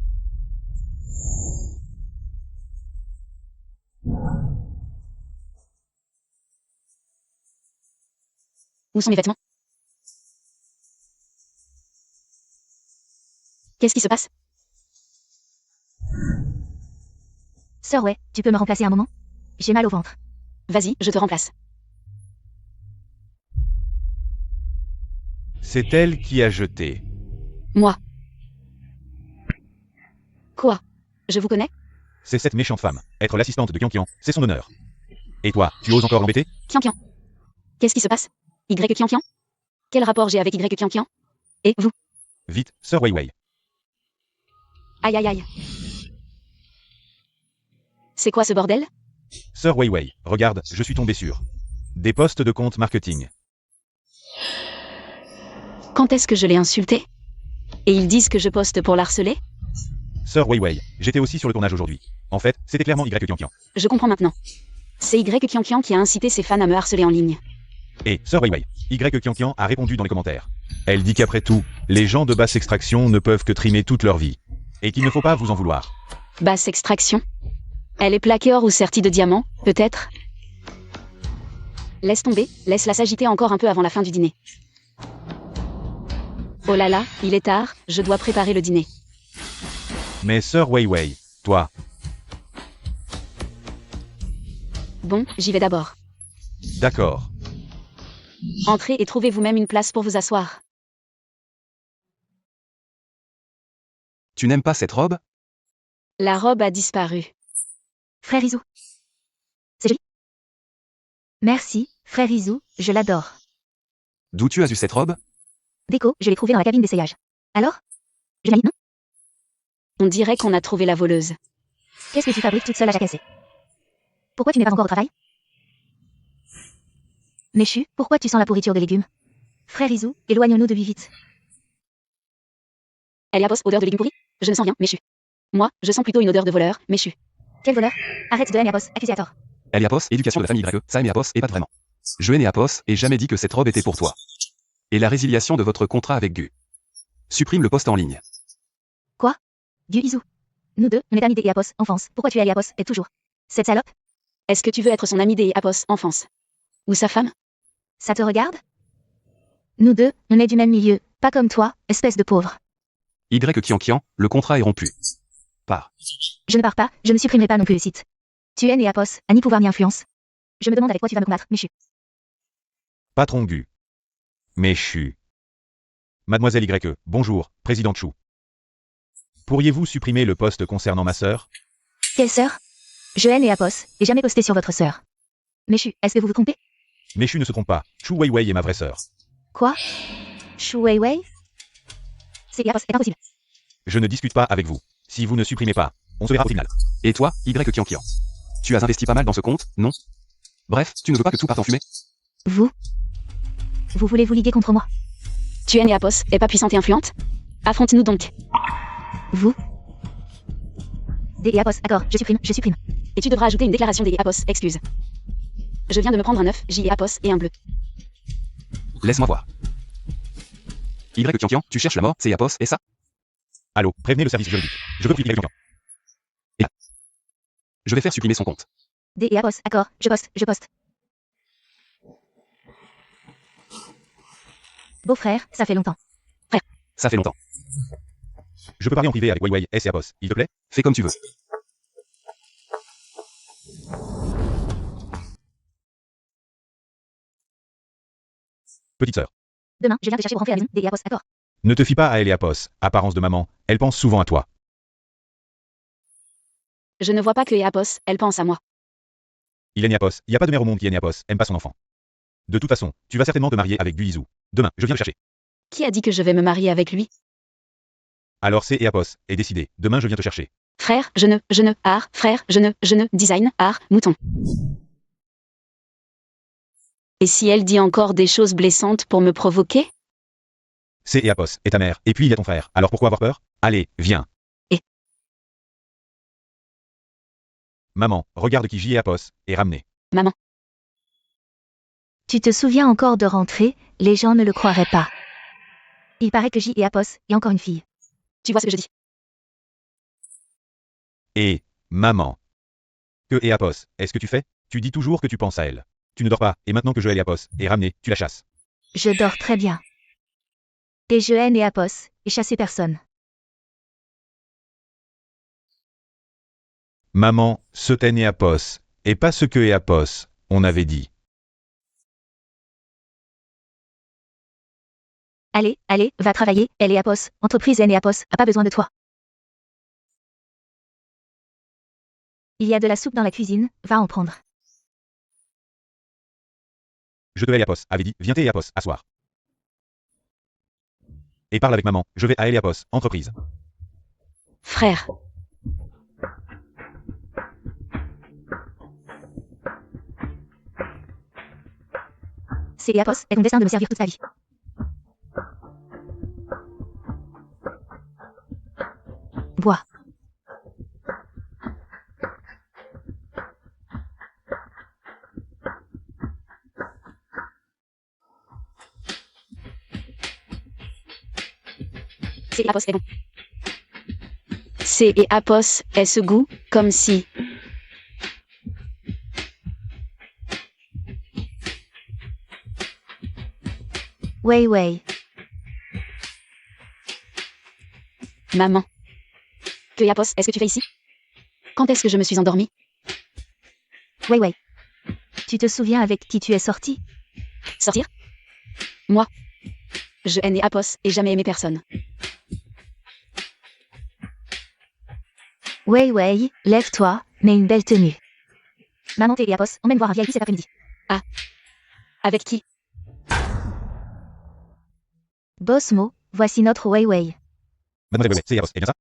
Où sont mes vêtements? Qu'est-ce qui se passe? Sir Wei, tu peux me remplacer un moment? J'ai mal au ventre. Vas-y, je te remplace. C'est elle qui a jeté. Moi. Quoi? Je vous connais? C'est cette méchante femme. Être l'assistante de Kian Kian, c'est son honneur. Et toi, tu oses encore l'embêter? Kian Kian. Qu'est-ce qui se passe? Y Kian Kian? Quel rapport j'ai avec Y Kian Kian? Et vous? Vite, Sir Wei Wei. Aïe aïe aïe. C'est quoi ce bordel? Sir Wei Wei, regarde, je suis tombé sur des postes de compte marketing. Quand est-ce que je l'ai insulté? Et ils disent que je poste pour l'harceler? Sir Wei Wei, j'étais aussi sur le tournage aujourd'hui. En fait, c'était clairement Y Kian Kian. Je comprends maintenant. C'est Y Kian Kian qui a incité ses fans à me harceler en ligne. Et, Sir Wei Wei, Y Kian Kian a répondu dans les commentaires. Elle dit qu'après tout, les gens de basse extraction ne peuvent que trimer toute leur vie. Et qu'il ne faut pas vous en vouloir. Basse extraction? Elle est plaquée or ou sertie de diamants, peut-être? Laisse tomber, laisse-la s'agiter encore un peu avant la fin du dîner. Oh là là, il est tard, je dois préparer le dîner. Mais Sir Wei Wei, toi, Bon, j'y vais d'abord. d'accord. Entrez et trouvez vous-même une place pour vous asseoir. Tu n'aimes pas cette robe? La robe a disparu. Frère Izu. C'est joli. Merci, frère Izu, je l'adore. D'où tu as eu cette robe? Déco, je l'ai trouvée dans la cabine d'essayage. Alors? Je l'ai non? On dirait qu'on a trouvé la voleuse. Qu'est-ce que tu fabriques toute seule à jacasser? Pourquoi tu n'es pas encore au travail? Méchu, pourquoi tu sens la pourriture des légumes? Frère Izu, éloigne-nous de lui vite. Elle est à boss, odeur de légumes pourris? Je ne sens rien, méchu. Moi, je sens plutôt une odeur de voleur, méchu. Quel voleur? Arrête de haine et Apos, accusé à tort. Elle est Apos, éducation de la famille Y, ça aime Apos, et pas vraiment. Je hais Apos, et jamais dit que cette robe était pour toi. Et la résiliation de votre contrat avec Gu. Supprime le poste en ligne. Gu Izu. Nous deux, on est amis des Apos, enfance. Pourquoi tu es Apos, et toujours? Cette salope? Est-ce que tu veux être son ami des Apos, enfance? Ou sa femme? Ça te regarde? Nous deux, on est du même milieu, pas comme toi, espèce de pauvre. Y Kian, le contrat est rompu. Pars. Je ne pars pas, je ne supprimerai pas non plus le site. Tu es né Apos, à ni pouvoir ni influence. Je me demande avec quoi tu vas me combattre, méchu. Patron Gu. Méchu. Mademoiselle Y, bonjour, président Chou. Pourriez-vous supprimer le poste concernant ma sœur? Quelle sœur? Je haine et Apos, et jamais posté sur votre sœur. Méchu, est-ce que vous vous trompez? Méchu ne se trompe pas, Chou Weiwei est ma vraie sœur. Quoi? Shu Weiwei? C'est Apos, est impossible. Je ne discute pas avec vous. Si vous ne supprimez pas, on se verra au tribunal. Et toi, Y Kian. Tu as investi pas mal dans ce compte, non? Bref, tu ne veux pas que tout parte en fumée? Vous voulez vous liguer contre moi? Tu es née Apos, et pas puissante et influente? Affronte-nous donc. Vous? Des Apos, d'accord, je supprime. Et tu devras ajouter une déclaration des Apos, excuse. Je viens de me prendre un œuf, J Apos et un bleu. Laisse-moi voir. Y Kian, tu cherches la mort, c'est Apos, et ça? Allô, prévenez le service juridique. Je veux fliquer quelqu'un. Je vais faire supprimer son compte. Des Apos, d'accord, je poste. Beau-frère, ça fait longtemps. Ça fait longtemps. Je peux parler en privé avec Weiwei S et Apos, il te plaît? Fais comme tu veux. Petite sœur. Demain, je viens te chercher pour rentrer à la maison. Des Apos, d'accord. Ne te fie pas à elle et Apos, apparence de maman, elle pense souvent à toi. Je ne vois pas que Apos, elle pense à moi. Il est né Apos, il n'y a pas de mère au monde qui est né Apos, aime pas son enfant. De toute façon, tu vas certainement te marier avec Gu Izu. Demain, je viens le chercher. Qui a dit que je vais me marier avec lui? Alors c'est et Apos, est décidé, demain je viens te chercher. Frère, frère, design, mouton. Et si elle dit encore des choses blessantes pour me provoquer? C'est et Apos, et ta mère, et puis il y a ton frère, alors pourquoi avoir peur? Allez, viens. Et Maman, regarde qui J et Apos, est ramené. Maman. Tu te souviens encore de rentrer, les gens ne le croiraient pas. Il paraît que J et Apos, et encore une fille. Tu vois ce que je dis? Et, maman. Que et Apos, est-ce que tu fais? Tu dis toujours que tu penses à elle. Tu ne dors pas, et maintenant que Joël et Apos est ramené, tu la chasses. Je dors très bien. Et je haine et Apos, et chasser personne. Maman, ce t'est né Apos, et pas ce que et Apos, on avait dit. Allez, va travailler, elle et Apos, entreprise N et Apos, a pas besoin de toi. Il y a de la soupe dans la cuisine, va en prendre. Je te hais et Apos, avait dit, viens et Apos, asseoir. Et parle avec maman, je vais à Apos, entreprise. Frère. C'est Apos, est ton destin de me servir toute ta vie. Bois. C'est Apos est bon. C'est et Apos est ce goût, comme si. Weiwei. Maman. Que Apos, est-ce que tu fais ici? Quand est-ce que je me suis endormie? Weiwei. Tu te souviens avec qui tu es sorti? Sortir? Moi. Je haine Apos et jamais aimé personne. Weiwei, lève-toi, mets une belle tenue. Maman et Apos, emmène voir un VIP cet après-midi. Ah. Avec qui? Bosmo, voici notre Weiwei. Mademoiselle Weiwei, c'est Apos, est bien ça?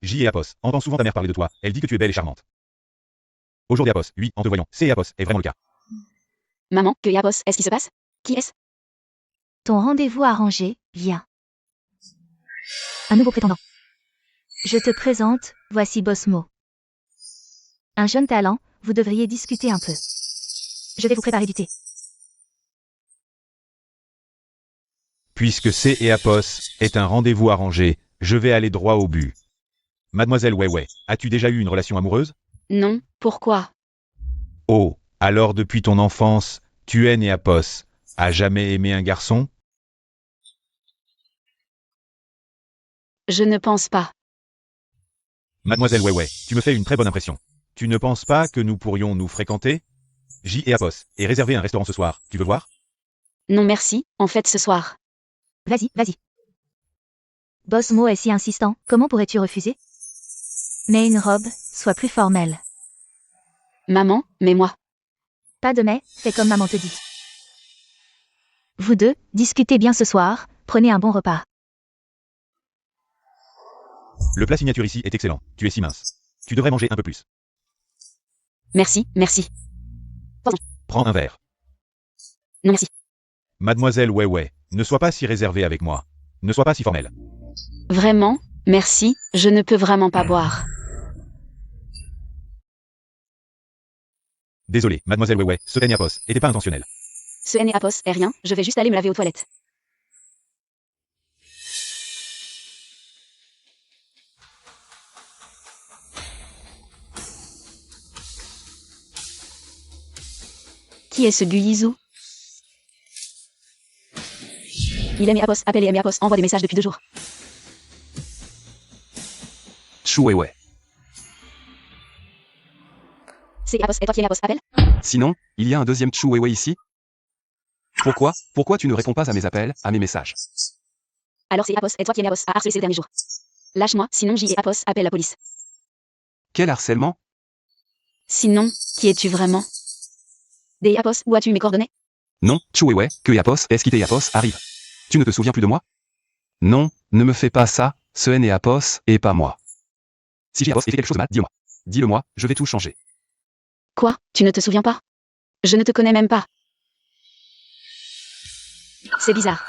J et Apos, entend souvent ta mère parler de toi, elle dit que tu es belle et charmante. Aujourd'hui Apos, oui, en te voyant, c'est Apos, est vraiment le cas. Maman, que Yapos, est-ce qui se passe? Qui est-ce? Ton rendez-vous arrangé, viens. Un nouveau prétendant. Je te présente, voici Bosmo. Un jeune talent, vous devriez discuter un peu. Je vais vous préparer du thé. Puisque C et Apos est un rendez-vous arrangé, je vais aller droit au but. Mademoiselle Weiwei, as-tu déjà eu une relation amoureuse? Non, pourquoi? Oh, alors depuis ton enfance, tu es Apos. A jamais aimé un garçon? Je ne pense pas. Mademoiselle Weiwei, tu me fais une très bonne impression. Tu ne penses pas que nous pourrions nous fréquenter? J et Apos, et réserver un restaurant ce soir, tu veux voir? Non merci, en fait ce soir. Vas-y, vas-y. Bosmo est si insistant, comment pourrais-tu refuser? Mets une robe, sois plus formelle. Maman, mais moi. Pas de mais, fais comme maman te dit. Vous deux, discutez bien ce soir, prenez un bon repas. Le plat signature ici est excellent, tu es si mince. Tu devrais manger un peu plus. Merci, merci. Prends un verre. Non merci. Mademoiselle Weiwei, ne sois pas si réservée avec moi. Ne sois pas si formelle. Vraiment, merci, je ne peux vraiment pas boire. Désolé, Mademoiselle Weiwei, ce N et Apos était pas intentionnel. Ce N et Apos est rien, je vais juste aller me laver aux toilettes. Qui est ce Guizou? Il aime Apos, appelle et aime Apos, envoie des messages depuis 2 jours. Chu Weiwei. C'est Apos et toi qui aime Apos, appelle? Sinon, il y a un deuxième Chu Weiwei ici? Pourquoi tu ne réponds pas à mes appels, à mes messages? Alors c'est Apos et toi qui aime Apos à harceler ces derniers jours. Lâche-moi, sinon J et Apos appelle la police. Quel harcèlement? Sinon, qui es-tu vraiment? Des Apos, où as-tu mes coordonnées? Non, Chu Weiwei, que Yapos, est-ce quitté Yapos, arrive. Tu ne te souviens plus de moi? Non, ne me fais pas ça, ce N et Apos, et pas moi. Si Yapos était quelque chose de mal, dis-le-moi. Dis-le-moi, je vais tout changer. Quoi? Tu ne te souviens pas? Je ne te connais même pas. C'est bizarre.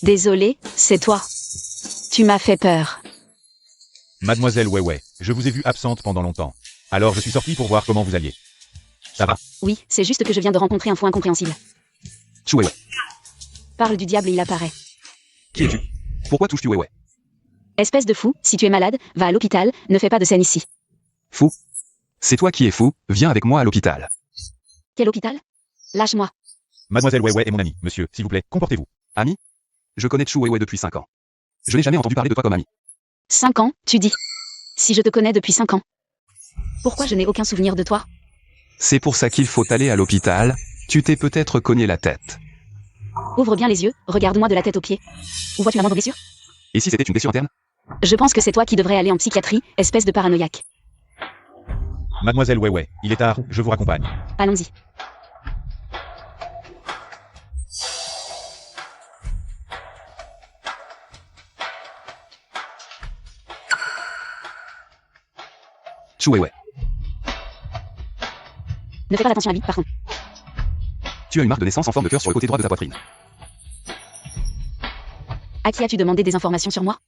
Désolé, c'est toi. Tu m'as fait peur. Mademoiselle Weiwei, je vous ai vue absente pendant longtemps. Alors je suis sorti pour voir comment vous alliez. Ça va? Oui, c'est juste que je viens de rencontrer un fou incompréhensible. Chu Weiwei. Parle du diable et il apparaît. Qui es-tu? Pourquoi touches-tu Weiwei? Espèce de fou, si tu es malade, va à l'hôpital, ne fais pas de scène ici. Fou? C'est toi qui es fou, viens avec moi à l'hôpital. Quel hôpital? Lâche-moi. Mademoiselle Weiwei est mon amie, monsieur, s'il vous plaît, comportez-vous. Ami? Je connais Chu Weiwei depuis 5 ans. Je n'ai jamais entendu parler de toi comme ami. 5 ans, tu dis. Si je te connais depuis 5 ans. Pourquoi je n'ai aucun souvenir de toi? C'est pour ça qu'il faut aller à l'hôpital, tu t'es peut-être cogné la tête. Ouvre bien les yeux, regarde-moi de la tête aux pieds. Où vois-tu la moindre blessure? Et si c'était une blessure interne? Je pense que c'est toi qui devrais aller en psychiatrie, espèce de paranoïaque. Mademoiselle Weiwei, il est tard, je vous raccompagne. Allons-y. Chu Weiwei. Ne fais pas attention à lui, par contre. Tu as une marque de naissance en forme de cœur sur le côté droit de ta poitrine. À qui as-tu demandé des informations sur moi?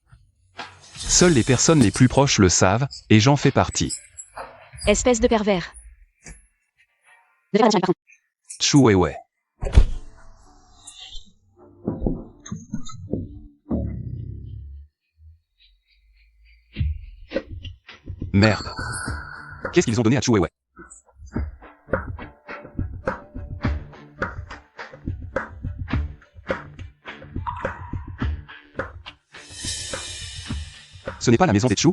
Seules les personnes les plus proches le savent, et j'en fais partie. Espèce de pervers. Ne fais pas attention à lui, par contre. Chu Weiwei. Merde. Qu'est-ce qu'ils ont donné à Chu Weiwei? Ce n'est pas la maison des Chu?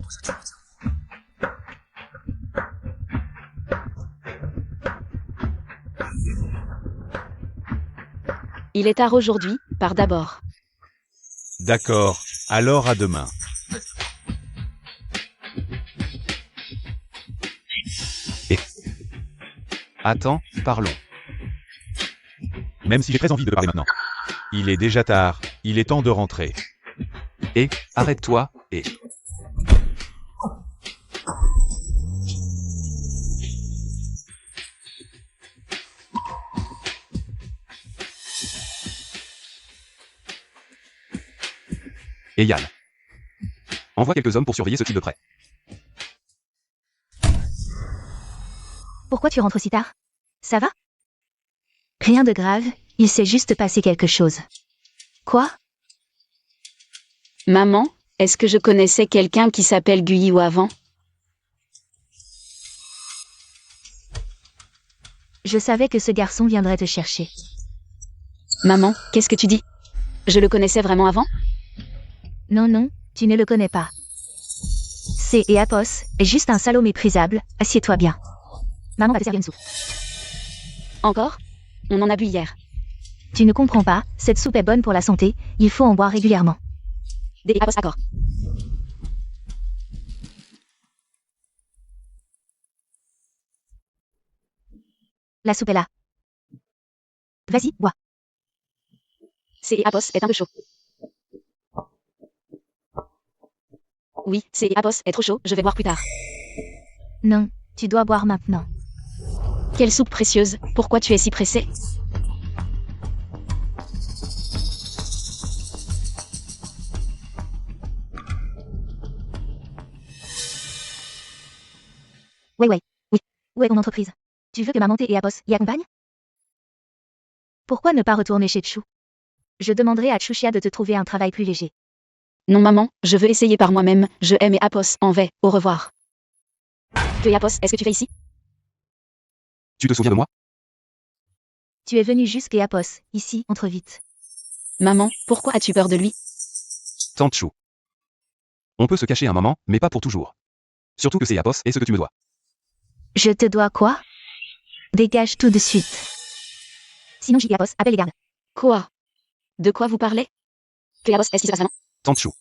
Il est tard aujourd'hui, pars d'abord. D'accord, alors à demain. Attends, parlons. Même si j'ai très envie de parler maintenant. Il est déjà tard, il est temps de rentrer. Et, arrête-toi, et... Et Yann. Envoie quelques hommes pour surveiller ce type de prêt. Pourquoi tu rentres si tard? Ça va? Rien de grave, il s'est juste passé quelque chose. Quoi? Maman, est-ce que je connaissais quelqu'un qui s'appelle Guillou avant? Je savais que ce garçon viendrait te chercher. Maman, qu'est-ce que tu dis? Je le connaissais vraiment avant? Non, non, tu ne le connais pas. C'est Apos, est juste un salaud méprisable, assieds-toi bien. Maman va te servir une soupe. Encore? On en a bu hier. Tu ne comprends pas, cette soupe est bonne pour la santé, il faut en boire régulièrement. Des Apos, d'accord. La soupe est là. Vas-y, bois. C'est Apos est un peu chaud. Oui, c'est Apos est trop chaud, je vais boire plus tard. Non, tu dois boire maintenant. Quelle soupe précieuse, pourquoi tu es si pressé? Ouais. Oui. Où est ton entreprise? Tu veux que maman et Apos y accompagnent? Pourquoi ne pas retourner chez Chou? Je demanderai à Chushia de te trouver un travail plus léger. Non maman, je veux essayer par moi-même, je aime Apos, en vais, au revoir. Que Apos, est-ce que tu fais ici? Tu te souviens de moi? Tu es venu jusqu'à Apos, ici, entre vite. Maman, pourquoi as-tu peur de lui? Tante Chou. On peut se cacher un moment, mais pas pour toujours. Surtout que c'est Apos et ce que tu me dois. Je te dois quoi? Dégage tout de suite. Sinon Apos, appelle les gardes. Quoi? De quoi vous parlez? Que Apos, est-ce qui se passe vraiment? Tante Chou.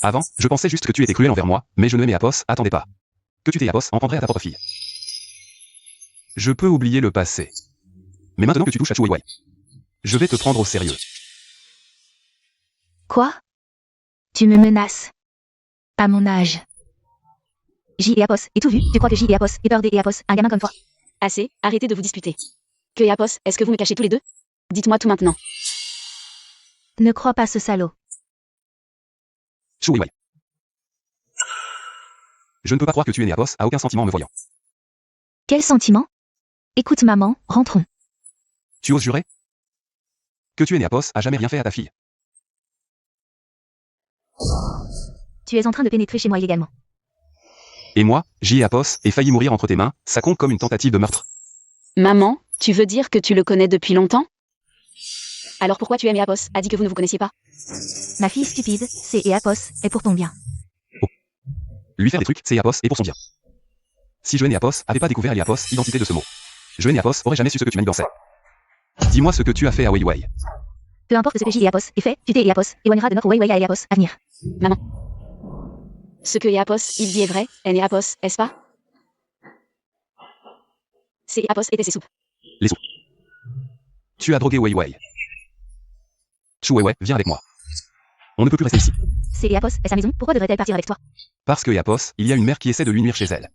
Avant, je pensais juste que tu étais cruel envers moi, mais je ne m'aimais Apos, attendais pas. Que tu t'es Apos en prendrais à ta propre fille. Je peux oublier le passé. Mais maintenant que tu touches à Chou Wei, je vais te prendre au sérieux. Quoi? Tu me menaces. À mon âge. Apos, et tout vu, tu crois que Apos est peur des Apos, un gamin comme toi? Assez, arrêtez de vous disputer. Que Apos, est-ce que vous me cachez tous les deux? Dites-moi tout maintenant. Ne crois pas ce salaud. Chou Wei. Je ne peux pas croire que tu es né Apos à aucun sentiment en me voyant. Quel sentiment? Écoute maman, rentrons. Tu oses jurer? Que tu es né Apos a jamais rien fait à ta fille. Tu es en train de pénétrer chez moi illégalement. Et moi, Apos, ai failli mourir entre tes mains, ça compte comme une tentative de meurtre. Maman, tu veux dire que tu le connais depuis longtemps? Alors pourquoi tu aimes Apos, a dit que vous ne vous connaissiez pas? Ma fille stupide, c'est Apos, est pour ton bien. Lui faire des trucs, c'est Apos et pour son bien. Si je Apos avait pas découvert Apos, identité de ce mot. Je Apos aurait jamais su ce que tu manigançais. Dis-moi ce que tu as fait à Wei Wei. Peu importe ce que Apos ait fait, tu t'es Apos, éloignera de notre Wei Wei à Apos à venir. Maman. Ce que Apos, il dit est vrai, est né Apos, est-ce pas? C'est Apos et ses soupes. Les soupes. Tu as drogué Wei Wei. Chou Wei Wei, viens avec moi. On ne peut plus rester ici. C'est Apos est sa maison, pourquoi devrait-elle partir avec toi? Parce que Apos, il y a une mère qui essaie de lui nuire chez elle.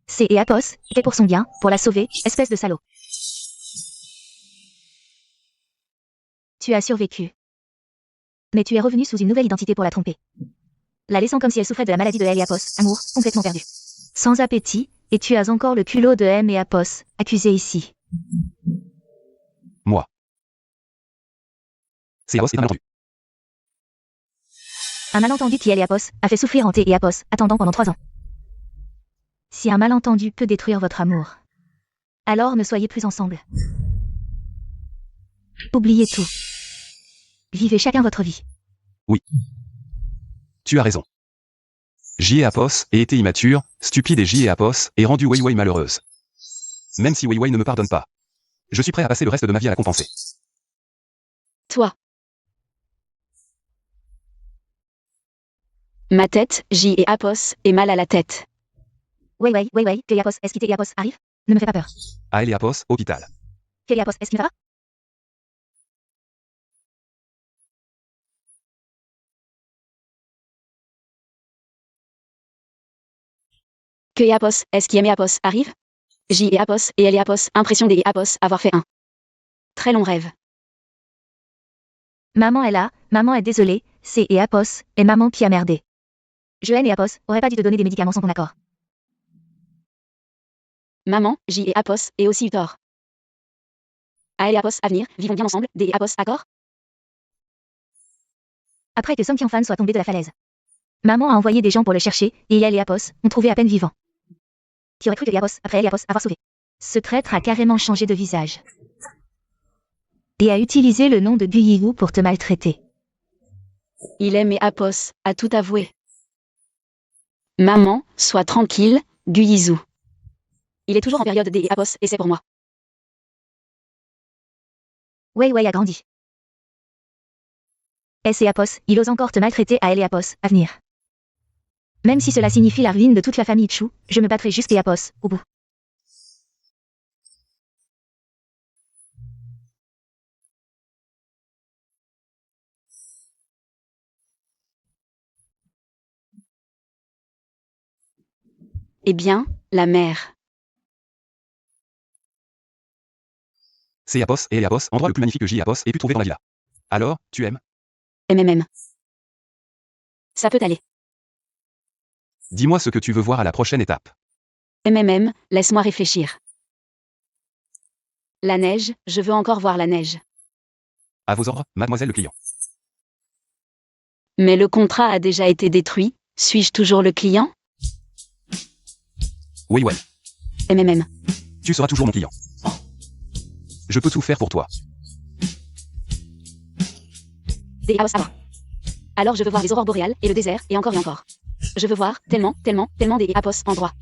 C'est Apos, était pour son bien, pour la sauver, espèce de salaud. Tu as survécu. Mais tu es revenu sous une nouvelle identité pour la tromper. La laissant comme si elle souffrait de la maladie de Apos, amour, complètement perdu. Sans appétit, et tu as encore le culot de Apos, accusé ici. Moi. C'est Apos est un malentendu. Un malentendu qui Apos a fait souffrir Hanté et Apos, attendant pendant 3 ans. Si un malentendu peut détruire votre amour, alors ne soyez plus ensemble. Oubliez tout. Vivez chacun votre vie. Oui. Tu as raison. Apos ait été immature, stupide et Apos ait rendu Wei Wei malheureuse. Même si Wei Wei ne me pardonne pas. Je suis prêt à passer le reste de ma vie à la compenser. Toi. Ma tête, et Apos, est mal à la tête. Wei, que Apos, est-ce qu'il Apos arrive? Ne me fais pas peur. À elle et Apos, hôpital. Que Apos, est-ce qu'il va? Que Apos, est-ce qui aimait Apos, arrive? Et Apos, et elle et Apos, impression des Apos avoir fait un très long rêve. Maman est là, maman est désolée, c'est et Apos, et maman qui a merdé. Joanne et Apos auraient pas dû te donner des médicaments sans ton accord. Maman, J et Apos, et aussi eu tort. Aël et Apos, avenir, vivons bien ensemble, D et Apos, accord? Après que Song Kyung-fan soit tombé de la falaise. Maman a envoyé des gens pour le chercher, et Yael et Apos ont trouvé à peine vivant. Qui aurait cru que Apos, après elle et Apos, avoir sauvé? Ce traître a carrément changé de visage. Et a utilisé le nom de Guyiwu pour te maltraiter. Il aime et Apos, a tout avoué. Maman, sois tranquille, Guyizu. Il est toujours en période D et Apos, et c'est pour moi. Wei Wei a grandi. S et Apos, il ose encore te maltraiter à elle et Apos, à venir. Même si cela signifie la ruine de toute la famille Chu, je me battrai juste et Apos, au bout. Eh bien, la mère. C'est Apos et Apos, endroit le plus magnifique que J et Apos ait pu trouver dans la villa. Alors, tu aimes? MMM. Ça peut aller. Dis-moi ce que tu veux voir à la prochaine étape. MMM, laisse-moi réfléchir. La neige, je veux encore voir la neige. À vos ordres, mademoiselle le client. Mais le contrat a déjà été détruit, suis-je toujours le client? Oui, ouais. MMM. Tu seras toujours mon client. Je peux tout faire pour toi. D et Apos, à moi. Alors je veux voir les aurores boréales, et le désert, et encore et encore. Je veux voir, tellement, tellement, tellement des Apos en droit.